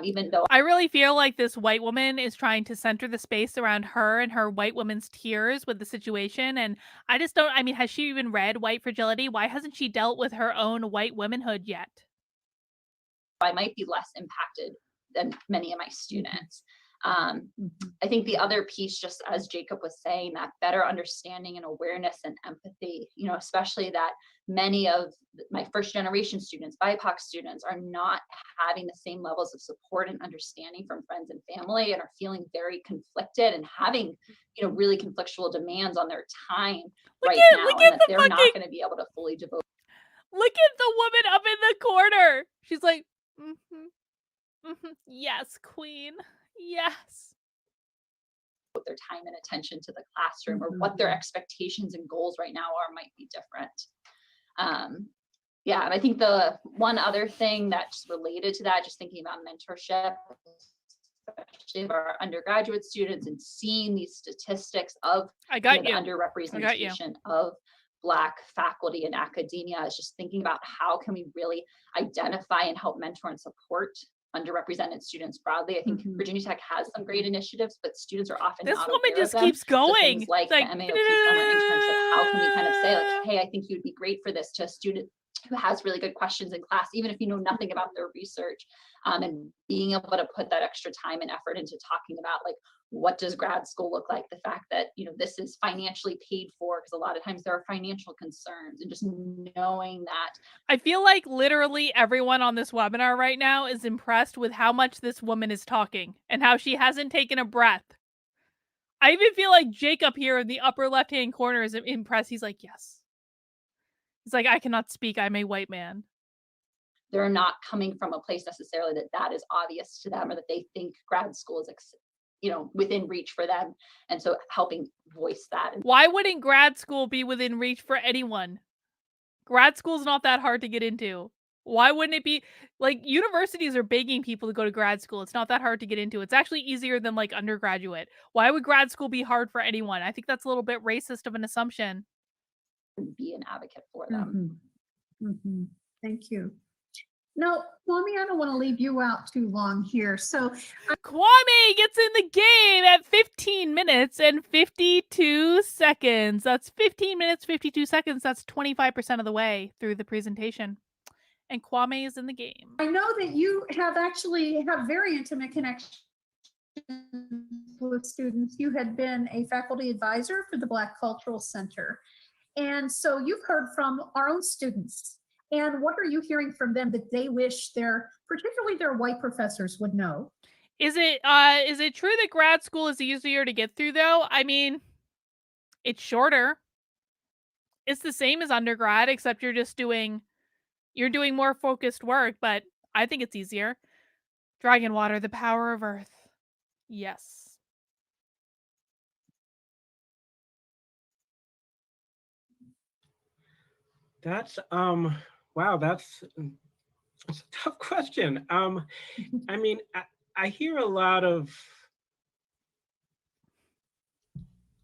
Even though I really feel like this white woman is trying to center the space around her and her white woman's tears with the situation. And I just don't, I mean, has she even read White Fragility? Why hasn't she dealt with her own white womanhood yet? I might be less impacted than many of my students. I think the other piece, just as Jacob was saying, that better understanding and awareness and empathy, you know, especially that many of my first generation students, BIPOC students, are not having the same levels of support and understanding from friends and family, and are feeling very conflicted and having, you know, really conflictual demands on their time right now, and that they're not going to be able to fully devote. Look at the woman up in the corner. She's like, yes, queen. Yes. Their time and attention to the classroom, or what their expectations and goals right now are might be different. Yeah, and I think the one other thing that's related to that, just thinking about mentorship, especially of our undergraduate students, and seeing these statistics of the underrepresentation of Black faculty in academia, is just thinking about how can we really identify and help mentor and support underrepresented students broadly. I think Virginia Tech has some great initiatives, but students are often this not woman aware just of them. keeps going. So things like the MAOP summer internship, how can we kind of say like, hey, I think you would be great for this, to a student who has really good questions in class, even if you know nothing about their research, and being able to put that extra time and effort into talking about like, what does grad school look like? The fact that, you know, this is financially paid for, because a lot of times there are financial concerns, and just knowing that. I feel like literally everyone on this webinar right now is impressed with how much this woman is talking and how she hasn't taken a breath. I even feel like Jacob here in the upper left-hand corner is impressed. He's like, yes. He's like, I cannot speak. I'm a white man. They're not coming from a place necessarily that is obvious to them, or that they think grad school is, you know, within reach for them. And so helping voice that. Why wouldn't grad school be within reach for anyone? Grad school's not that hard to get into. Why wouldn't it be? Like, universities are begging people to go to grad school. It's not that hard to get into. It's actually easier than like undergraduate. Why would grad school be hard for anyone? I think that's a little bit racist of an assumption. Be an advocate for them. Thank you. No, Kwame, I don't want to leave you out too long here. So Kwame gets in the game at 15 minutes and 52 seconds. That's 15 minutes, 52 seconds. That's 25% of the way through the presentation. And Kwame is in the game. I know that you have very intimate connections with students. You had been a faculty advisor for the Black Cultural Center. And so you've heard from our own students. And what are you hearing from them that they wish particularly their white professors would know? Is it true that grad school is easier to get through though? I mean, it's shorter. It's the same as undergrad, except you're doing more focused work, but I think it's easier. Dragon water, the power of earth. Yes. That's wow, that's It's a tough question. I mean, I hear a lot of,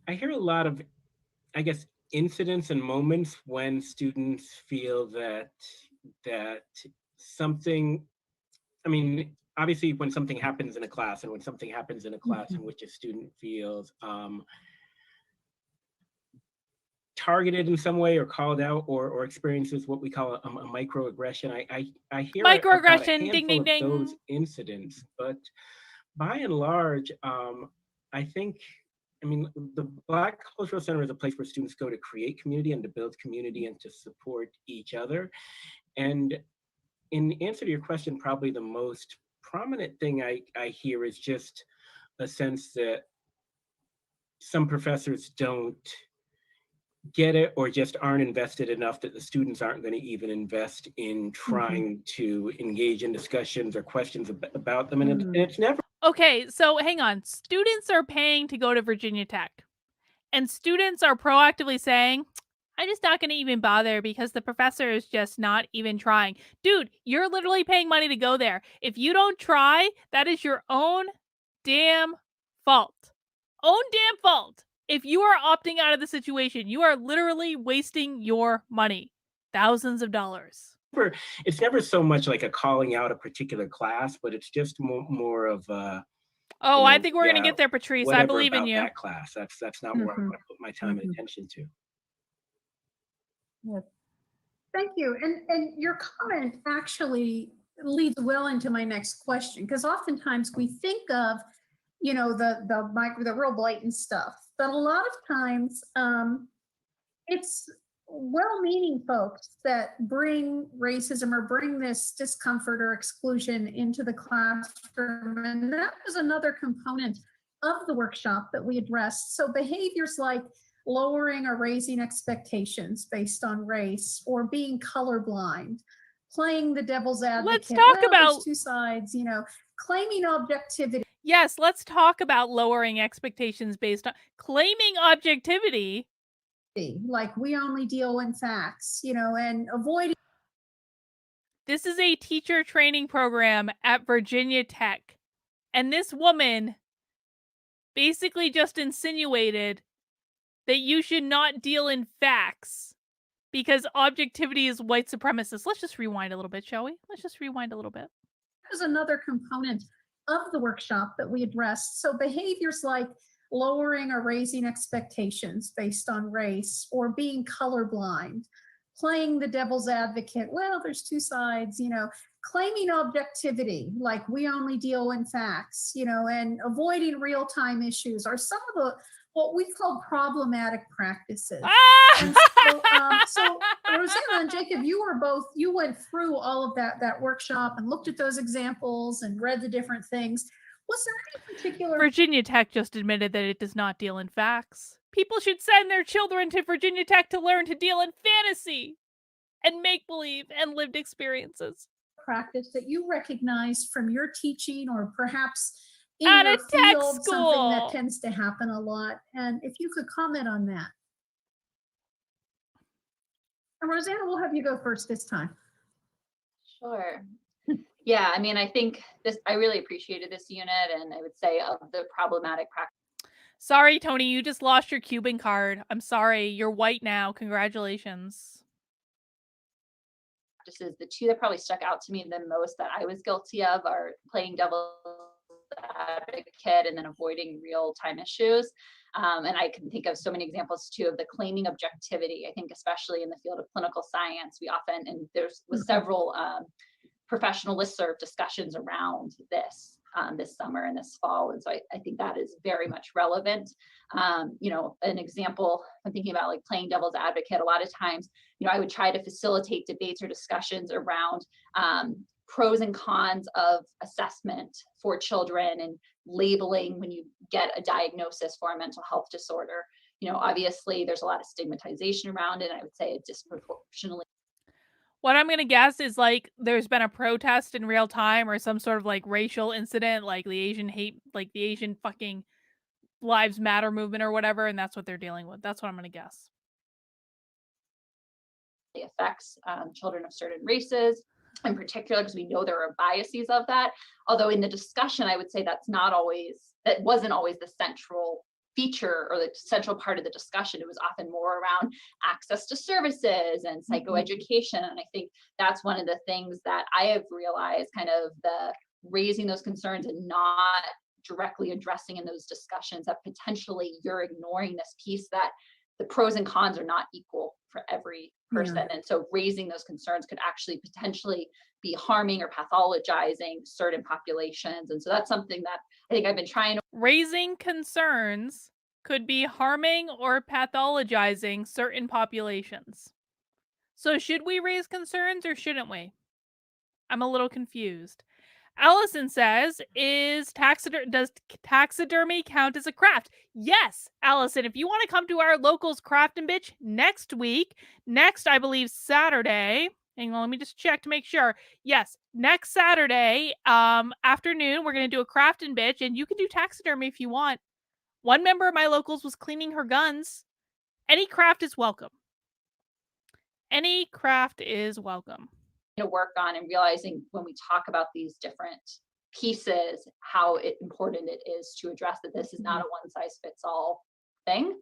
I guess, incidents and moments when students feel that something, I mean, obviously when something happens in a class and when something happens in a class in which a student feels targeted in some way or called out or experiences what we call a microaggression. I hear about a Microaggression, ding, handful ding, of ding. those incidents, but by and large, I think, I mean, the Black Cultural Center is a place where students go to create community and to build community and to support each other. And in answer to your question, probably the most prominent thing I hear is just a sense that some professors don't get it or just aren't invested enough that the students aren't going to even invest in trying to engage in discussions or questions about them. And it's never. Okay, so hang on. Students are paying to go to Virginia Tech, and students are proactively saying, I'm just not going to even bother because the professor is just not even trying. Dude, you're literally paying money to go there. If you don't try, that is your own damn fault. Own damn fault. If you are opting out of the situation, you are literally wasting your money. Thousands of dollars. It's never so much like a calling out a particular class, but it's just more of a. Oh, I think we're going to get there, Patrice. I believe in you. That class. That's not where I'm going to put my time and attention to. Yes. Thank you. And your comment actually leads well into my next question, because oftentimes we think of, you know, the real blatant stuff, but a lot of times it's well-meaning folks that bring racism or bring this discomfort or exclusion into the classroom. And that was another component of the workshop that we addressed. So behaviors like lowering or raising expectations based on race, or being colorblind, playing the devil's advocate. Let's talk about there's two sides, you know, claiming objectivity. Yes, let's talk about lowering expectations based on claiming objectivity. Like we only deal in facts, you know, and avoiding. This is a teacher training program at Virginia Tech. And this woman basically just insinuated that you should not deal in facts because objectivity is white supremacist. Let's just rewind a little bit, shall we? Let's just rewind a little bit. There's another component of the workshop that we addressed. So behaviors like lowering or raising expectations based on race, or being colorblind, playing the devil's advocate. Well, there's two sides, you know, claiming objectivity, like we only deal in facts, you know, and avoiding real-time issues are some of the what we call problematic practices. And so Rosanna and Jacob, you went through all of that workshop and looked at those examples and read the different things. Was there any particular? Virginia Tech just admitted that it does not deal in facts. People should send their children to Virginia Tech to learn to deal in fantasy and make-believe and lived experiences. Practice that you recognize from your teaching, or perhaps in at your a tech field, school. something that tends to happen a lot. And if you could comment on that. And Rosanna, we'll have you go first this time. Sure. Yeah, I mean, I think I really appreciated this unit, and I would say of the problematic practice. Sorry, Tony, you just lost your Cuban card. I'm sorry, you're white now. Congratulations. Practices, the two that probably stuck out to me the most that I was guilty of are playing devil's advocate and then avoiding real-time issues. And I can think of so many examples too of the claiming objectivity. I think especially in the field of clinical science, we often, and there's several professional listserv discussions around this this summer and this fall. And so I think that is very much relevant. You know, an example, I'm thinking about like playing devil's advocate. A lot of times, you know, I would try to facilitate debates or discussions around pros and cons of assessment for children and labeling when you get a diagnosis for a mental health disorder. You know, obviously there's a lot of stigmatization around it. And I would say it disproportionately. What I'm going to guess is like there's been a protest in real time or some sort of like racial incident, like the Asian fucking Lives Matter movement or whatever. And that's what they're dealing with. That's what I'm going to guess. It affects children of certain races. in particular, because we know there are biases of that. Although in the discussion, I would say that wasn't always the central feature or the central part of the discussion. It was often more around access to services and psychoeducation. And I think that's one of the things that I have realized, kind of the raising those concerns and not directly addressing in those discussions, that potentially you're ignoring this piece that the pros and cons are not equal for every person. Yeah. And so raising those concerns could actually potentially be harming or pathologizing certain populations. And so that's something that I think I've been trying to. Raising concerns could be harming or pathologizing certain populations. So should we raise concerns or shouldn't we? I'm a little confused. Allison says, does taxidermy count as a craft? Yes, Allison, if you want to come to our locals craft and bitch next week, I believe Saturday. Hang on, let me just check to make sure. Yes, next Saturday afternoon, we're going to do a craft and bitch, and you can do taxidermy if you want. One member of my locals was cleaning her guns. Any craft is welcome. Any craft is welcome. To work on and realizing when we talk about these different pieces, how important it is to address that this is not a one size fits all thing.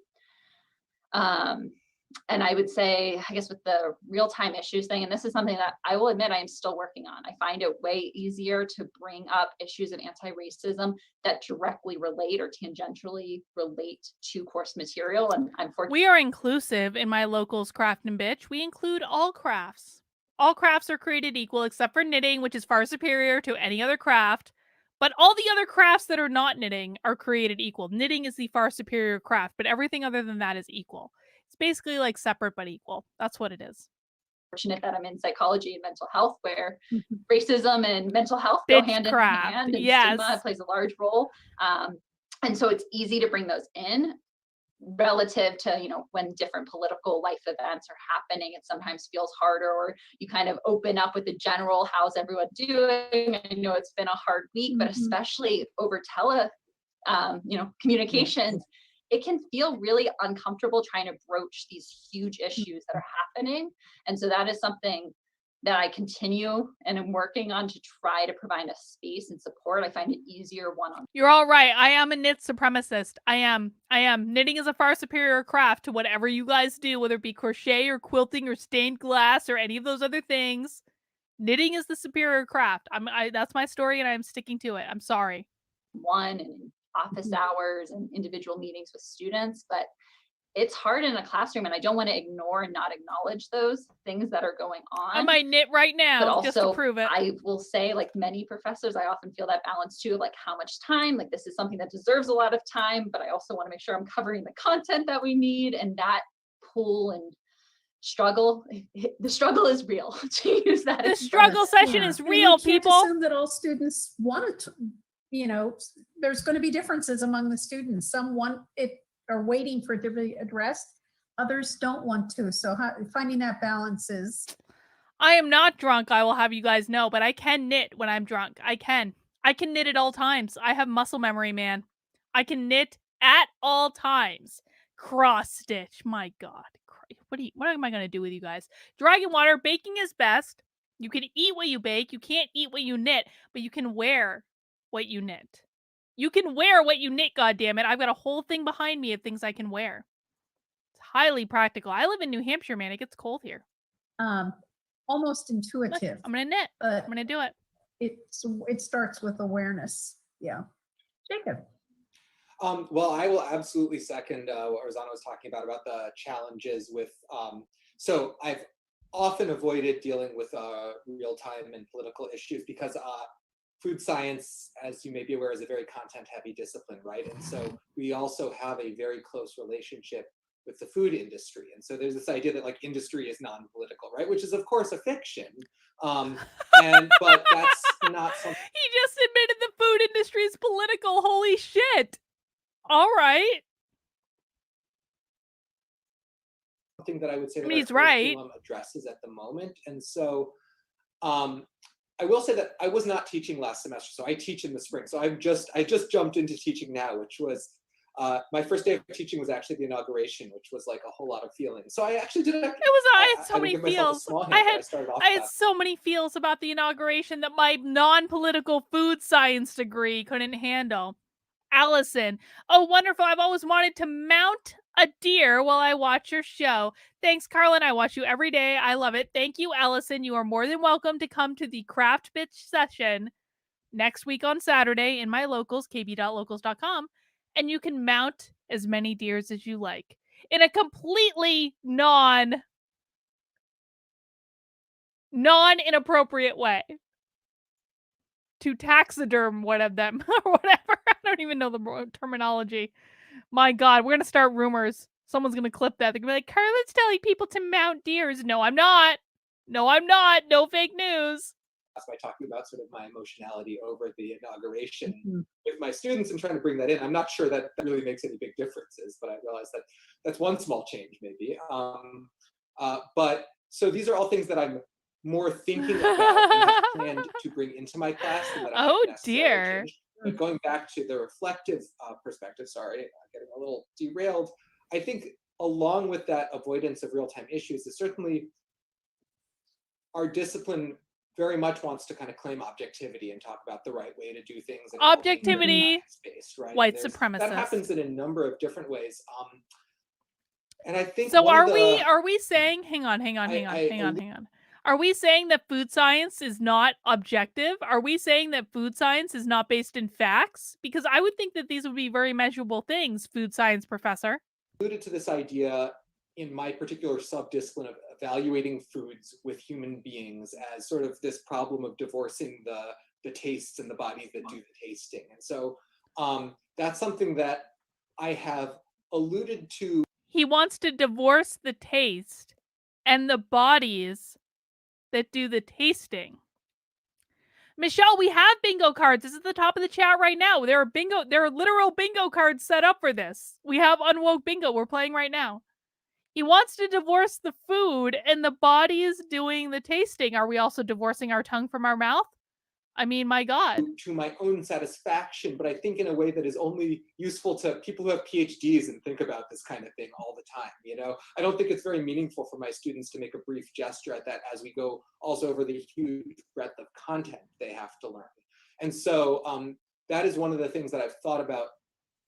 And I would say, I guess with the real-time issues thing, and this is something that I will admit I am still working on. I find it way easier to bring up issues of anti-racism that directly relate or tangentially relate to course material. And I'm fortunate. We are inclusive in my locals craft and bitch. We include all crafts. All crafts are created equal except for knitting, which is far superior to any other craft. But all the other crafts that are not knitting are created equal. Knitting is the far superior craft, but everything other than that is equal. It's basically like separate but equal. That's what it is. Fortunate that I'm in psychology and mental health, where racism and mental health go hand in hand, and stigma plays a large role. And so it's easy to bring those in. Relative to, when different political life events are happening, it sometimes feels harder, or you kind of open up with the general, how's everyone doing? I know it's been a hard week, but especially over communications, it can feel really uncomfortable trying to broach these huge issues that are happening. And so that is something that I continue and am working on to try to provide a space and support. I find it easier one-on-one. You're all right. I am a knit supremacist. I am. Knitting is a far superior craft to whatever you guys do, whether it be crochet or quilting or stained glass or any of those other things. Knitting is the superior craft. That's my story, and I'm sticking to it. I'm sorry. And in office hours and individual meetings with students, but it's hard in a classroom, and I don't want to ignore and not acknowledge those things that are going on. I might knit right now, but also, just to prove it. I will say, like many professors, I often feel that balance too, like how much time, like this is something that deserves a lot of time, but I also want to make sure I'm covering the content that we need, and that pull and struggle. The struggle is real. To use that. The struggle session is real, people. Can't assume that all students want to, there's going to be differences among the students. Some want it, are waiting for it to be addressed. Others don't want to. So finding that balance is. I am not drunk, I will have you guys know, but I can knit when I'm drunk. I can knit at all times. I have muscle memory, man. I can knit at all times. Cross stitch. My God. What am I going to do with you guys? Dragon water, baking is best. You can eat what you bake. You can't eat what you knit, but you can wear what you knit. You can wear what you knit, goddammit. I've got a whole thing behind me of things I can wear. It's highly practical. I live in New Hampshire, man. It gets cold here. Almost intuitive. I'm going to knit. I'm going to do it. It starts with awareness. Yeah. Jacob. Well, I will absolutely second what Rosanna was talking about the challenges with, so I've often avoided dealing with real-time and political issues because food science, as you may be aware, is a very content-heavy discipline, right? And so we also have a very close relationship with the food industry. And so there's this idea that like industry is non-political, right? Which is of course a fiction. But that's not something. He just admitted the food industry is political. Holy shit. All right. Something that I would say that he's right. Addresses at the moment. And so I will say that I was not teaching last semester, so I teach in the spring. So I just jumped into teaching now, which was My first day of teaching was actually the inauguration, which was like a whole lot of feelings. So I actually did. I had so many feels. I started off I had so many feels about the inauguration that my non-political food science degree couldn't handle. Allison, oh wonderful! I've always wanted to mount a deer while I watch your show. Thanks, Carlin. I watch you every day. I love it. Thank you, Allison. You are more than welcome to come to the Craft Bitch session next week on Saturday in my locals, kb.locals.com, and you can mount as many deers as you like in a completely non-inappropriate way. To taxiderm one of them or whatever. I don't even know the terminology. My God, we're going to start rumors. Someone's going to clip that. They're going to be like, Carlin's telling people to mount deers. No, I'm not. No, I'm not. No fake news. By talking about sort of my emotionality over the inauguration with my students and trying to bring that in. I'm not sure that really makes any big differences, but I realize that that's one small change maybe. But so these are all things that I'm more thinking about and have planned to bring into my class than that I Oh necessarily dear. changed. But going back to the reflective perspective, sorry, I'm getting a little derailed. I think along with that avoidance of real-time issues is certainly our discipline very much wants to kind of claim objectivity and talk about the right way to do things. Objectivity, space, right? white supremacist. That happens in a number of different ways. And I think so. Are we saying? Hang on. Are we saying that food science is not objective? Are we saying that food science is not based in facts? Because I would think that these would be very measurable things, food science professor. Alluded to this idea in my particular sub-discipline of evaluating foods with human beings as sort of this problem of divorcing the tastes and the bodies that do the tasting. And so that's something that I have alluded to. He wants to divorce the taste and the bodies that do the tasting. Michelle, we have bingo cards. This is at the top of the chat right now. There are literal bingo cards set up for this. We have Unwoke Bingo. We're playing right now. He wants to divorce the food and the body is doing the tasting. Are we also divorcing our tongue from our mouth? I mean, my God. To my own satisfaction, but I think in a way that is only useful to people who have PhDs and think about this kind of thing all the time. You know, I don't think it's very meaningful for my students to make a brief gesture at that as we go also over the huge breadth of content they have to learn. And so that is one of the things that I've thought about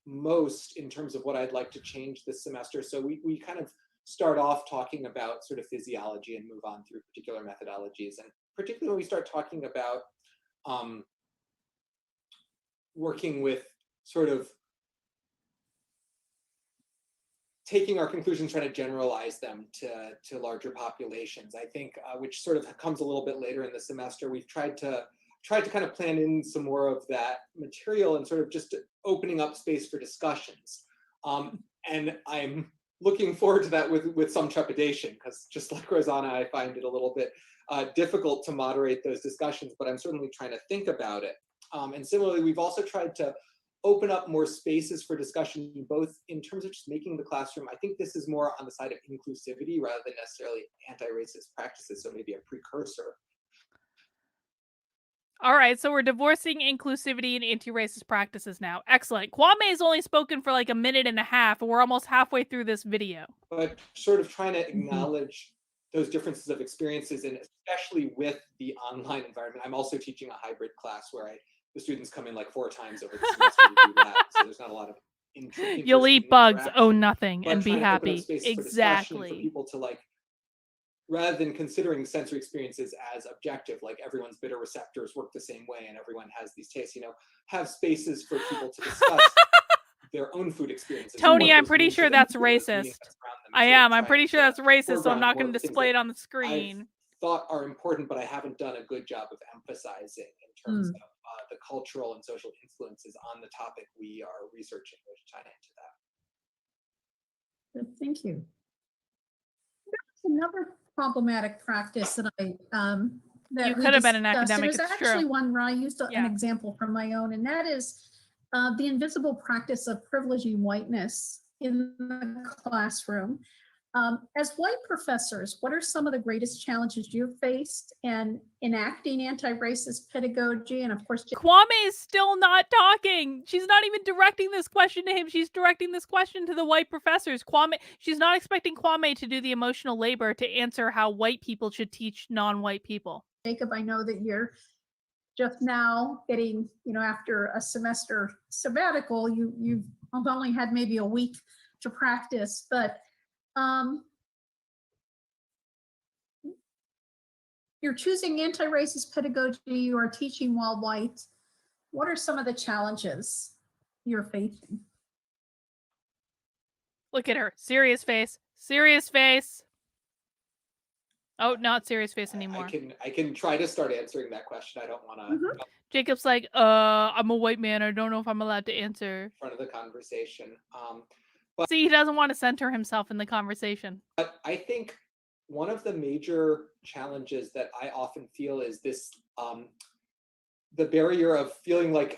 most in terms of what I'd like to change this semester. So we kind of start off talking about sort of physiology and move on through particular methodologies. And particularly when we start talking about working with sort of taking our conclusions, trying to generalize them to larger populations. I think, which sort of comes a little bit later in the semester, we've tried to kind of plan in some more of that material and sort of just opening up space for discussions. And I'm looking forward to that with some trepidation, because just like Rosanna, I find it a little bit difficult to moderate those discussions, but I'm certainly trying to think about it. And similarly, we've also tried to open up more spaces for discussion, both in terms of just making the classroom. I think this is more on the side of inclusivity rather than necessarily anti-racist practices, so maybe a precursor. All right, so we're divorcing inclusivity and anti-racist practices now. Excellent. Kwame has only spoken for like a minute and a half, and we're almost halfway through this video. But sort of trying to acknowledge those differences of experiences, and especially with the online environment. I'm also teaching a hybrid class where the students come in like 4 times over the semester to do that, so there's not a lot of You'll eat bugs, own nothing, but and be happy. Exactly. For people to like, rather than considering sensory experiences as objective, like everyone's bitter receptors work the same way and everyone has these tastes, you know, have spaces for people to discuss their own food experiences. Tony, I'm pretty sure that's racist. I am. I'm pretty sure that's racist, so I'm not going to display it on the screen. Thought are important, but I haven't done a good job of emphasizing in terms of the cultural and social influences on the topic we are researching, which tie into that. Good, thank you. There's another problematic practice that you could have been an academic. There's actually one where I used an example from my own, and that is the invisible practice of privileging whiteness in the classroom. As white professors, what are some of the greatest challenges you've faced in enacting anti-racist pedagogy? And of course, Kwame is still not talking. She's not even directing this question to him. She's directing this question to the white professors. She's not expecting Kwame to do the emotional labor to answer how white people should teach non-white people. Jacob, I know that you're just now getting, after a semester sabbatical, you've only had maybe a week to practice, but you're choosing anti-racist pedagogy, you are teaching while white. What are some of the challenges you're facing? Look at her. Serious face. Serious face. Oh, not serious face anymore. I can try to start answering that question. I don't want to. Jacob's like, I'm a white man. I don't know if I'm allowed to answer. In front of the conversation. See, he doesn't want to center himself in the conversation. But I think one of the major challenges that I often feel is this, the barrier of feeling like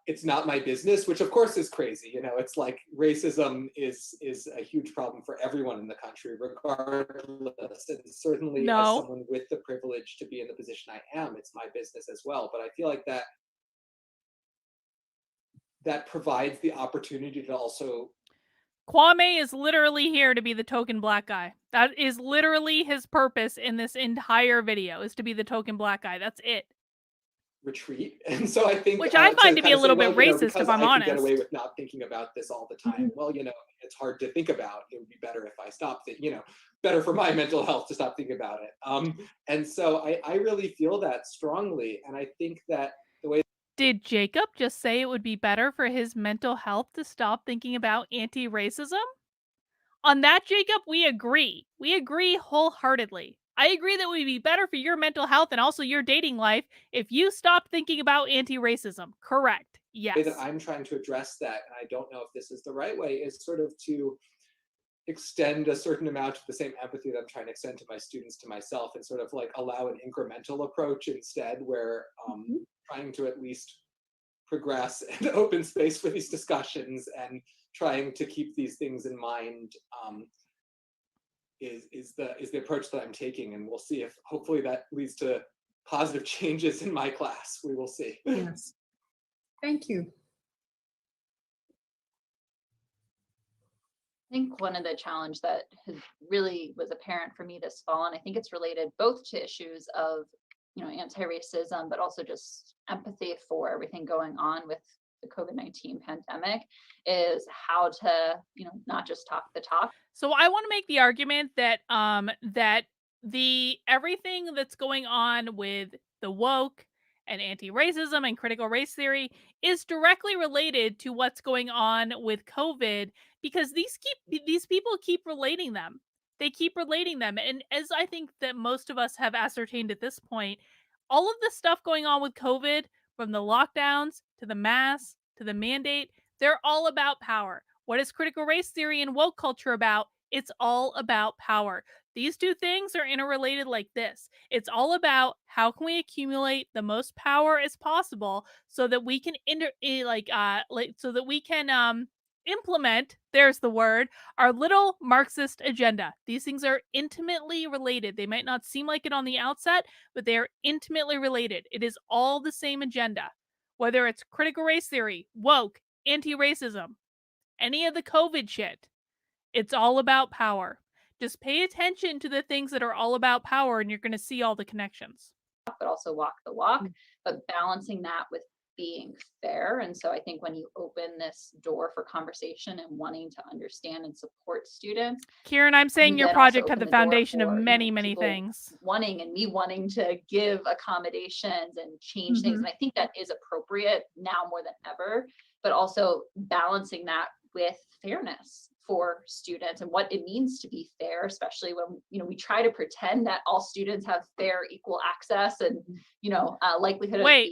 it's not my business, which of course is crazy. It's like racism is a huge problem for everyone in the country, regardless. And certainly as someone with the privilege to be in the position I am, it's my business as well. But I feel like that provides the opportunity to also. Kwame is literally here to be the token black guy. That is literally his purpose in this entire video, is to be the token black guy. That's it. Retreat. And so I think, which I find to be a little bit racist, if I'm honest. I can get away with not thinking about this all the time. Well, it's hard to think about. It would be better if I stopped it, better for my mental health to stop thinking about it. And so I really feel that strongly. And I think that the way. Did Jacob just say it would be better for his mental health to stop thinking about anti-racism? On that, Jacob, we agree. We agree wholeheartedly. I agree that it would be better for your mental health and also your dating life if you stopped thinking about anti-racism. Correct. Yes. The way that I'm trying to address that, and I don't know if this is the right way, is sort of to extend a certain amount of the same empathy that I'm trying to extend to my students, to myself, and sort of like allow an incremental approach instead, where trying to at least progress and open space for these discussions and trying to keep these things in mind is the approach that I'm taking. And we'll see if hopefully that leads to positive changes in my class. We will see. Yes. Thank you. I think one of the challenge that really was apparent for me this fall, and I think it's related both to issues of anti-racism, but also just empathy for everything going on with the COVID-19 pandemic, is how to, not just talk the talk. So I want to make the argument that that the everything that's going on with the woke and anti-racism and critical race theory is directly related to what's going on with COVID, because these people keep relating them. They keep relating them. And as I think that most of us have ascertained at this point, all of the stuff going on with COVID, from the lockdowns to the masks to the mandate, they're all about power. What is critical race theory and woke culture about? It's all about power. These two things are interrelated like this. It's all about how can we accumulate the most power as possible so that we can implement, there's the word, our little Marxist agenda. These things are intimately related. They might not seem like it on the outset, but they are intimately related. It is all the same agenda. Whether it's critical race theory, woke, anti-racism, any of the COVID shit, it's all about power. Just pay attention to the things that are all about power and you're going to see all the connections. But also walk the walk, but balancing that with being fair. And so I think when you open this door for conversation and wanting to understand and support students. Kieran, I'm saying your project had the foundation of many, many things. Wanting to give accommodations and change things. And I think that is appropriate now more than ever, but also balancing that with fairness for students and what it means to be fair, especially when we try to pretend that all students have fair, equal access and likelihood. Wait.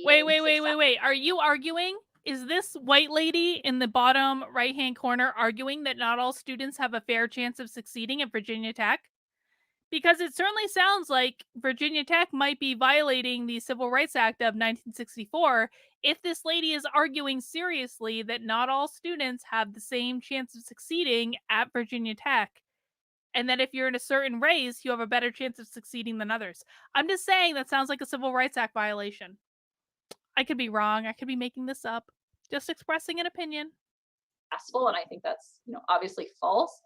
Are you arguing? Is this white lady in the bottom right-hand corner arguing that not all students have a fair chance of succeeding at Virginia Tech? Because it certainly sounds like Virginia Tech might be violating the Civil Rights Act of 1964 if this lady is arguing seriously that not all students have the same chance of succeeding at Virginia Tech and that if you're in a certain race, you have a better chance of succeeding than others. I'm just saying that sounds like a Civil Rights Act violation. I could be wrong. I could be making this up. Just expressing an opinion. Successful, and I think that's, you know, obviously false,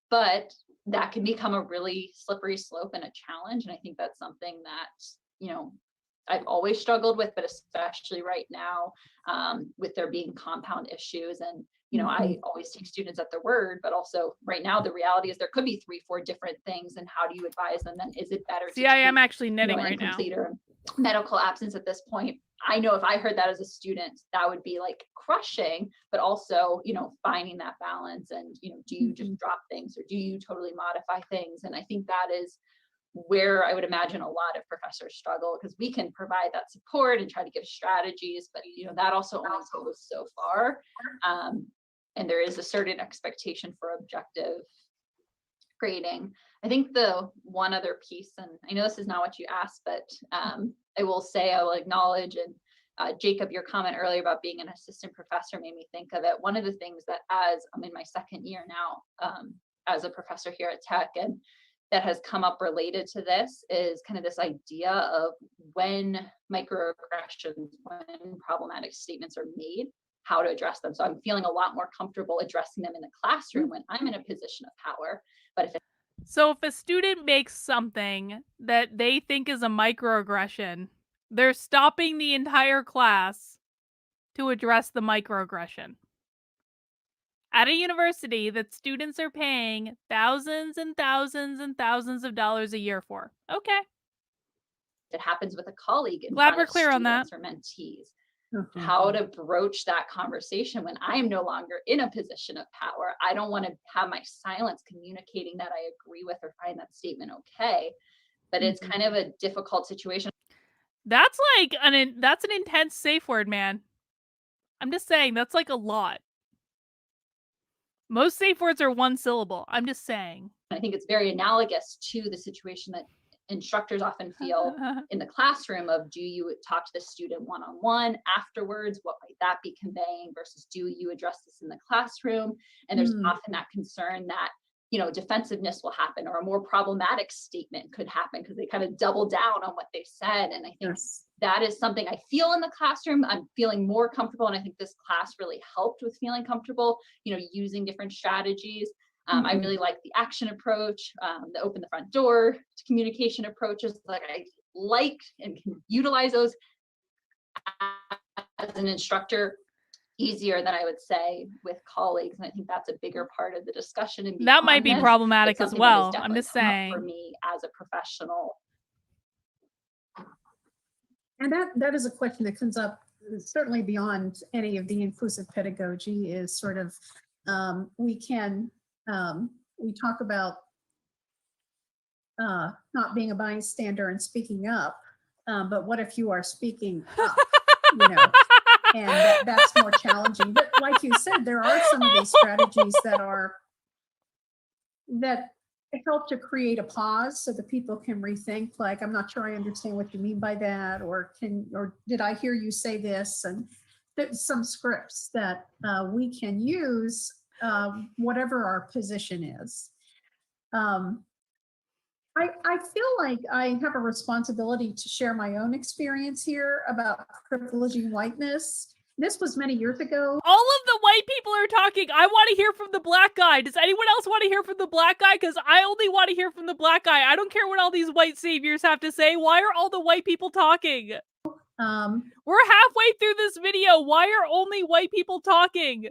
but that can become a really slippery slope and a challenge. And I think that's something that, you know, I've always struggled with, but especially right now, with there being compound issues. And, you know, I always take students at their word, but also right now the reality is there could be 3-4 different things. And how do you advise them? Then is it better See, I am actually knitting right now. incomplete or medical absence at this point? I know if I heard that as a student, that would be like crushing, but also, you know, finding that balance. And, you know, do you just drop things or do you totally modify things? And I think that is where I would imagine a lot of professors struggle, because we can provide that support and try to give strategies, but, you know, that also only goes so far. And there is a certain expectation for objective grading. I think the one other piece, and I know this is not what you asked, but I will say, I will acknowledge, and Jacob, your comment earlier about being an assistant professor made me think of it. One of the things that, as I'm in my second year now as a professor here at Tech, and that has come up related to this, is kind of this idea of when microaggressions, when problematic statements are made, how to address them. So I'm feeling a lot more comfortable addressing them in the classroom when I'm in a position of power. But if a student makes something that they think is a microaggression, they're stopping the entire class to address the microaggression. At a university that students are paying thousands and thousands and thousands of dollars a year for. Okay. it happens with a colleague in Glad front we're of clear on that. students or mentees. How to broach that conversation when I am no longer in a position of power. I don't want to have my silence communicating that I agree with or find that statement okay, but it's kind of a difficult situation. That's like that's an intense safe word, man. I'm just saying, that's like a lot. Most safe words are one syllable. I'm just saying. I think it's very analogous to the situation that instructors often feel in the classroom of, do you talk to the student one-on-one afterwards? What might that be conveying versus do you address this in the classroom? And there's often that concern that, you know, defensiveness will happen or a more problematic statement could happen because they kind of double down on what they said. And I think that is something I feel in the classroom. I'm feeling more comfortable. And I think this class really helped with feeling comfortable, you know, using different strategies. I really like the action approach, the open the front door to communication approaches. Like I like and can utilize those as an instructor easier than I would say with colleagues. And I think that's a bigger part of the discussion. And that might be problematic as well. I'm just saying. For me as a professional. And that is a question that comes up certainly beyond any of the inclusive pedagogy, is sort of, we talk about not being a bystander and speaking up, but what if you are speaking up, you know, and that's more challenging. But like you said, there are some of these strategies that help to create a pause so that people can rethink, like, I'm not sure I understand what you mean by that, or did I hear you say this? And there's some scripts that we can use, whatever our position is. I feel like I have a responsibility to share my own experience here about privileging whiteness. This was many years ago. All of the white people are talking. I want to hear from the black guy. Does anyone else want to hear from the black guy? Because I only want to hear from the black guy. I don't care what all these white saviors have to say. Why are all the white people talking? We're halfway through this video. Why are only white people talking?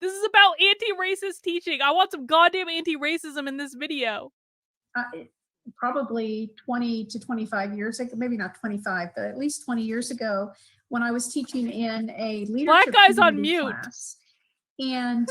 This is about anti-racist teaching. I want some goddamn anti-racism in this video. Probably 20 to 25 years ago, maybe not 25, but at least 20 years ago, when I was teaching in a leadership Black guys on mute class. And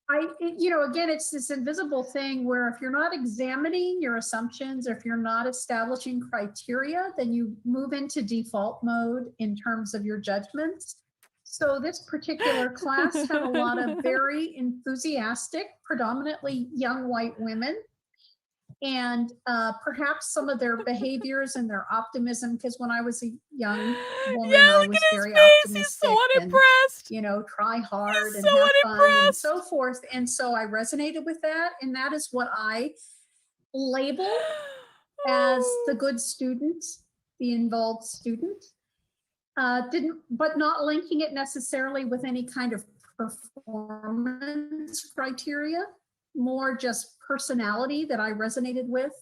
again, it's this invisible thing where if you're not examining your assumptions, or if you're not establishing criteria, then you move into default mode in terms of your judgments. So this particular class had a lot of very enthusiastic, predominantly young white women. and perhaps some of their behaviors and their optimism, because when I was a young woman, Yeah, I look was at his very face. He's optimistic so and, unimpressed. you know, try hard He's and so have fun and unimpressed. so forth. And so I resonated with that. And that is what I label as the good student, the involved student. But not linking it necessarily with any kind of performance criteria, more just personality that I resonated with.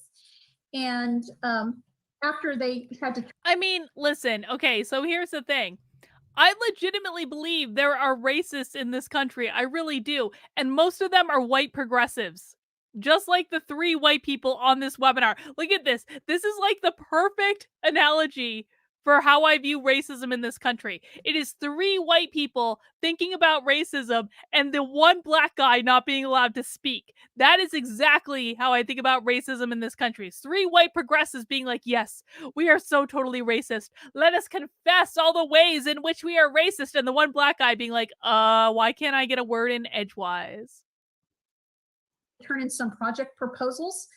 And after they had to. I mean, listen, okay, so here's the thing. I legitimately believe there are racists in this country. I really do. And most of them are white progressives. Just like the 3 white people on this webinar. Look at this. This is like the perfect analogy for how I view racism in this country. It is 3 white people thinking about racism and the 1 black guy not being allowed to speak. That is exactly how I think about racism in this country. It's 3 white progressives being like, yes, we are so totally racist. Let us confess all the ways in which we are racist. And the 1 black guy being like, why can't I get a word in edgewise? Turn in some project proposals.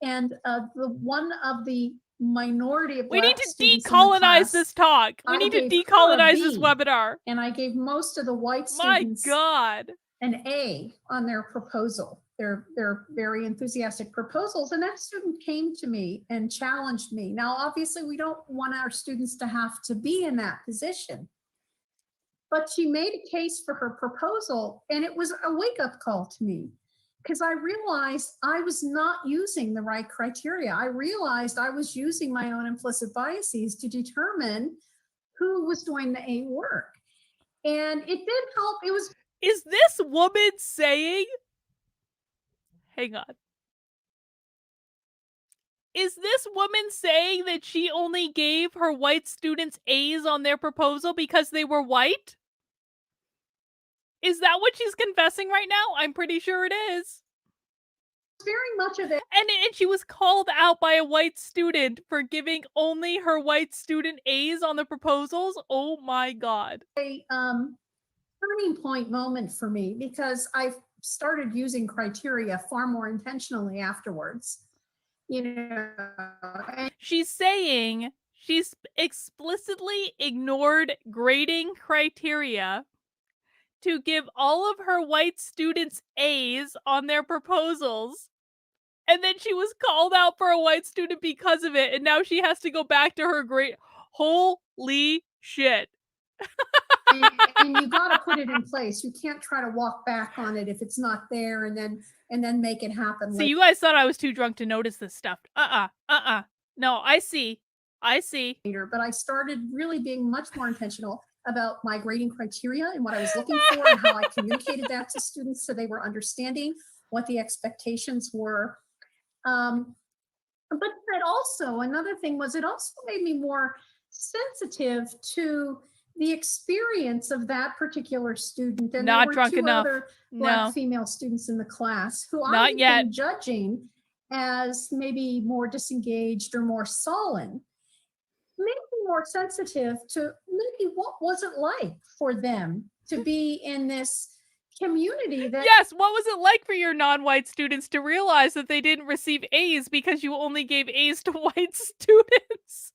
And the one of the minority of we need Black to students in the decolonize class, this talk. We I need to gave her a decolonize this B, webinar. and I gave most of the white My students God. an A on their proposal. They're very enthusiastic proposals. And that student came to me and challenged me. Now, obviously, we don't want our students to have to be in that position. But she made a case for her proposal, and it was a wake-up call to me, because I realized I was not using the right criteria. I realized I was using my own implicit biases to determine who was doing the A work. And it did help. It was. Is this woman saying, hang on. Is this woman saying that she only gave her white students A's on their proposal because they were white? Is that what she's confessing right now? I'm pretty sure it is. Very much of it. And she was called out by a white student for giving only her white student A's on the proposals. Oh my God. A turning point moment for me, because I started using criteria far more intentionally afterwards. You know, she's saying she's explicitly ignored grading criteria to give all of her white students A's on their proposals. And then she was called out for a white student because of it. And now she has to go back to her grade. Holy shit. and you got to put it in place. You can't try to walk back on it if it's not there and then make it happen. So you guys thought I was too drunk to notice this stuff. No, I see. But I started really being much more intentional about my grading criteria and what I was looking for and how I communicated that to students so they were understanding what the expectations were. But that also, another thing was, it also made me more sensitive to the experience of that particular student. And not there were drunk 2 enough. other Black female students in the class who Not I've yet. been judging as maybe more disengaged or more sullen. Made me more sensitive to maybe what was it like for them to be in this community that. Yes, what was it like for your non-white students to realize that they didn't receive A's because you only gave A's to white students?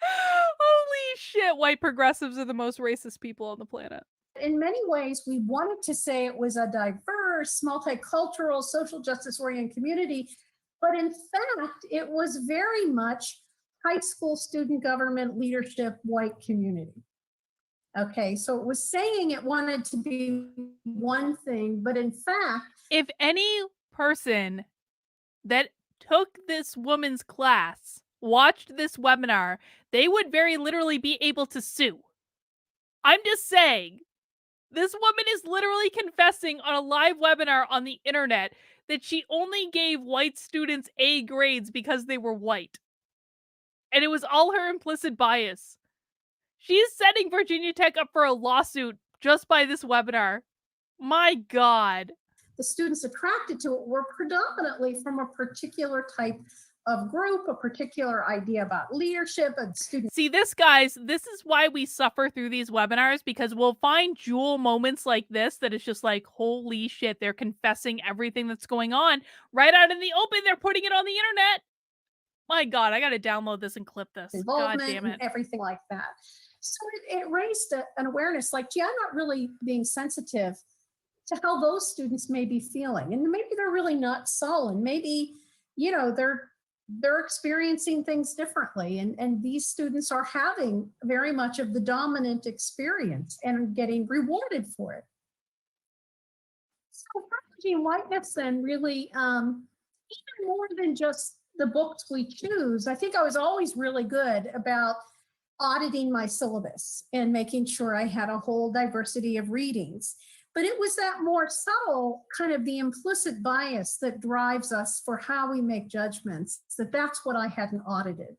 Holy shit, white progressives are the most racist people on the planet. In many ways, we wanted to say it was a diverse, multicultural, social justice-oriented community, but in fact, it was very much high school student government leadership white community. Okay, so it was saying it wanted to be one thing, but in fact, if any person that took this woman's class watched this webinar, they would very literally be able to sue. I'm just saying, this woman is literally confessing on a live webinar on the internet that she only gave white students A grades because they were white. And it was all her implicit bias. She's setting Virginia Tech up for a lawsuit just by this webinar. My God. The students attracted to it were predominantly from a particular type of group, a particular idea about leadership and student. See, this, guys, this is why we suffer through these webinars, because we'll find jewel moments like this that is just like, holy shit, they're confessing everything that's going on right out in the open. They're putting it on the internet. My God, I got to download this and clip this. God Involvement damn it. and everything like that. So it raised an awareness like, gee, I'm not really being sensitive to how those students may be feeling. And maybe they're really not sullen. Maybe, you know, they're experiencing things differently. And these students are having very much of the dominant experience and getting rewarded for it. So Biology and Whiteness then really, even more than just the books we choose, I think I was always really good about auditing my syllabus and making sure I had a whole diversity of readings. But it was that more subtle kind of the implicit bias that drives us for how we make judgments, that's what I hadn't audited.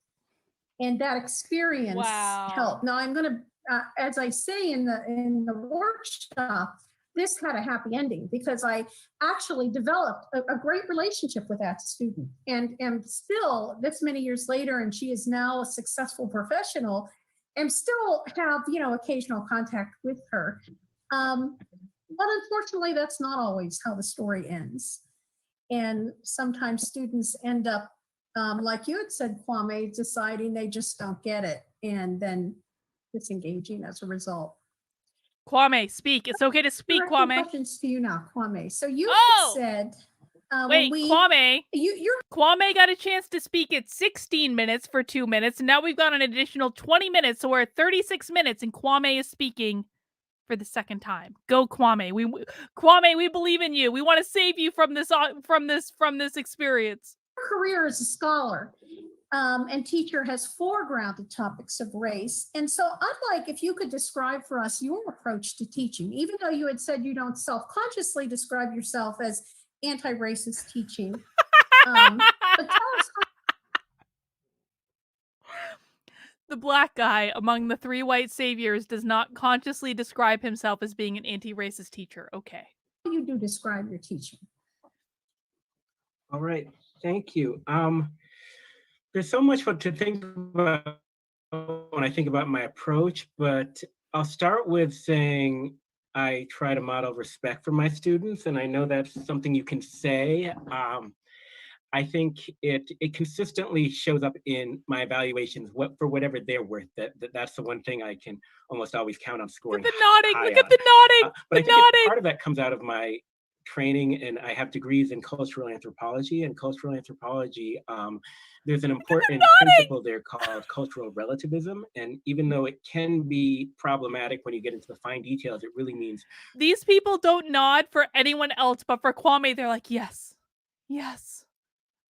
And that experience helped. Now I'm going to, as I say in the workshop, this had a happy ending because I actually developed a great relationship with that student, and still this many years later, and she is now a successful professional, and still have, you know, occasional contact with her. But unfortunately, that's not always how the story ends. And sometimes students end up, like you had said, Kwame, deciding they just don't get it and then disengaging as a result. Kwame, speak. It's okay to speak, Kwame. Questions to you now, Kwame. So you said, wait, Kwame. Kwame got a chance to speak at 16 minutes for 2 minutes, and now we've got an additional 20 minutes, so we're at 36 minutes, and Kwame is speaking for the second time. Go, Kwame. Kwame, we believe in you. We want to save you from this experience. Your career as a scholar and teacher has foregrounded topics of race. And so I'd like if you could describe for us your approach to teaching, even though you had said you don't self-consciously describe yourself as anti-racist teaching. But tell us the black guy among the three white saviors does not consciously describe himself as being an anti-racist teacher. Okay. How you do describe your teaching? All right, thank you. There's so much to think about when I think about my approach, but I'll start with saying I try to model respect for my students, and I know that's something you can say. I think it consistently shows up in my evaluations, for whatever they're worth. That's the one thing I can almost always count on scoring. Look at the nodding. Look at the nodding. But I think part of that comes out of my training, and I have degrees in cultural anthropology. And cultural anthropology, there's an important principle there called cultural relativism. And even though it can be problematic when you get into the fine details, it really means these people don't nod for anyone else, but for Kwame, they're like, yes, yes.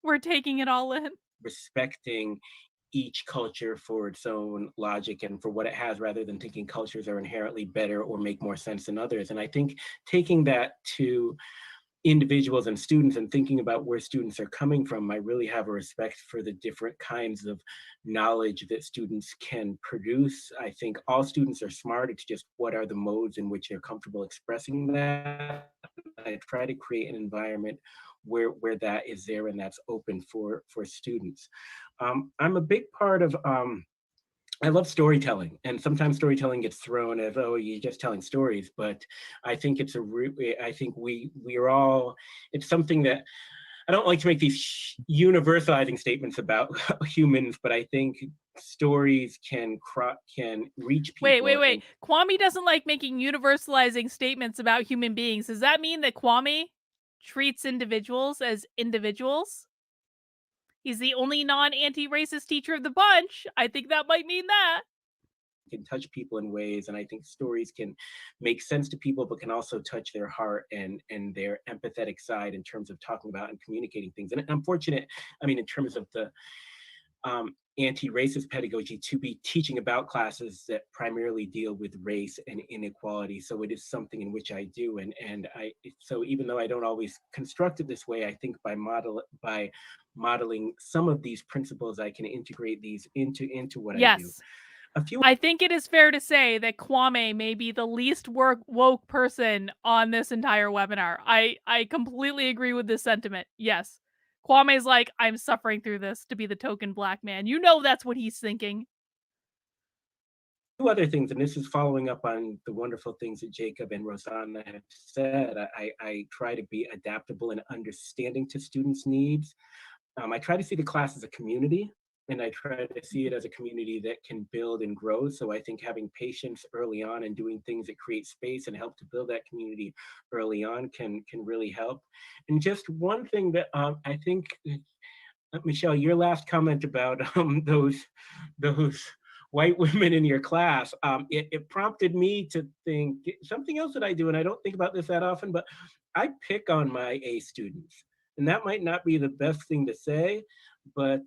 We're taking it all in. Respecting each culture for its own logic and for what it has, rather than thinking cultures are inherently better or make more sense than others. And I think taking that to individuals and students and thinking about where students are coming from, I really have a respect for the different kinds of knowledge that students can produce. I think all students are smart. It's just what are the modes in which they're comfortable expressing that. I try to create an environment where that is there and that's open for students. I'm a big part of, I love storytelling, and sometimes storytelling gets thrown as, oh, you're just telling stories, but I think it's I think we're all, it's something that, I don't like to make these universalizing statements about humans, but I think stories can reach people. Wait. Kwame doesn't like making universalizing statements about human beings. Does that mean that Kwame treats individuals as individuals? He's the only non-anti-racist teacher of the bunch. I think that might mean that. Can touch people in ways, and I think stories can make sense to people, but can also touch their heart and their empathetic side in terms of talking about and communicating things. And I'm fortunate, I mean, in terms of the anti-racist pedagogy, to be teaching about classes that primarily deal with race and inequality. So it is something in which I do, and so even though I don't always construct it this way, I think by modeling some of these principles, I can integrate these into what I do. I think it is fair to say that Kwame may be the least woke person on this entire webinar. I completely agree with this sentiment. Yes. Kwame's like, I'm suffering through this to be the token black man. You know that's what he's thinking. Two other things, and this is following up on the wonderful things that Jacob and Rosanna have said. I try to be adaptable and understanding to students' needs. I try to see the class as a community, and I try to see it as a community that can build and grow. So I think having patience early on and doing things that create space and help to build that community early on can really help. And just one thing that I think, Michelle, your last comment about those white women in your class, it prompted me to think something else that I do, and I don't think about this that often, but I pick on my A students. And that might not be the best thing to say, but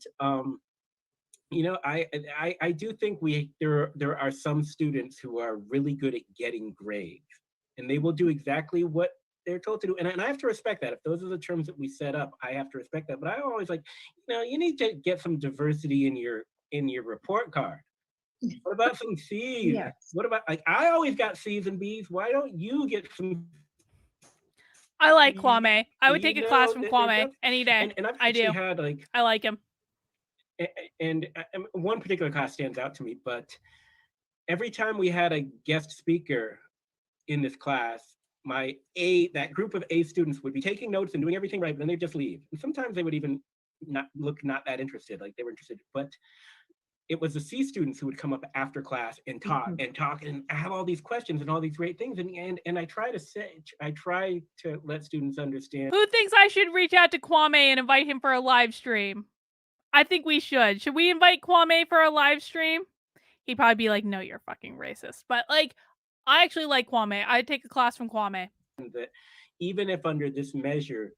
you know, I do think there are some students who are really good at getting grades, and they will do exactly what they're told to do. And I have to respect that. If those are the terms that we set up, I have to respect that. But I always like, you know, you need to get some diversity in your report card. What about some C's? Yes. What about, like, I always got C's and B's. Why don't you get some? I like Kwame. I would take a class from there Kwame does- any day. And I've I actually do. had like, I like him. and one particular class stands out to me, but every time we had a guest speaker in this class, that group of A students would be taking notes and doing everything right, but then they'd just leave. And sometimes they would even not that interested, like they were interested, but it was the C students who would come up after class and talk and have all these questions and all these great things. And I try to let students understand. Who thinks I should reach out to Kwame and invite him for a live stream? I think we should. Should we invite Kwame for a live stream? He'd probably be like, no, you're fucking racist. But like, I actually like Kwame. I'd take a class from Kwame. That even if under this measure,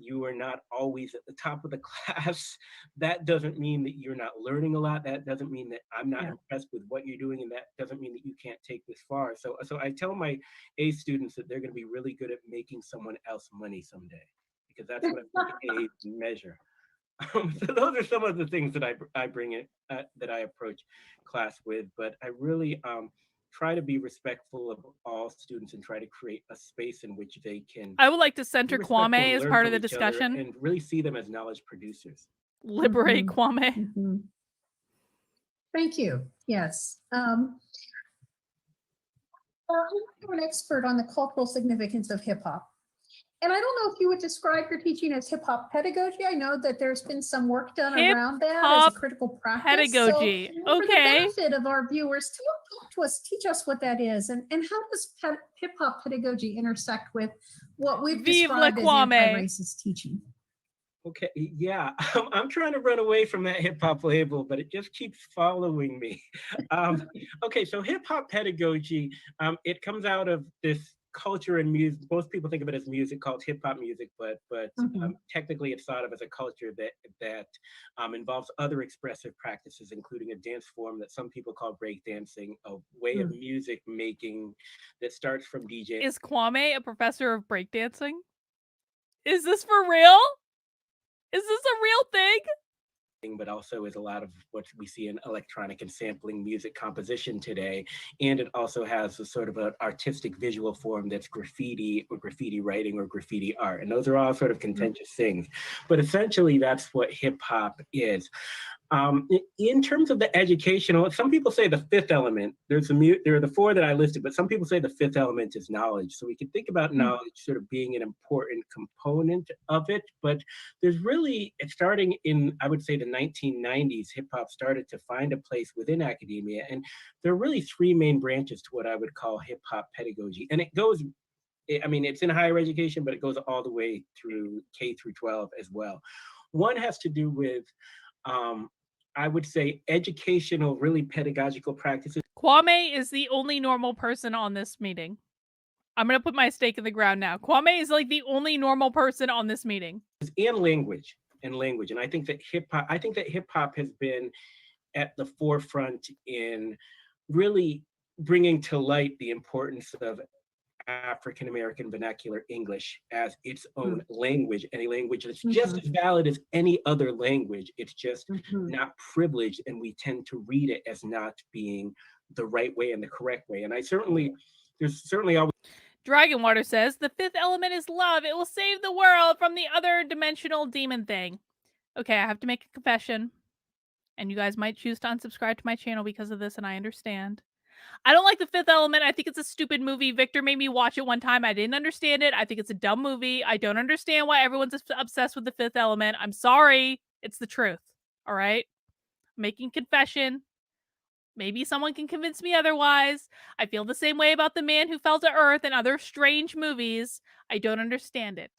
you are not always at the top of the class, that doesn't mean that you're not learning a lot. That doesn't mean that I'm not impressed with what you're doing, and that doesn't mean that you can't take this far. So I tell my A students that they're going to be really good at making someone else money someday, because that's what I think A measure. So those are some of the things that I bring in, that I approach class with, but I really try to be respectful of all students and try to create a space in which they can. I would like to center Kwame as part of the discussion and really see them as knowledge producers. Liberate Kwame. Thank you. Yes. I'm an expert on the cultural significance of hip hop. And I don't know if you would describe your teaching as hip hop pedagogy. I know that there's been some work done around that as a critical practice. Pedagogy. So for the Okay. benefit of our viewers, talk to us, teach us what that is, and how does hip hop pedagogy intersect with what we've described as anti-racist teaching? Okay, yeah, I'm trying to run away from that hip hop label, but it just keeps following me. Okay, so hip hop pedagogy, it comes out of this culture and music. Most people think of it as music called hip hop music, but technically it's thought of as a culture that involves other expressive practices, including a dance form that some people call breakdancing, a way of music making that starts from DJ. Is Kwame a professor of breakdancing? Is this for real? Is this a real thing? But also is a lot of what we see in electronic and sampling music composition today. And it also has a sort of an artistic visual form that's graffiti or graffiti writing or graffiti art. And those are all sort of contentious things. But essentially, that's what hip hop is. In terms of the educational, some people say the fifth element, there are the four that I listed, but some people say the fifth element is knowledge. So we can think about knowledge sort of being an important component of it, but there's really, starting in, I would say, the 1990s, hip hop started to find a place within academia. And there are really three main branches to what I would call hip hop pedagogy. And it goes, I mean, it's in higher education, but it goes all the way through K through 12 as well. One has to do with, I would say, educational, really pedagogical practices. Kwame is the only normal person on this meeting. I'm going to put my stake in the ground now. Kwame is like the only normal person on this meeting. And language. And I think that hip hop has been at the forefront in really bringing to light the importance of African-American vernacular English as its own language, and a language that's just as valid as any other language. It's just not privileged, and we tend to read it as not being the right way and the correct way. And there's certainly always. Dragonwater says, the fifth element is love. It will save the world from the other dimensional demon thing. Okay, I have to make a confession. And you guys might choose to unsubscribe to my channel because of this, and I understand. I don't like the fifth element. I think it's a stupid movie. Victor made me watch it one time. I didn't understand it. I think it's a dumb movie. I don't understand why everyone's obsessed with the fifth element. I'm sorry. It's the truth. All right? Making confession. Maybe someone can convince me otherwise. I feel the same way about The Man Who Fell to Earth and other strange movies. I don't understand it.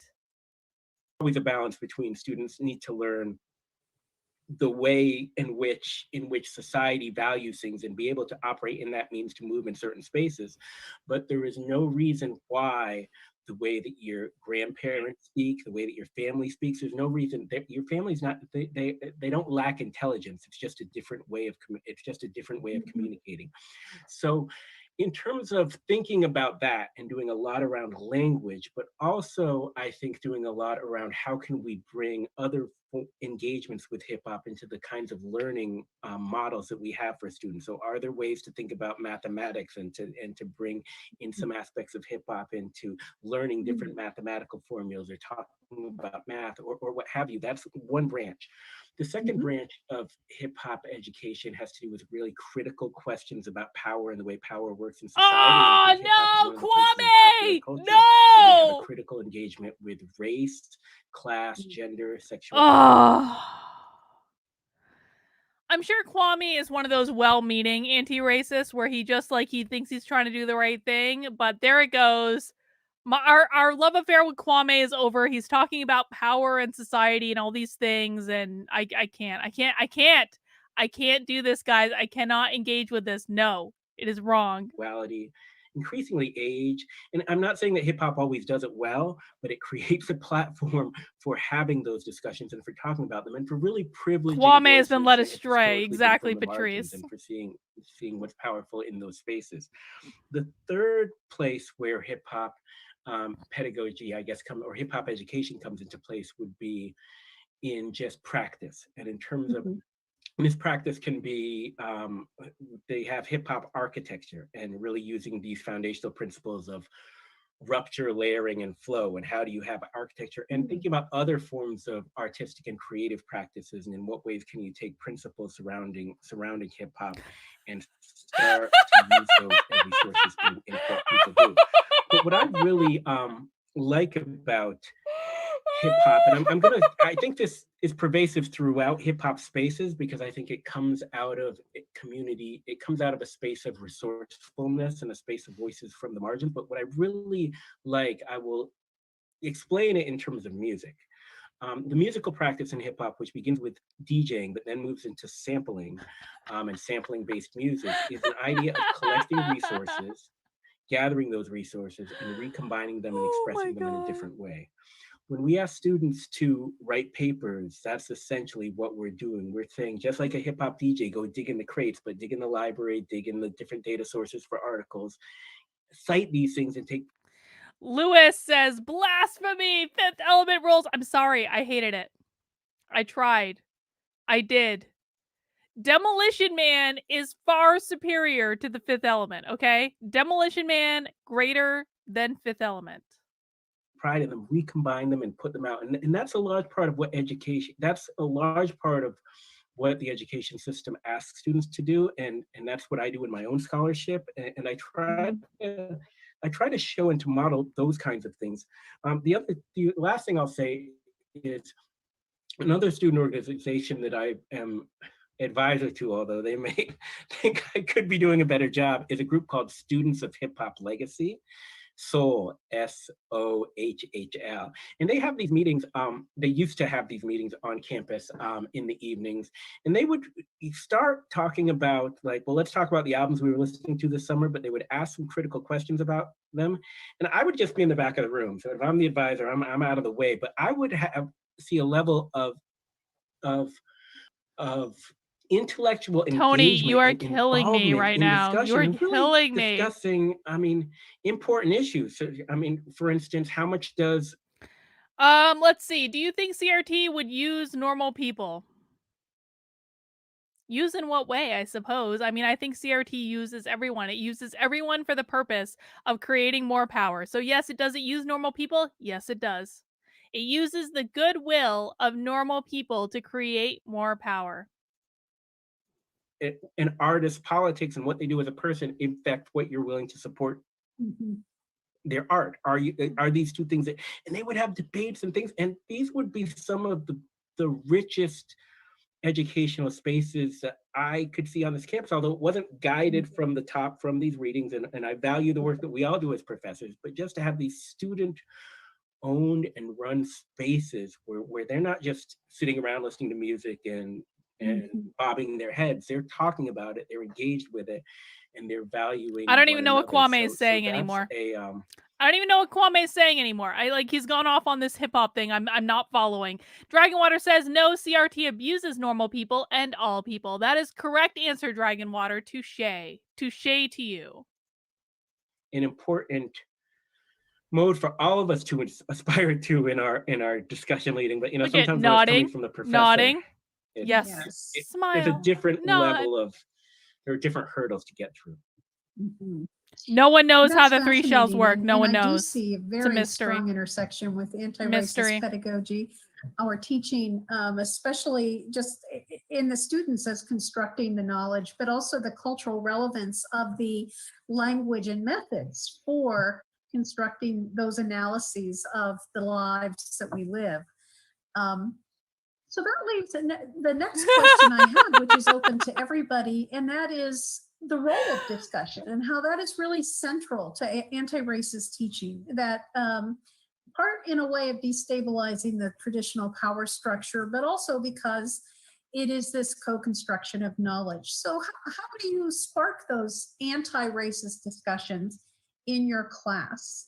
Always a balance between students need to learn the way in which society values things and be able to operate in that means to move in certain spaces. But there is no reason why the way that your grandparents speak, the way that your family speaks, there's no reason that your family's not, they don't lack intelligence. It's just a different way of communicating. So in terms of thinking about that and doing a lot around language, but also I think doing a lot around how can we bring other engagements with hip hop into the kinds of learning models that we have for students. So are there ways to think about mathematics and to bring in some aspects of hip hop into learning different mathematical formulas or talking about math or what have you? That's one branch. The second branch of hip hop education has to do with really critical questions about power and the way power works in society. Oh, no, Kwame! We have No! a critical engagement with race, class, gender, sexuality. Oh. I'm sure Kwame is one of those well-meaning anti-racists where he just he thinks he's trying to do the right thing, but there it goes. Our love affair with Kwame is over. He's talking about power and society and all these things, and I can't do this, guys. I cannot engage with this. No, it is wrong. Increasingly age, and I'm not saying that hip hop always does it well, but it creates a platform for having those discussions and for talking about them and for really privileging Kwame has been led voices astray, exactly, Patrice, and for seeing what's powerful in those spaces. The third place where hip hop pedagogy, I guess, or hip hop education comes into place would be in just practice, and in terms of this practice can be, they have hip hop architecture and really using these foundational principles of rupture, layering, and flow, and how do you have architecture, and thinking about other forms of artistic and creative practices, and in what ways can you take principles surrounding hip hop and start to use those as resources in what people do. But what I really like about hip hop, and I think this is pervasive throughout hip hop spaces because I think it comes out of community, it comes out of a space of resourcefulness and a space of voices from the margins. But what I really like, I will explain it in terms of music. The musical practice in hip hop, which begins with DJing, but then moves into sampling and sampling-based music, is an idea of collecting resources, gathering those resources, and recombining them and expressing them in a different way. When we ask students to write papers, that's essentially what we're doing. We're saying, just like a hip hop DJ, go dig in the crates, but dig in the library, dig in the different data sources for articles, cite these things and take. Lewis says, blasphemy, fifth element rules. I'm sorry, I hated it. I tried. I did. Demolition Man is far superior to the fifth element, okay? Demolition Man, greater than fifth element. Pride in them, recombine them and put them out. And that's a large part of what that's a large part of what the education system asks students to do. And that's what I do in my own scholarship. And I try to show and to model those kinds of things. The last thing I'll say is another student organization that I am advisor to, although they may think I could be doing a better job, is a group called Students of Hip Hop Legacy. SOHL, SOHHL. And they have these meetings, they used to have these meetings on campus in the evenings. And they would start talking about let's talk about the albums we were listening to this summer, but they would ask some critical questions about them. And I would just be in the back of the room. So if I'm the advisor, I'm out of the way, but I would see a level of intellectual Tony, engagement. you are killing me right now. You are killing me. Discussing, important issues. So, for instance, how much does... Let's see. Do you think CRT would use normal people? Use in what way, I suppose? I mean, I think CRT uses everyone. It uses everyone for the purpose of creating more power. So yes, does it use normal people? Yes, it does. It uses the goodwill of normal people to create more power. And artists, politics, and what they do as a person affect what you're willing to support their art. Are these two things that, and they would have debates and things, and these would be some of the richest educational spaces that I could see on this campus, although it wasn't guided from the top from these readings, and I value the work that we all do as professors, but just to have these student owned and run spaces where they're not just sitting around listening to music and bobbing their heads, they're talking about it, they're engaged with it, and they're valuing. I don't even know what Kwame is saying anymore. I don't even know what Kwame is saying anymore. He's gone off on this hip hop thing. I'm not following. Dragonwater says no, CRT abuses normal people and all people. That is correct answer, Dragonwater. Touche. Touche to you. An important mode for all of us to aspire to in our discussion leading, but sometimes when it's coming from the professor, nodding. Yes. Smile. There's a different level of, there are different hurdles to get through. No one knows how the three shells work. No one knows. I do see a very strong intersection with anti-racist pedagogy, our teaching, especially just in the students as constructing the knowledge, but also the cultural relevance of the language and methods for constructing those analyses of the lives that we live. So that leaves the next question I have, which is open to everybody, and that is the role of discussion and how that is really central to anti-racist teaching, that part in a way of destabilizing the traditional power structure, but also because it is this co-construction of knowledge. So how do you spark those anti-racist discussions in your class?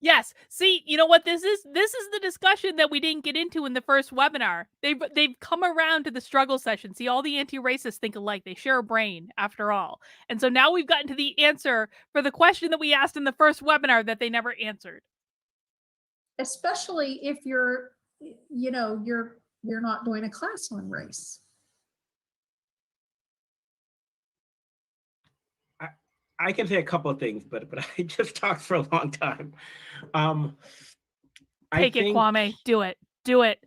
Yes. See, you know what this is? This is the discussion that we didn't get into in the first webinar. They've come around to the struggle session. See, all the anti-racists think alike. They share a brain, after all. And so now we've gotten to the answer for the question that we asked in the first webinar that they never answered. Especially if you're not doing a class on race. I can say a couple of things, but I just talked for a long time. Take it, Kwame. Do it. Do it.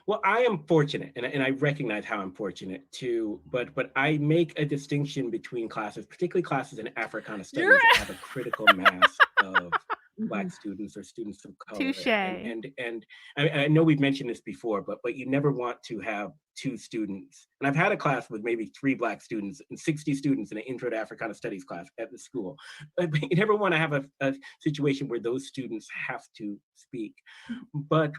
Well, I am fortunate, and I recognize how I'm fortunate too. But I make a distinction between classes, particularly classes in Africana studies that have a critical mass of Black students or students of color. Touche. And I know we've mentioned this before, but you never want to have two students. And I've had a class with maybe 3 Black students and 60 students in an Intro to Africana Studies class at the school. But you never want to have a situation where those students have to speak. But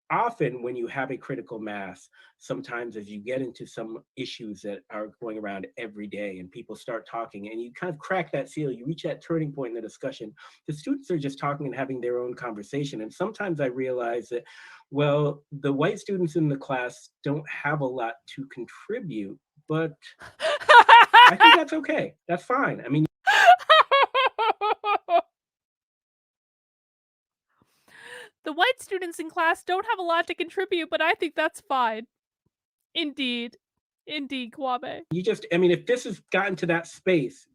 often when you have a critical mass, sometimes as you get into some issues that are going around every day and people start talking and you kind of crack that seal, you reach that turning point in the discussion, the students are just talking and having their own conversation. And sometimes I realize that, well, the white students in the class don't have a lot to contribute, but I think that's okay. That's fine. I mean, the white students in class don't have a lot to contribute, but I think that's fine. Indeed. Indeed, Kwame. If this has gotten to that space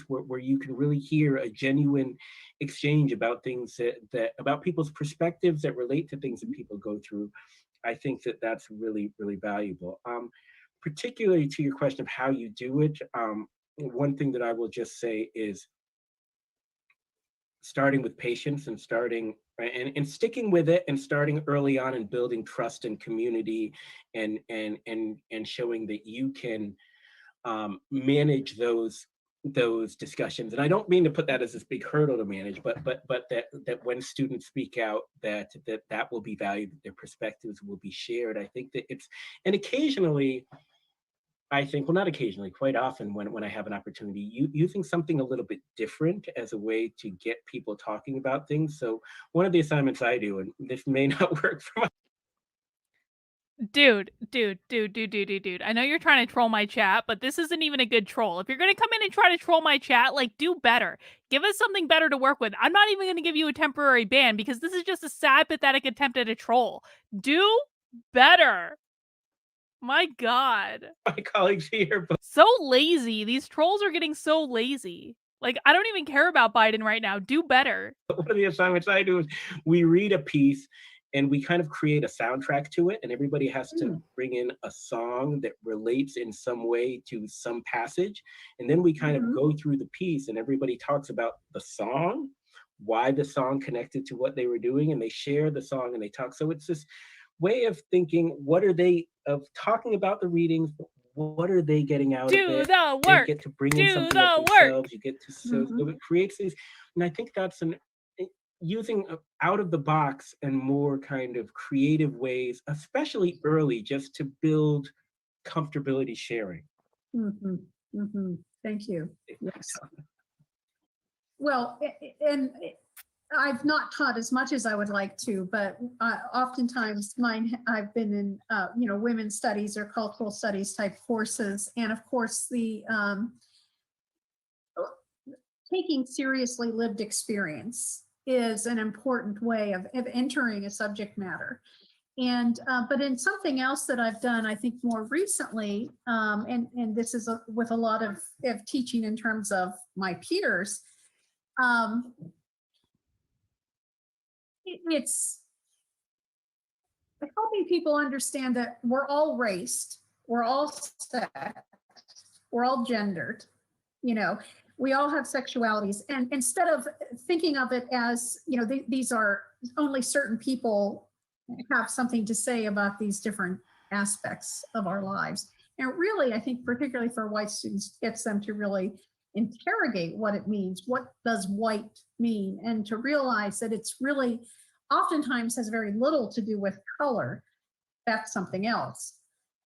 where you can really hear a genuine exchange about things that about people's perspectives that relate to things that people go through, I think that that's really, really valuable. Particularly to your question of how you do it, one thing that I will just say is starting with patience and sticking with it and starting early on and building trust and community and showing that you can manage those discussions. And I don't mean to put that as this big hurdle to manage, but that when students speak out, that will be valued, that their perspectives will be shared. I think that and occasionally, I think, well, not occasionally, quite often when I have an opportunity, using something a little bit different as a way to get people talking about things. So one of the assignments I do, and this may not work for my Dude. I know you're trying to troll my chat, but this isn't even a good troll. If you're going to come in and try to troll my chat, do better. Give us something better to work with. I'm not even going to give you a temporary ban because this is just a sad, pathetic attempt at a troll. Do better. My God. My colleagues here, but So lazy. These trolls are getting so lazy. Like, I don't even care about Biden right now. Do better. one of the assignments I do is we read a piece and we kind of create a soundtrack to it, and everybody has to bring in a song that relates in some way to some passage. And then we kind of go through the piece and everybody talks about the song, why the song connected to what they were doing, and they share the song and they talk. So it's this way of thinking, what are they, of talking about the readings, what are they getting out of Do it? the They work. get to bring in Do something the of work. themselves. You get to, so it creates these, and I think that's using out of the box and more kind of creative ways, especially early, just to build comfortability sharing. Thank you. Yes. Well, and I've not taught as much as I would like to, but oftentimes I've been in, women's studies or cultural studies type courses. And of course, the taking seriously lived experience is an important way of entering a subject matter. And but in something else that I've done, I think more recently, and this is with a lot of teaching in terms of my peers, it's helping people understand that we're all raced, we're all sexed, we're all gendered, we all have sexualities. And instead of thinking of it as, these are only certain people have something to say about these different aspects of our lives. And really, I think particularly for white students, gets them to really interrogate what it means. What does white mean? And to realize that it's really oftentimes has very little to do with color. That's something else,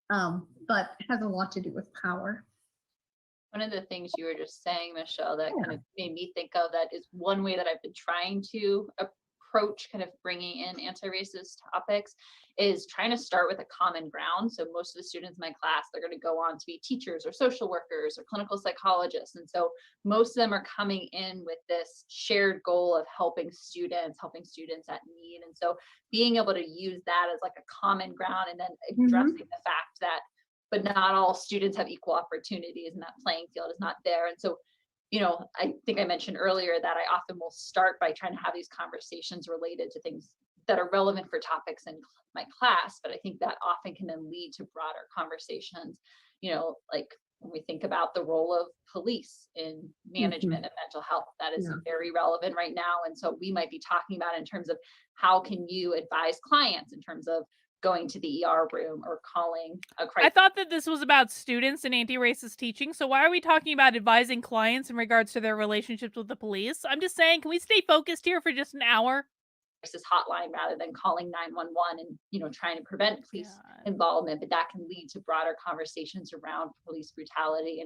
but has a lot to do with power. One of the things you were just saying, Michelle, that kind of made me think of that is one way that I've been trying to approach kind of bringing in anti-racist topics is trying to start with a common ground. So most of the students in my class, they're going to go on to be teachers or social workers or clinical psychologists. And so most of them are coming in with this shared goal of helping students at need. And so being able to use that as like a common ground and then addressing the fact that but not all students have equal opportunities and that playing field is not there. And so, I think I mentioned earlier that I often will start by trying to have these conversations related to things that are relevant for topics in my class, but I think that often can then lead to broader conversations, like when we think about the role of police in management of mental health, that is very relevant right now. And so we might be talking about in terms of how can you advise clients in terms of going to the ER room or calling a crisis. I thought that this was about students and anti-racist teaching. So why are we talking about advising clients in regards to their relationships with the police? I'm just saying, can we stay focused here for just an hour? Crisis hotline rather than calling 911 and trying to prevent police involvement, but that can lead to broader conversations around police brutality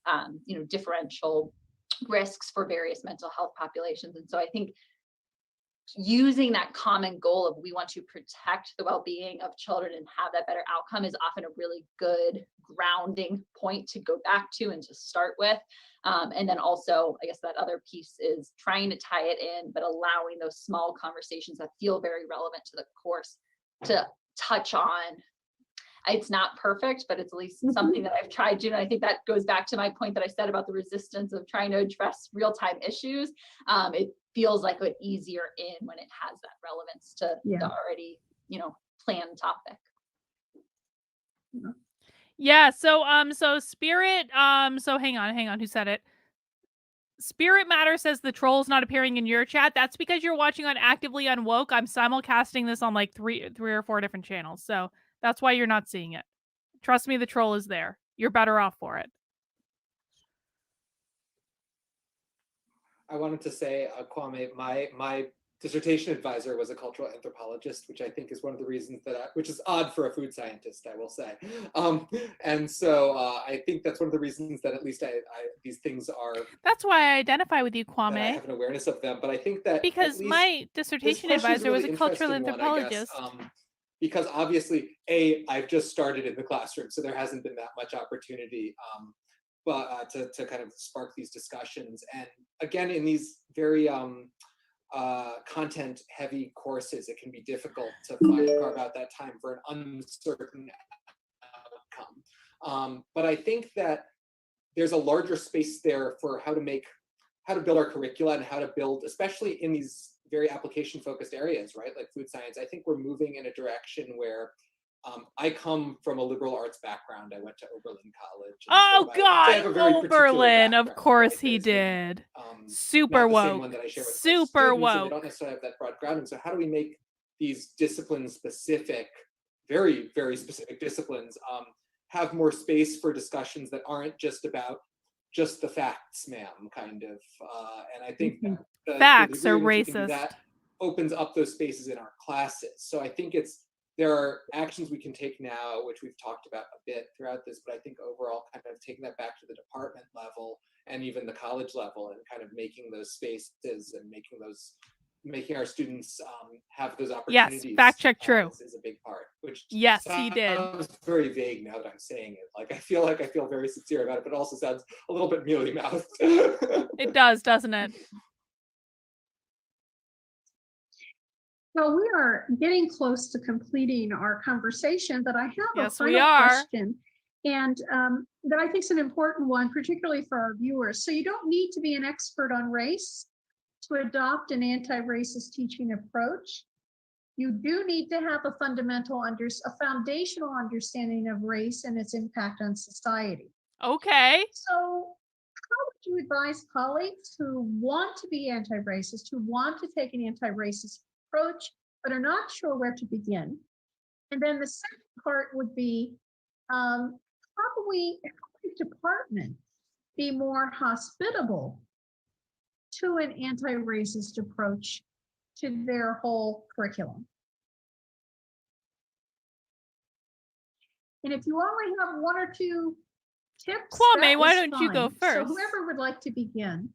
and differential risks for various mental health populations. And so I think using that common goal of we want to protect the well-being of children and have that better outcome is often a really good grounding point to go back to and to start with. And then also, I guess that other piece is trying to tie it in, but allowing those small conversations that feel very relevant to the course to touch on. It's not perfect, but it's at least something that I've tried to. And I think that goes back to my point that I said about the resistance of trying to address real-time issues. It feels like an easier in when it has that relevance to the already, planned topic. Yeah. So Spirit. So hang on. Who said it? Spirit Matter says the troll's not appearing in your chat. That's because you're watching on Actively Unwoke. I'm simulcasting this on like three or four different channels. So that's why you're not seeing it. Trust me, the troll is there. You're better off for it. I wanted to say, Kwame, my dissertation advisor was a cultural anthropologist, which I think is one of the reasons which is odd for a food scientist, I will say. And so I think that's one of the reasons that at least these things are. That's why I identify with you, Kwame. I have an awareness of them, but I think that because my dissertation advisor was a cultural anthropologist. Because obviously, I've just started in the classroom, so there hasn't been that much opportunity. But to kind of spark these discussions, and again, in these very content-heavy courses, it can be difficult to carve out that time for an uncertain But I think that there's a larger space there for how to build our curricula and how to build, especially in these very application focused areas, right? Like food science. I think we're moving in a direction where I come from a liberal arts background. I went to Oberlin College. Oh so I have God, a very particular Oberlin! Of background, course right? he That is maybe, did. Super not the same woke. one that I share with my Super students, and they woke. don't necessarily have that broad grounding. So how do we make these discipline-specific, very, very specific disciplines have more space for discussions that aren't just about just the facts, ma'am, kind of. And I think that the Facts degree are in which we can do racist. that opens up those spaces in our classes. So I think there are actions we can take now, which we've talked about a bit throughout this, but I think overall kind of taking that back to the department level and even the college level and kind of making those spaces and making our students have those opportunities. Yes, fact check true. Is a big part, which yes, he did. Sounds very vague now that I'm saying it. Like I feel very sincere about it, but it also sounds a little bit mealy mouthed. It does, doesn't it? Well, we are getting close to completing our conversation, but I have Yes, a final we are. question, and that I think is an important one, particularly for our viewers. So you don't need to be an expert on race to adopt an anti-racist teaching approach. You do need to have a foundational understanding of race and its impact on society. Okay. So how would you advise colleagues who want to be anti-racist, who want to take an anti-racist approach, but are not sure where to begin? And then the second part would be, how do departments be more hospitable to an anti-racist approach to their whole curriculum? And if you only have one or two tips, Kwame, why don't you go So first? whoever would like to begin.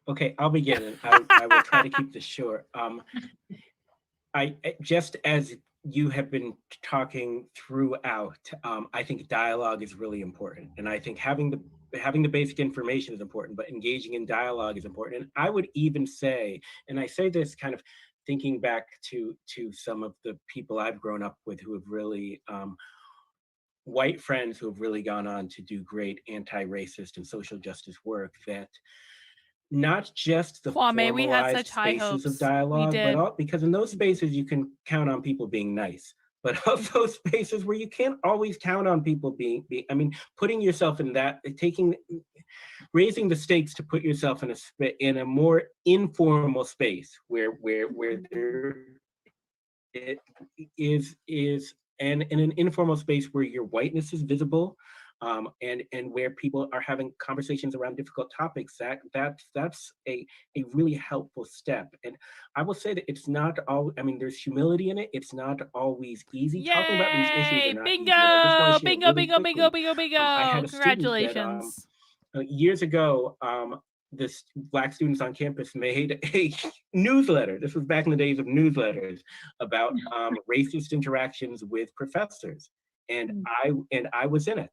Okay, I'll begin, and I will try to keep this short. I just as you have been talking throughout, I think dialogue is really important, and I think having the basic information is important, but engaging in dialogue is important. And I would even say, and I say this kind of thinking back to some of the people I've grown up with who have really white friends who have really gone on to do great anti-racist and social justice work, that not just the Kwame, we had formalized such high spaces hopes. of dialogue, We did. but because in those spaces you can count on people being nice, but also spaces where you can't always count on people being I mean, putting yourself in that, raising the stakes to put yourself in a more informal space where there it is and in an informal space where your whiteness is visible, and where people are having conversations around difficult topics, that's a really helpful step. And I will say that it's not all, I mean, there's humility in it. It's not always easy. Yay! Talking about these issues are not Bingo! easy. And I just want to share Bingo, really bingo, bingo, quickly. bingo, bingo. I had a Congratulations. student that, years ago, this Black students on campus made a newsletter. This was back in the days of newsletters about racist interactions with professors, and I was in it.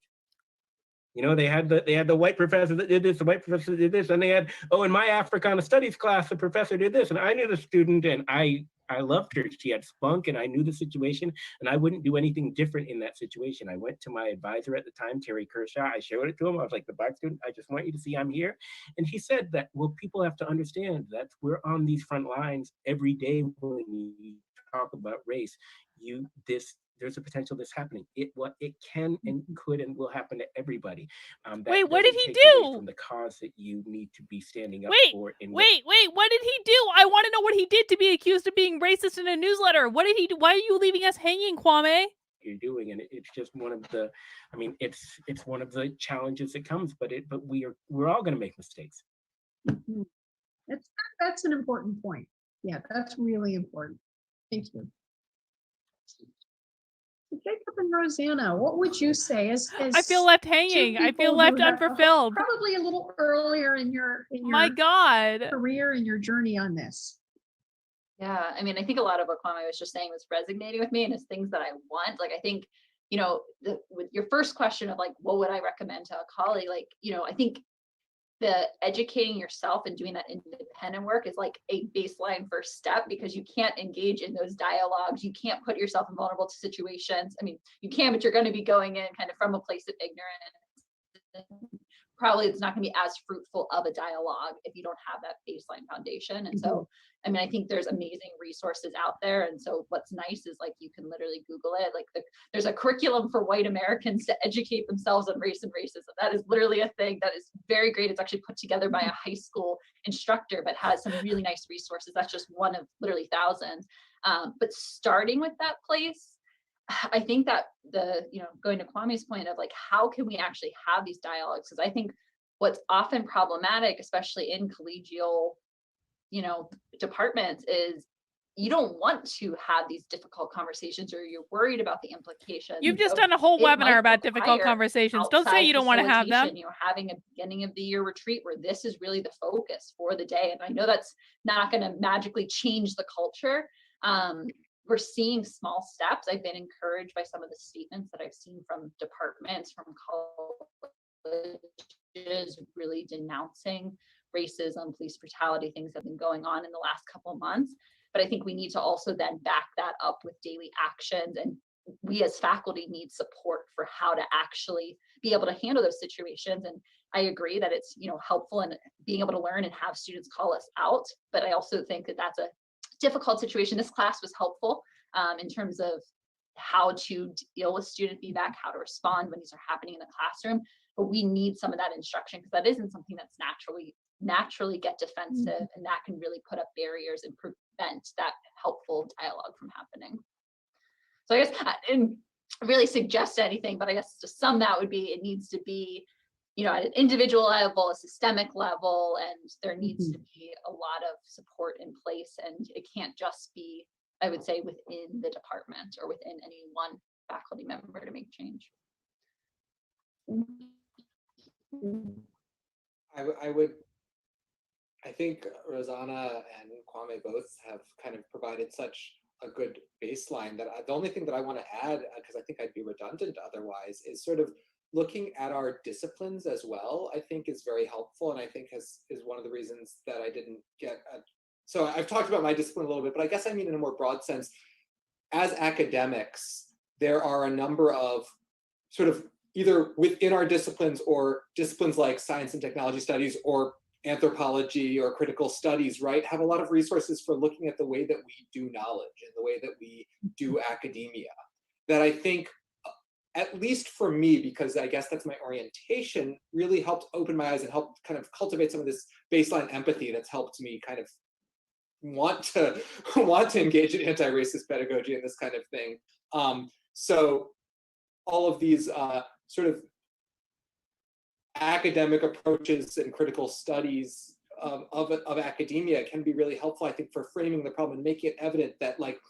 You know, they had the white professor that did this, the white professor did this, and they had, oh, in my Africana Studies class, the professor did this, and I knew the student, and I loved her. She had spunk, and I knew the situation, and I wouldn't do anything different in that situation. I went to my advisor at the time, Terry Kershaw. I showed it to him. I was like, the Black student, I just want you to see I'm here. And he said that, well, people have to understand that we're on these front lines every day when you talk about race. There's a potential this happening. It can and could and will happen to everybody. Wait, what did he take away do? from the cause that you need to be standing up for. Wait, what did he do? I want to know what he did to be accused of being racist in a newsletter. What did he do? Why are you leaving us hanging, Kwame? You're doing, and it's just one of the, I mean, it's one of the challenges that comes, but we're all going to make mistakes. That's an important point. Yeah, that's really important. Thank you. Jacob and Rosanna, what would you say? I feel left hanging. I feel left unfulfilled. Probably a little earlier in your my God career and your journey on this. Yeah, I mean, I think a lot of what Kwame was just saying was resonating with me, and it's things that I want. Like, I think, you know, with your first question of like, what would I recommend to a colleague? Like, you know, I think the educating yourself and doing that independent work is like a baseline first step, because you can't engage in those dialogues. You can't put yourself in vulnerable situations. I mean, you can, but you're going to be going in kind of from a place of ignorance. Probably it's not going to be as fruitful of a dialogue if you don't have that baseline foundation. And so, I mean, I think there's amazing resources out there. And so what's nice is like, you can literally Google it. Like there's a curriculum for white Americans to educate themselves on race and racism. That is literally a thing that is very great. It's actually put together by a high school instructor, but has some really nice resources. That's just one of literally thousands. But starting with that place, I think that going to Kwame's point of like, how can we actually have these dialogues? Because I think what's often problematic, especially in collegial, departments, is you don't want to have these difficult conversations, or you're worried about the implications. You've just done a whole webinar about difficult conversations. Don't say you don't want to have them. Having a beginning of the year retreat where this is really the focus for the day. And I know that's not going to magically change the culture. We're seeing small steps. I've been encouraged by some of the statements that I've seen from departments, from colleges, really denouncing racism, police brutality, things that have been going on in the last couple of months. But I think we need to also then back that up with daily actions. And we as faculty need support for how to actually be able to handle those situations. And I agree that it's, helpful in being able to learn and have students call us out. But I also think that that's a difficult situation. This class was helpful in terms of how to deal with student feedback, how to respond when these are happening in the classroom. But we need some of that instruction, because that isn't something that's naturally get defensive, and that can really put up barriers and prevent that helpful dialogue from happening. So I guess I didn't really suggest anything, but I guess to sum that would be, it needs to be, at an individual level, a systemic level, and there needs to be a lot of support in place. And it can't just be, I would say, within the department or within any one faculty member to make change. I think Rosanna and Kwame both have kind of provided such a good baseline that the only thing that I want to add, because I think I'd be redundant otherwise, is sort of looking at our disciplines as well. I think is very helpful, and I think is one of the reasons that I didn't get so I've talked about my discipline a little bit, but I guess I mean in a more broad sense. As academics, there are a number of sort of either within our disciplines or disciplines like science and technology studies or anthropology or critical studies, right, have a lot of resources for looking at the way that we do knowledge and the way that we do academia, that I think, at least for me, because I guess that's my orientation, really helped open my eyes and helped kind of cultivate some of this baseline empathy that's helped me kind of want to engage in anti-racist pedagogy and this kind of thing. So all of these sort of academic approaches and critical studies of academia can be really helpful, I think, for framing the problem and making it evident that like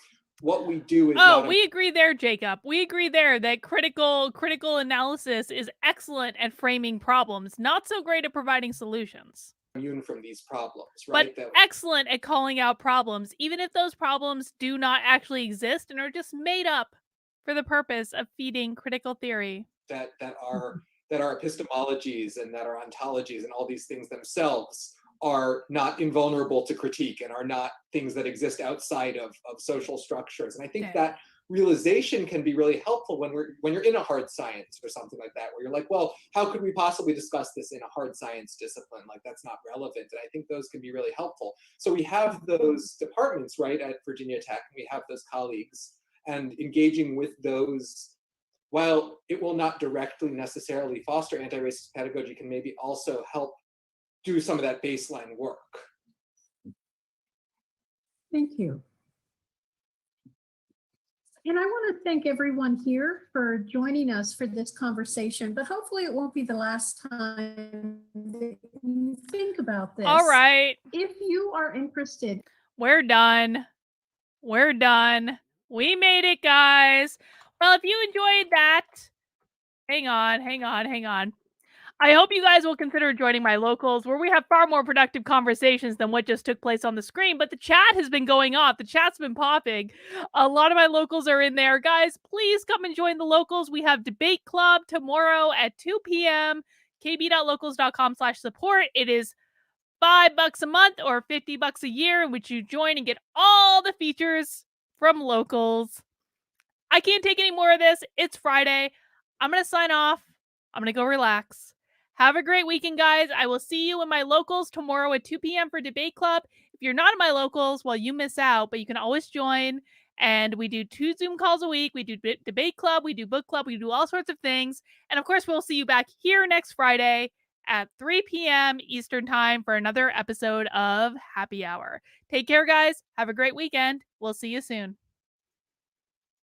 what we do is we agree there, Jacob. We agree there that critical analysis is excellent at framing problems, not so great at providing solutions. Immune from these problems, right? But excellent at calling out problems, even if those problems do not actually exist and are just made up for the purpose of feeding critical theory. That are epistemologies and that are ontologies and all these things themselves are not invulnerable to critique and are not things that exist outside of social structures. And I think that realization can be really helpful when you're in a hard science or something like that, where you're like, well, how could we possibly discuss this in a hard science discipline? Like, that's not relevant. And I think those can be really helpful. So we have those departments, right, at Virginia Tech, and we have those colleagues, and engaging with those, while it will not directly necessarily foster anti-racist pedagogy, can maybe also help do some of that baseline work. Thank you. And I want to thank everyone here for joining us for this conversation, but hopefully it won't be the last time that you think about this. All right. If you are interested. We're done. We're done. We made it, guys. Well, if you enjoyed that, hang on. I hope you guys will consider joining my locals, where we have far more productive conversations than what just took place on the screen. But the chat has been going off. The chat's been popping. A lot of my locals are in there. Guys, please come and join the locals. We have Debate Club tomorrow at 2 p.m. kb.locals.com/support. It is $5 a month or $50 a year, in which you join and get all the features from Locals. I can't take any more of this. It's Friday. I'm going to sign off. I'm going to go relax. Have a great weekend, guys. I will see you in my Locals tomorrow at 2 p.m. for Debate Club. If you're not in my Locals, well, you miss out, but you can always join. And we do 2 Zoom calls a week. We do Debate Club. We do Book Club. We do all sorts of things. And of course, we'll see you back here next Friday at 3 p.m. Eastern Time for another episode of Happy Hour. Take care, guys. Have a great weekend. We'll see you soon.